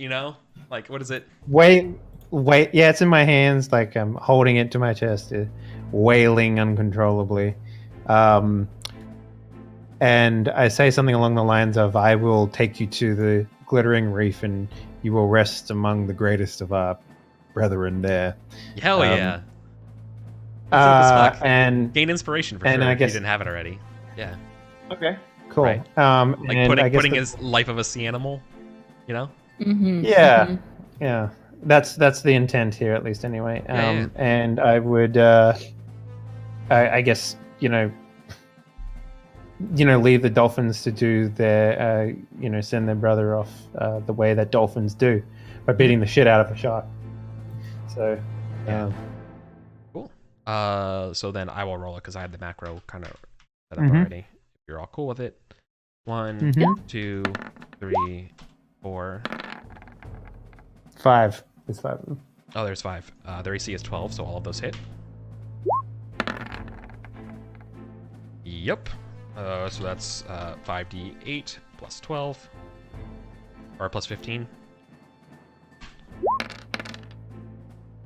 Like what is it? wait. Yeah, it's in my hands. Like I'm holding it to my chest, wailing uncontrollably. And I say something along the lines of, "I will take you to the glittering reef, and you will rest among the greatest of our brethren there." Hell yeah. That's dope as fuck. And gain inspiration for and sure I if you guess- didn't have it already. Yeah. Okay, cool. Right. Like and I guess putting his life of a sea animal, mm-hmm, Yeah. mm-hmm. Yeah, that's the intent here, at least, anyway. Yeah. And I would, I guess, leave the dolphins to do their, send their brother off the way that dolphins do, by beating the shit out of a shark. So, Yeah. Cool. So then I will roll it because I had the macro kind of set up Mhm. already. If you're all cool with it. 1, Mhm. 2, 3, 4. 5. There's 5 of them. Oh, there's 5. Their AC is 12, so all of those hit. Yep. So that's 5d8 plus 12. Or plus 15.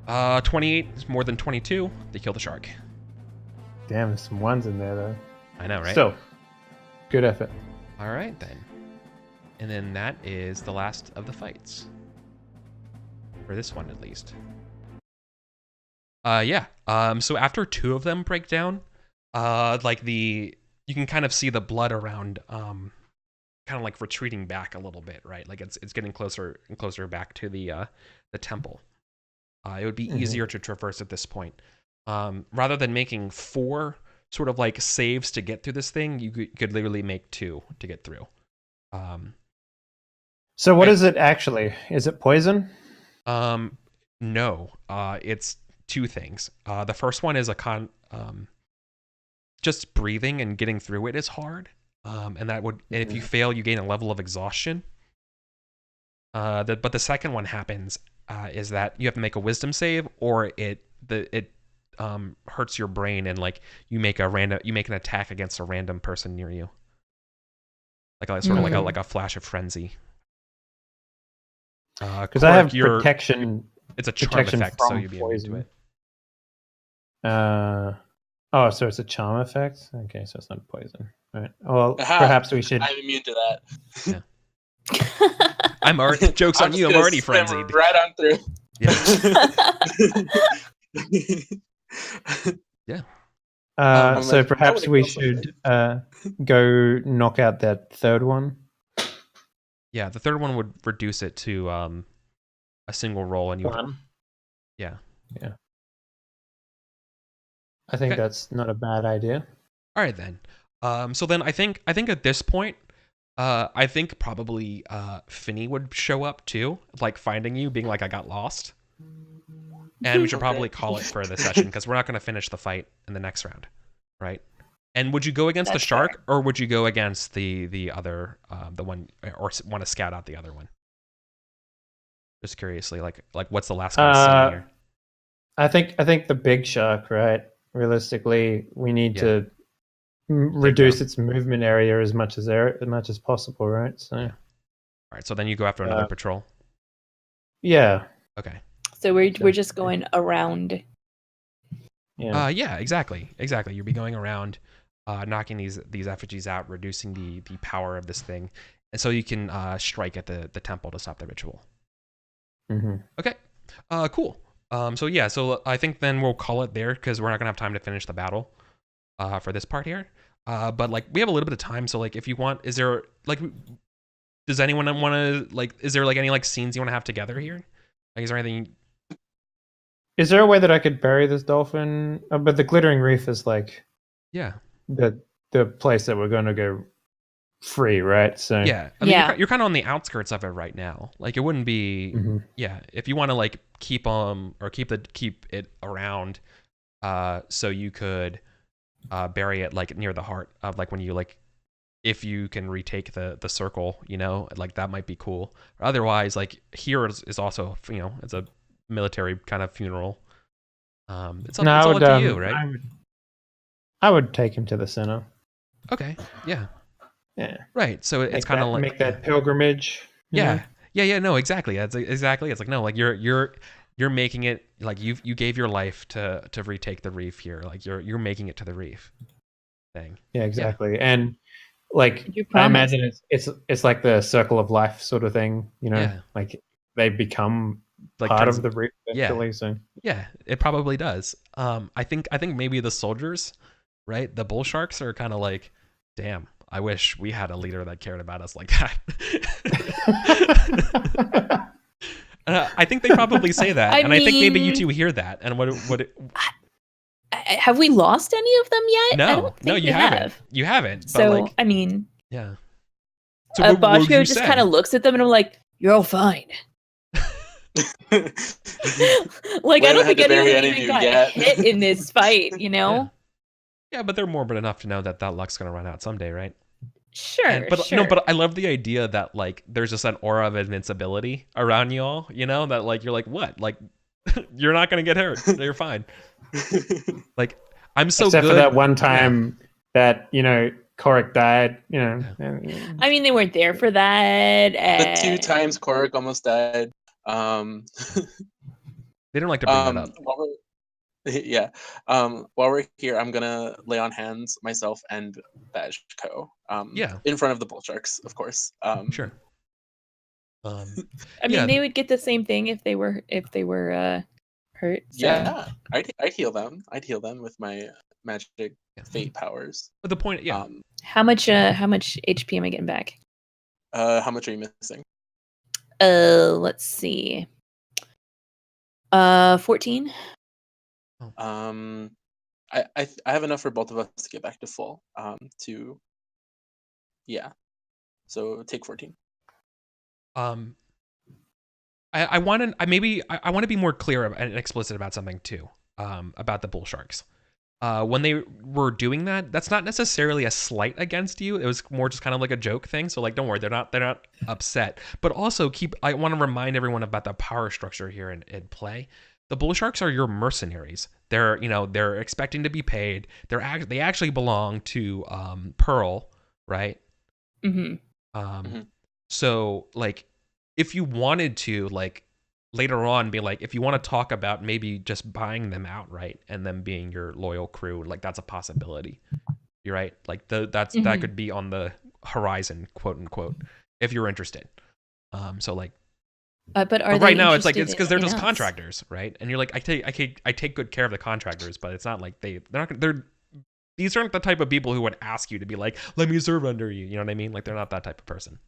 28 is more than 22. They kill the shark. Damn, there's some ones in there, though. I know, right? Still, good effort. All right, then. And then that is the last of the fights. For this one, at least. Yeah. So after 2 of them break down, you can kind of see the blood around, kind of like retreating back a little bit, right? Like it's getting closer and closer back to the temple. It would be easier to traverse at this point. Rather than making 4 sort of like saves to get through this thing, you could literally make 2 to get through. So what is it actually? Is it poison? No. It's 2 things. The first one is just breathing and getting through it is hard. And that would, if you fail, you gain a level of exhaustion. But the second one happens is that you have to make a wisdom save, or it hurts your brain, and like you make an attack against a random person near you, like like a flash of frenzy. Because I have protection. It's a charm effect, so you'd be immune to it. Oh, so it's a charm effect? Okay, so it's not poison. All right. Well, perhaps we should. I'm immune to that. Yeah. I'm already. Joke's on you. I'm already frenzied. Right on through. Yeah. Yeah. So perhaps we should go knock out that third one. Yeah, the third one would reduce it to a single roll, and you. Yeah. Yeah. I think that's not a bad idea. All right then. So then I think at this point, I think probably Finny would show up too, like finding you, being like, I got lost. And we should probably call it for the session, because we're not going to finish the fight in the next round, right? And would you go against the shark, or would you go against the other, the one, or want to scout out the other one? Just curiously, like what's the last guy sitting here? I think the big shark, right? Realistically, we need to reduce its movement area as much as possible, right? So, all right. So then you go after another patrol. Yeah. Okay. So we're just going around. Yeah. Yeah. Exactly. You'll be going around, knocking these effigies out, reducing the power of this thing, and so you can strike at the temple to stop the ritual. Mm-hmm. Okay. Cool. So yeah, so I think then we'll call it there because we're not gonna have time to finish the battle for this part here. But like we have a little bit of time, so like if you want, is there like, does anyone want to like, is there like any like scenes you want to have together here? Like, is there anything? Is there a way that I could bury this dolphin? But the glittering reef is like Yeah, the place that we're going to go free, right? So yeah. I mean, Yeah. you're kind of on the outskirts of it right now. Like it wouldn't be. Mhm. Yeah, if you want to like keep or keep it around, so you could bury it like near the heart of like when you like, if you can retake the circle, you know, like that might be cool. Otherwise, like here is also, you know, it's a military kind of funeral. It's No, all up to you, right? I would take him to the center. Okay, yeah, Yeah, right. So it's kind of like make that pilgrimage. you yeah, know? yeah. No, exactly. That's exactly. It's like no, like you're making it like you gave your life to retake the reef here. Like you're making it to the reef thing. Yeah, exactly. And like You I promise. imagine it's like the circle of life sort of thing, you know? Yeah. Like they become Like part of the reef yeah. eventually. So Yeah, it probably does. I think maybe the soldiers, right? The bull sharks are kind of like, damn, I wish we had a leader that cared about us like that. I think they probably say that, I and I think maybe you mean- two hear that. And Have we lost any of them yet? I no, don't think no, you we haven't. have. You haven't. But So like, I mean, yeah. So what would Boschko you just say? kind of looks at them and I'm like, "You're all fine." Like We I don't haven't had think to bury anyone any of even you got yet. hit in this fight. You know? Yeah, but they're morbid enough to know that luck's gonna run out someday, right? Sure, But sure. no, but I love the idea that like there's just an aura of invincibility around you all. You know that like you're like what? Like you're not gonna get hurt. You're fine. Like I'm so except good. for that one time that, you know, Korik died, you know. I mean, they weren't there for that. The 2 times Korik almost died. They don't like to bring that up. While yeah. While we're here, I'm gonna lay on hands myself and Bajko. Yeah. In front of the bull sharks, of course. Sure. I yeah. mean, they would get the same thing if they were hurt. So. Yeah, I'd heal them. I'd heal them with my magic fate powers. But the point, yeah. How much HP am I getting back? How much are you missing? Let's see. 14. I have enough for both of us to get back to full. Yeah. So take 14. I want to be more clear and explicit about something too. About the bull sharks. When they were doing that, that's not necessarily a slight against you. It was more just kind of like a joke thing. So like, don't worry, they're not upset. But also I want to remind everyone about the power structure here in play. The bull sharks are your mercenaries. They're expecting to be paid. They actually belong to Pearl, right? Mm-hmm. So like, if you wanted to like later on be like, if you want to talk about maybe just buying them outright and them being your loyal crew, like that's a possibility. You're right. Like that could be on the horizon, quote unquote, if you're interested. So like, but right now it's like interested it's because they're in just us? contractors, right? And you're like, I take good care of the contractors, but it's not like these aren't the type of people who would ask you to be like, let me serve under you. You know what I mean? Like they're not that type of person.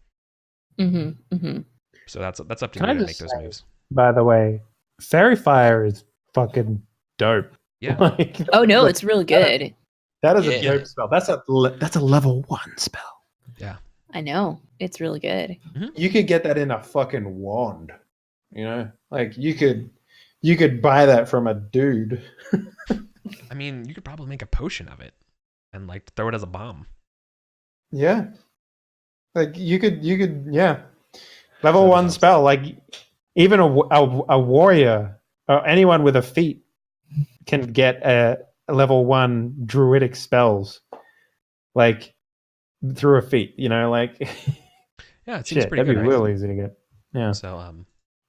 Mm-hmm. Mm-hmm. So that's up to Can you I to make just those say- moves. By the way, Fairy Fire is fucking dope. Yeah. Like, Oh no, look, it's really good. that is Yeah. a dope spell. That's a level 1 spell. Yeah. I know it's really good. You could get that in a fucking wand. You know, like you could buy that from a dude. I mean, you could probably make a potion of it and like throw it as a bomb. Yeah, like you could yeah, level That'd be 1 awesome. spell. Like even a warrior or anyone with a feat can get a level 1 druidic spells, like through a feat. You know, like Yeah, it seems shit, pretty that'd good. be Right? real easy to get. Yeah. So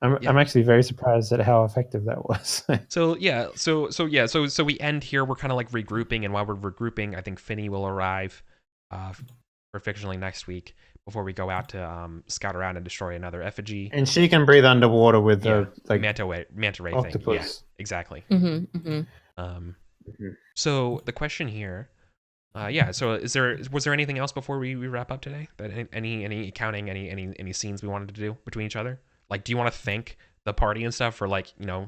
yeah. I'm actually very surprised at how effective that was. So yeah, so we end here. We're kind of like regrouping, and while we're regrouping, I think Finny will arrive for fictionally next week. before we go out to scout around and destroy another effigy. And she can breathe underwater with Yeah, the manta ray thing. Yeah, octopus. exactly. Mm-hmm. So the question here, So was there anything else before we wrap up today? That any accounting, any scenes we wanted to do between each other? Like, do you want to thank the party and stuff for, like, I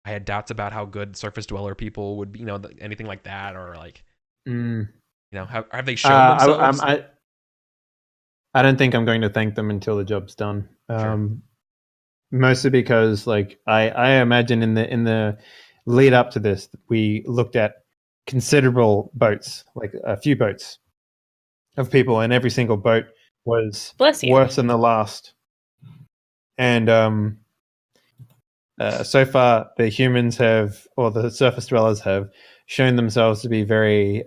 had doubts about how good surface dweller people would be, anything like that, or like, have they shown themselves? I don't think I'm going to thank them until the job's done. Sure. Mostly because, like, I imagine in the lead up to this, we looked at considerable boats, like a few boats of people, and every single boat was Bless you. worse than the last. And so far, the humans have, or the surface dwellers have, shown themselves to be very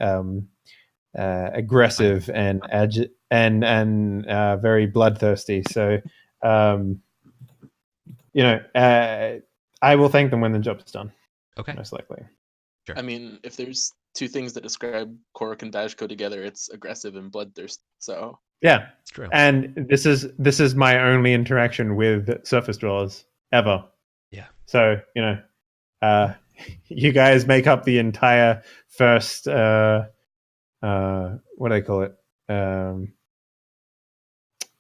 aggressive and very bloodthirsty. So, I will thank them when the job's done. Okay. Most likely. Sure. I mean, if there's two things that describe Korok and Bajko together, it's aggressive and bloodthirst. So yeah, it's true. And this is my only interaction with surface dwellers ever. Yeah. So you guys make up the entire first. What do they call it?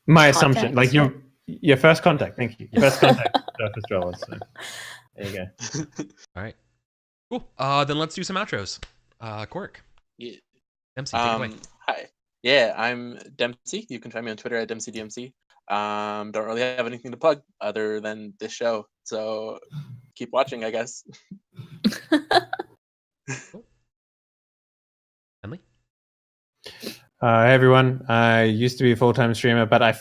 My assumption, like your first contact. Thank you. Your first contact with surface dwellers. So there you go. All right. Cool. Then let's do some outros. Korok. Yeah. Dempsey, take it away. Hi. Yeah, I'm Dempsey. You can find me on Twitter at DempseyDMC. Don't really have anything to plug other than this show. So keep watching, I guess. Cool. Henley? Hey everyone. I used to be a full-time streamer, but I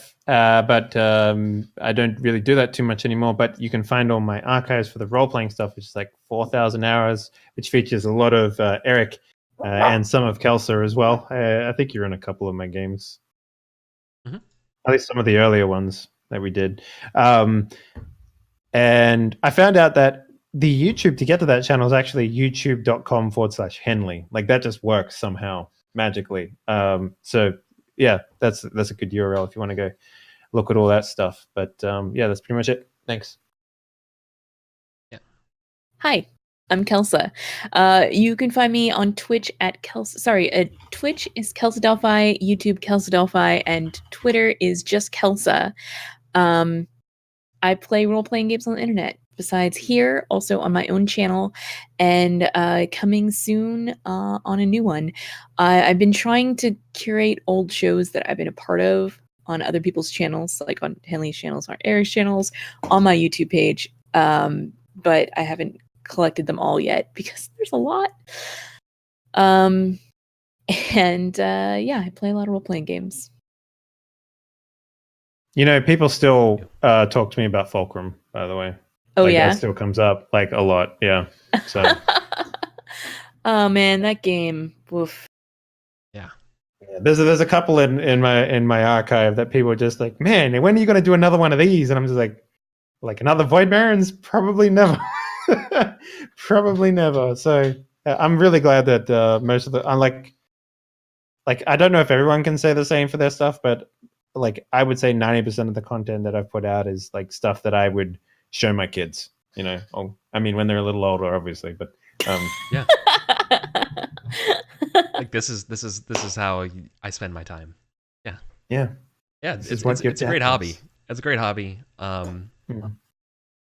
don't really do that too much anymore. But you can find all my archives for the role-playing stuff, which is like 4,000 hours, which features a lot of Eric and some of Kelsa as well. I think you're in a couple of my games, at least some of the earlier ones that we did. And I found out that the YouTube to get to that channel is actually youtube.com/Henley. Like, that just works somehow magically. So yeah, that's a good URL if you want to go look at all that stuff. But yeah, that's pretty much it. Thanks. Yeah. Hi, I'm Kelsa. You can find me on Twitch at Kelsa. Sorry, Twitch is Kelsa Delphi, YouTube Kelsa Delphi, and Twitter is just Kelsa. I play role-playing games on the internet. Besides here, also on my own channel, and coming soon on a new one. I've been trying to curate old shows that I've been a part of on other people's channels, like on Henley's channels, on Eric's channels, on my YouTube page. But I haven't collected them all yet because there's a lot. Yeah, I play a lot of role-playing games. People still talk to me about Fulcrum, by the way. Oh, yeah? That still comes up, like, a lot, yeah. So. Oh, man, that game. Woof. Yeah, there's a couple in my archive that people are just like, man, when are you going to do another one of these? And I'm just like another Void Barons? Probably never. Probably never. So I'm really glad that most of the, unlike, like, I don't know if everyone can say the same for their stuff, but like, I would say 90% of the content that I've put out is like stuff that I would show my kids, I mean, when they're a little older, obviously, but yeah. Like, this is how I spend my time. Yeah. It's a great hobby. It's a great hobby.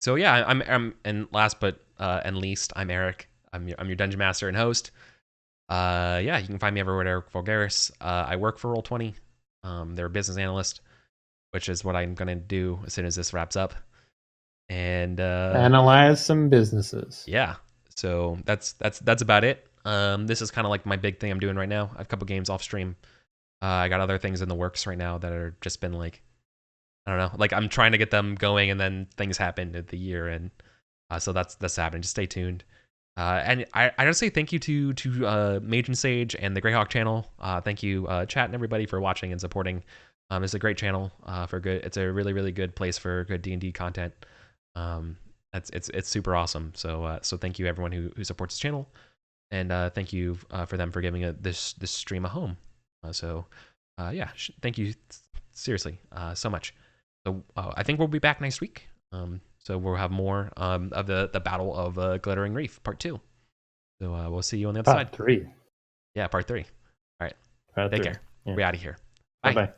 So yeah, I'm and last but and least, I'm Eric. I'm your dungeon master and host. Yeah, you can find me everywhere at Eric Vulgaris. I work for Roll20. They're a business analyst, which is what I'm gonna do as soon as this wraps up. And analyze some businesses. Yeah. So that's about it. This is kind of like my big thing I'm doing right now. I have a couple games off stream. I got other things in the works right now that are just been like, I don't know, like I'm trying to get them going, and then things happen at the year, and so that's happening. Just stay tuned. And I gotta say thank you to Mage and Sage and the Greyhawk channel. Thank you, chat and everybody, for watching and supporting. It's a great channel for good. It's a really, really good place for good D&D content. It's super awesome. So thank you everyone who supports this channel, and thank you for them for giving this stream a home. Yeah, thank you seriously, so much. So I think we'll be back next week. So we'll have more of the Battle of Glittering Reef, Part 2. So we'll see you on the other side. Part 3. Yeah, Part 3. All right. Part Take 3. care. Yeah. We're out of here. Bye bye.